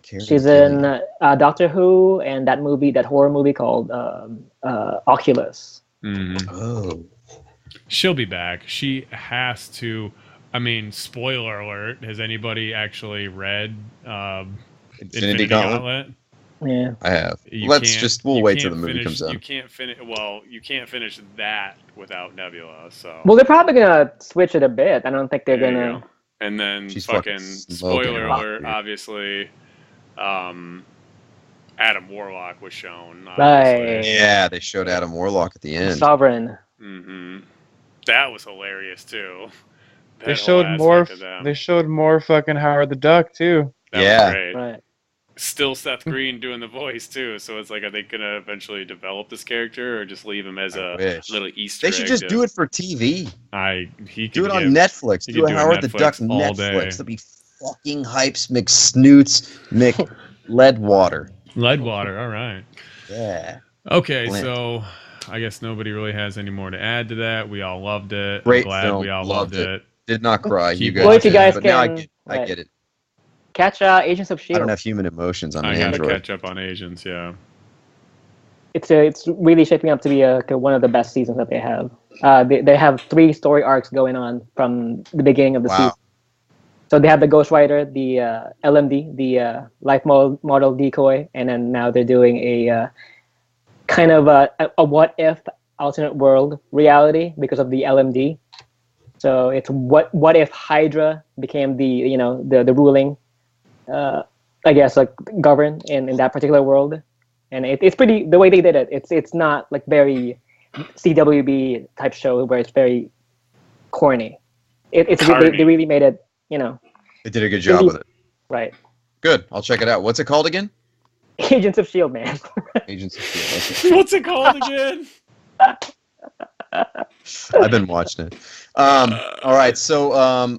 Speaker 1: Karen
Speaker 3: She's
Speaker 1: Gillan.
Speaker 3: in Doctor Who and that horror movie called Oculus.
Speaker 2: Mhm.
Speaker 1: Oh.
Speaker 2: She'll be back. She has to. I mean, spoiler alert. Has anybody actually read Infinity Gauntlet?
Speaker 3: Yeah.
Speaker 1: I have.
Speaker 2: You
Speaker 1: Let's
Speaker 2: can't-
Speaker 1: just, we'll
Speaker 2: you
Speaker 1: wait till the
Speaker 2: can't
Speaker 1: movie
Speaker 2: finish-
Speaker 1: comes out.
Speaker 2: You can't finish. Well, you can't finish that without Nebula. So.
Speaker 3: Well, they're probably gonna switch it a bit. I don't think they're
Speaker 2: There you
Speaker 3: gonna.
Speaker 2: go. And then
Speaker 1: She's
Speaker 2: fucking
Speaker 1: fucking
Speaker 2: spoiler
Speaker 1: smoking hot,
Speaker 2: alert.
Speaker 1: dude.
Speaker 2: Obviously, Adam Warlock was shown.
Speaker 3: Right.
Speaker 1: Yeah, they showed Adam Warlock at the end.
Speaker 3: Sovereign.
Speaker 2: Hmm. That was hilarious too.
Speaker 4: They
Speaker 2: That
Speaker 4: showed
Speaker 2: whole
Speaker 4: more.
Speaker 2: aspect of them.
Speaker 4: They showed more fucking Howard the Duck too.
Speaker 2: That was
Speaker 1: Yeah.
Speaker 2: great.
Speaker 3: Right.
Speaker 2: Still Seth Green doing the voice too. So it's like, are they gonna eventually develop this character or just leave him as
Speaker 1: I
Speaker 2: a
Speaker 1: wish.
Speaker 2: little Easter
Speaker 1: They should
Speaker 2: egg
Speaker 1: just
Speaker 2: to-
Speaker 1: do it for TV.
Speaker 2: He
Speaker 1: Do
Speaker 2: could
Speaker 1: it on
Speaker 2: give-
Speaker 1: Netflix.
Speaker 2: you
Speaker 1: Do
Speaker 2: could
Speaker 1: a
Speaker 2: do
Speaker 1: Howard the
Speaker 2: Netflix
Speaker 1: Duck
Speaker 2: all day.
Speaker 1: Netflix. It'll be fucking hypes, McSnoots, McLeadwater.
Speaker 2: Leadwater. All right.
Speaker 1: Yeah.
Speaker 2: Okay,
Speaker 1: Flint.
Speaker 2: so I guess nobody really has any more to add to that. We all loved it.
Speaker 1: Great
Speaker 2: I'm glad
Speaker 1: film.
Speaker 2: we all
Speaker 1: Loved
Speaker 2: loved
Speaker 1: it.
Speaker 2: it.
Speaker 1: Did not cry. You
Speaker 2: Keep
Speaker 1: guys,
Speaker 3: Well, if you
Speaker 1: did,
Speaker 3: guys
Speaker 1: but now I
Speaker 3: can-
Speaker 1: get,
Speaker 3: right.
Speaker 1: get it.
Speaker 3: Catch Agents of
Speaker 1: I
Speaker 3: Shield.
Speaker 1: don't have human emotions on
Speaker 2: I
Speaker 1: the
Speaker 2: gotta
Speaker 1: Android.
Speaker 2: catch up on Asians. Yeah.
Speaker 3: It's really shaping up to be one of the best seasons that they have. They have 3 story arcs going on from the beginning of the
Speaker 1: Wow.
Speaker 3: season. So they have the Ghost Rider, the LMD, the life model decoy, and then now they're doing a kind of a what if alternate world reality because of the LMD. So it's what if Hydra became the ruling, I guess, like govern in that particular world, and it's pretty the way they did it. It's not like very CWB type show where it's very corny. They really made it,
Speaker 1: They did a good job with it.
Speaker 3: right.
Speaker 1: Good. I'll check it out. What's it called again?
Speaker 3: Agents of Shield, man.
Speaker 1: Agents of S.H.I.E.L.D. Okay.
Speaker 2: What's it called again?
Speaker 1: I've been watching it. All right, so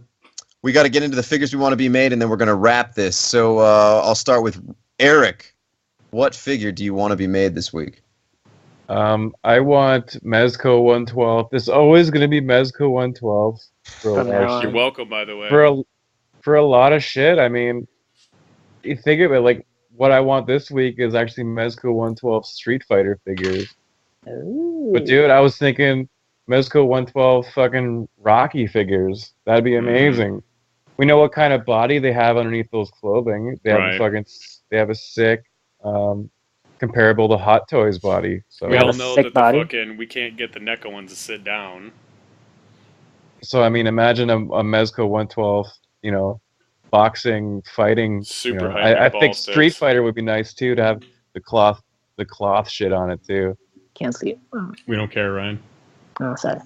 Speaker 1: we got to get into the figures we want to be made, and then we're going to wrap this. So I'll start with Eric. What figure do you want to be made this week?
Speaker 4: I want Mezco 112. There's always going to be Mezco 112 for a
Speaker 3: From
Speaker 4: lot
Speaker 3: now
Speaker 4: of
Speaker 3: on.
Speaker 4: shit.
Speaker 2: You're welcome, by the way.
Speaker 4: For a lot of shit. I mean, you think of it like what I want this week is actually Mezco 112 Street Fighter figures. But dude, I was thinking Mezco 112 fucking Rocky figures. That'd be amazing. We know what kind of body they have underneath those clothing. They have a sick, comparable to Hot Toys body. So
Speaker 2: We
Speaker 3: have
Speaker 2: all
Speaker 3: a
Speaker 2: know
Speaker 3: sick
Speaker 2: that
Speaker 3: body.
Speaker 2: we can't get the NECA ones to sit down.
Speaker 4: I mean, imagine a Mezco 112, boxing, fighting.
Speaker 2: Super high
Speaker 4: I
Speaker 2: ball
Speaker 4: think
Speaker 2: sticks.
Speaker 4: Street Fighter would be nice too to have the cloth shit on it too.
Speaker 3: Can't see it.
Speaker 2: We don't care, Ryan.
Speaker 3: Oh, sorry.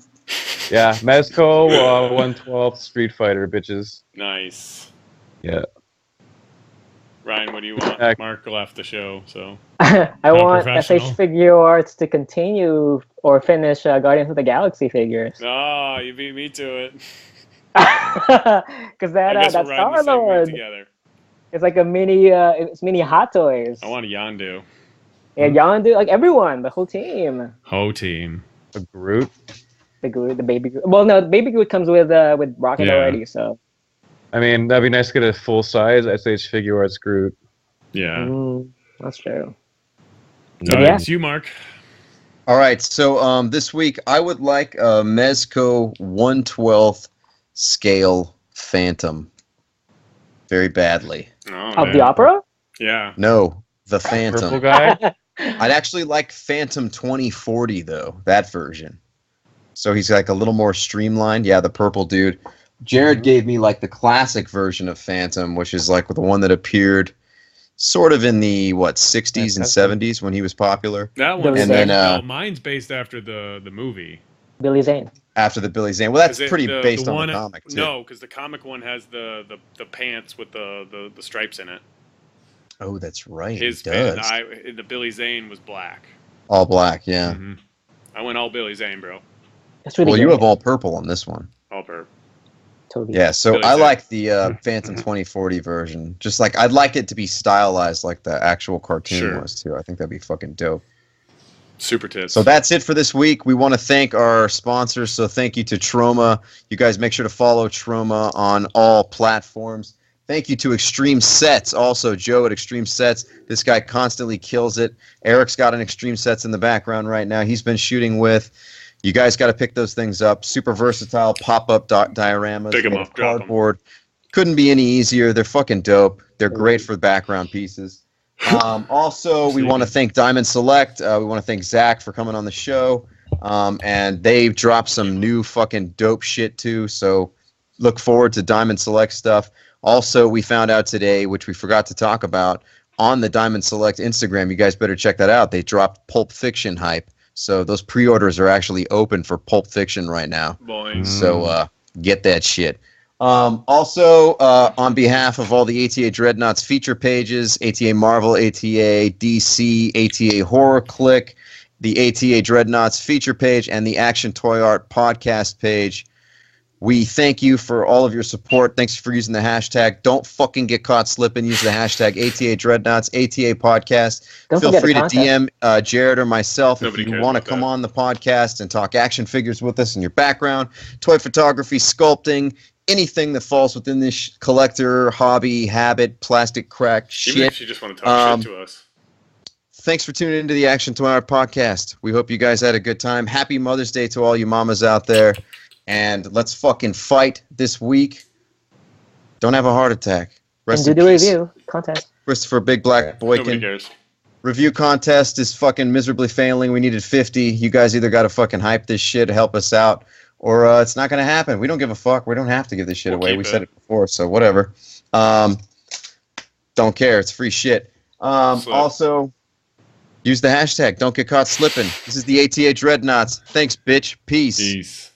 Speaker 4: Yeah, Mezco 112 Street Fighter bitches.
Speaker 2: Nice.
Speaker 4: Yeah.
Speaker 2: Ryan, what do you want?
Speaker 4: Heck.
Speaker 2: Mark left the show, so
Speaker 3: I want
Speaker 2: professional.
Speaker 3: SH Figure Arts to continue or finish Guardians of the Galaxy figures.
Speaker 2: ah, you beat me to it.
Speaker 3: Because
Speaker 2: I guess
Speaker 3: that
Speaker 2: we're riding the
Speaker 3: Star
Speaker 2: segment
Speaker 3: Lord,
Speaker 2: together.
Speaker 3: it's like a mini Hot Toys.
Speaker 2: I want a Yondu.
Speaker 3: Yeah, Yondu, like everyone, the whole team.
Speaker 2: Whole team.
Speaker 4: A Groot.
Speaker 3: The Groot, the Baby Groot. Well, no, the Baby Groot comes with Rocket
Speaker 2: Yeah.
Speaker 3: already, so.
Speaker 4: I mean, that'd be nice to get a full size SH Figure Arts Groot.
Speaker 2: Yeah.
Speaker 3: That's true.
Speaker 2: Alright,
Speaker 3: Yeah.
Speaker 2: it's you, Mark.
Speaker 1: All right, so this week I would like a Mezco 112th scale Phantom very badly.
Speaker 2: Oh,
Speaker 3: Of
Speaker 2: man.
Speaker 3: the opera?
Speaker 2: Yeah.
Speaker 1: No, the
Speaker 4: Purple
Speaker 1: Phantom.
Speaker 4: guy.
Speaker 1: I'd actually like Phantom 2040 though, that version. So he's like a little more streamlined. Yeah, the purple dude. Jared gave me like the classic version of Phantom, which is like the one that appeared sort of in the 60s and 70s when he was popular.
Speaker 2: That one.
Speaker 3: And
Speaker 1: then,
Speaker 2: mine's based after the movie.
Speaker 3: Billy Zane.
Speaker 1: After the Billy Zane. Well, that's
Speaker 2: 'Cause it-
Speaker 1: pretty
Speaker 2: the
Speaker 1: based
Speaker 2: one-
Speaker 1: on the comic too.
Speaker 2: No, because the comic one has the pants with the stripes in it.
Speaker 1: Oh, that's right.
Speaker 2: His
Speaker 1: he does.
Speaker 2: the Billy Zane was black.
Speaker 1: All black, yeah.
Speaker 2: Mm-hmm. I went all Billy Zane, bro.
Speaker 3: It's really
Speaker 1: Well,
Speaker 3: good.
Speaker 1: you have all purple on this one.
Speaker 2: All purple.
Speaker 3: Totally.
Speaker 1: Yeah, so
Speaker 2: Billy
Speaker 1: I
Speaker 2: Zane.
Speaker 1: like the Phantom 2040 version. Just like I'd like it to be stylized like the actual cartoon
Speaker 2: Sure.
Speaker 1: was too. I think that'd be fucking dope.
Speaker 2: Super tits.
Speaker 1: So that's it for this week. We want to thank our sponsors. So thank you to Troma. You guys make sure to follow Troma on all platforms. Thank you to Extreme Sets. Also, Joe at Extreme Sets. This guy constantly kills it. Eric's got an Extreme Sets in the background right now. He's been shooting with. You guys got to pick those things up. Super versatile pop-up dioramas.
Speaker 2: Pick 'em
Speaker 1: made
Speaker 2: up,
Speaker 1: of
Speaker 2: drop 'em.
Speaker 1: cardboard. Couldn't be any easier. They're fucking dope. They're great for background pieces. Also, we want to thank Diamond Select. We want to thank Zach for coming on the show. And they've dropped some new fucking dope shit too. So look forward to Diamond Select stuff. Also, we found out today, which we forgot to talk about, on the Diamond Select Instagram. You guys better check that out. They dropped Pulp Fiction hype. So those pre-orders are actually open for Pulp Fiction right now.
Speaker 2: Boing.
Speaker 1: So get that shit. Also, on behalf of all the ATA Dreadnoughts feature pages, ATA Marvel, ATA DC, ATA Horror Click, the ATA Dreadnoughts feature page, and the Action Toy Art podcast page, we thank you for all of your support. Thanks for using the hashtag. Don't fucking get caught slipping. Use the hashtag ATA Dreadnoughts, ATA Podcast.
Speaker 3: Don't
Speaker 1: Feel
Speaker 3: forget
Speaker 1: free
Speaker 3: the
Speaker 1: to
Speaker 3: contest.
Speaker 1: DM Jared or myself
Speaker 2: Nobody
Speaker 1: if you
Speaker 2: cares
Speaker 1: want to
Speaker 2: about
Speaker 1: come
Speaker 2: that.
Speaker 1: on the podcast and talk action figures with us in your background, toy photography, sculpting, anything that falls within this collector, hobby, habit, plastic crack
Speaker 2: Even if
Speaker 1: shit.
Speaker 2: you just want to talk shit
Speaker 1: Um,
Speaker 2: to us.
Speaker 1: Thanks for tuning into the Action Toy Art podcast. We hope you guys had a good time. Happy Mother's Day to all you mamas out there. And let's fucking fight this week. Don't have a heart attack.
Speaker 3: And
Speaker 1: Rest
Speaker 3: do
Speaker 1: in
Speaker 3: the
Speaker 1: peace.
Speaker 3: review contest.
Speaker 1: Christopher Big Black
Speaker 2: Nobody
Speaker 1: Boykin.
Speaker 2: cares.
Speaker 1: Review contest is fucking miserably failing. We needed 50. You guys either got to fucking hype this shit, help us out, or it's not going to happen. We don't give a fuck. We don't have to give this shit
Speaker 2: We'll
Speaker 1: away.
Speaker 2: keep
Speaker 1: We
Speaker 2: it.
Speaker 1: said it before, so whatever. Don't care. It's free shit.
Speaker 2: Slip.
Speaker 1: Also, use the hashtag. Don't get caught slipping. This is the ATA Dreadnoughts. Thanks, bitch. Peace.
Speaker 2: Peace.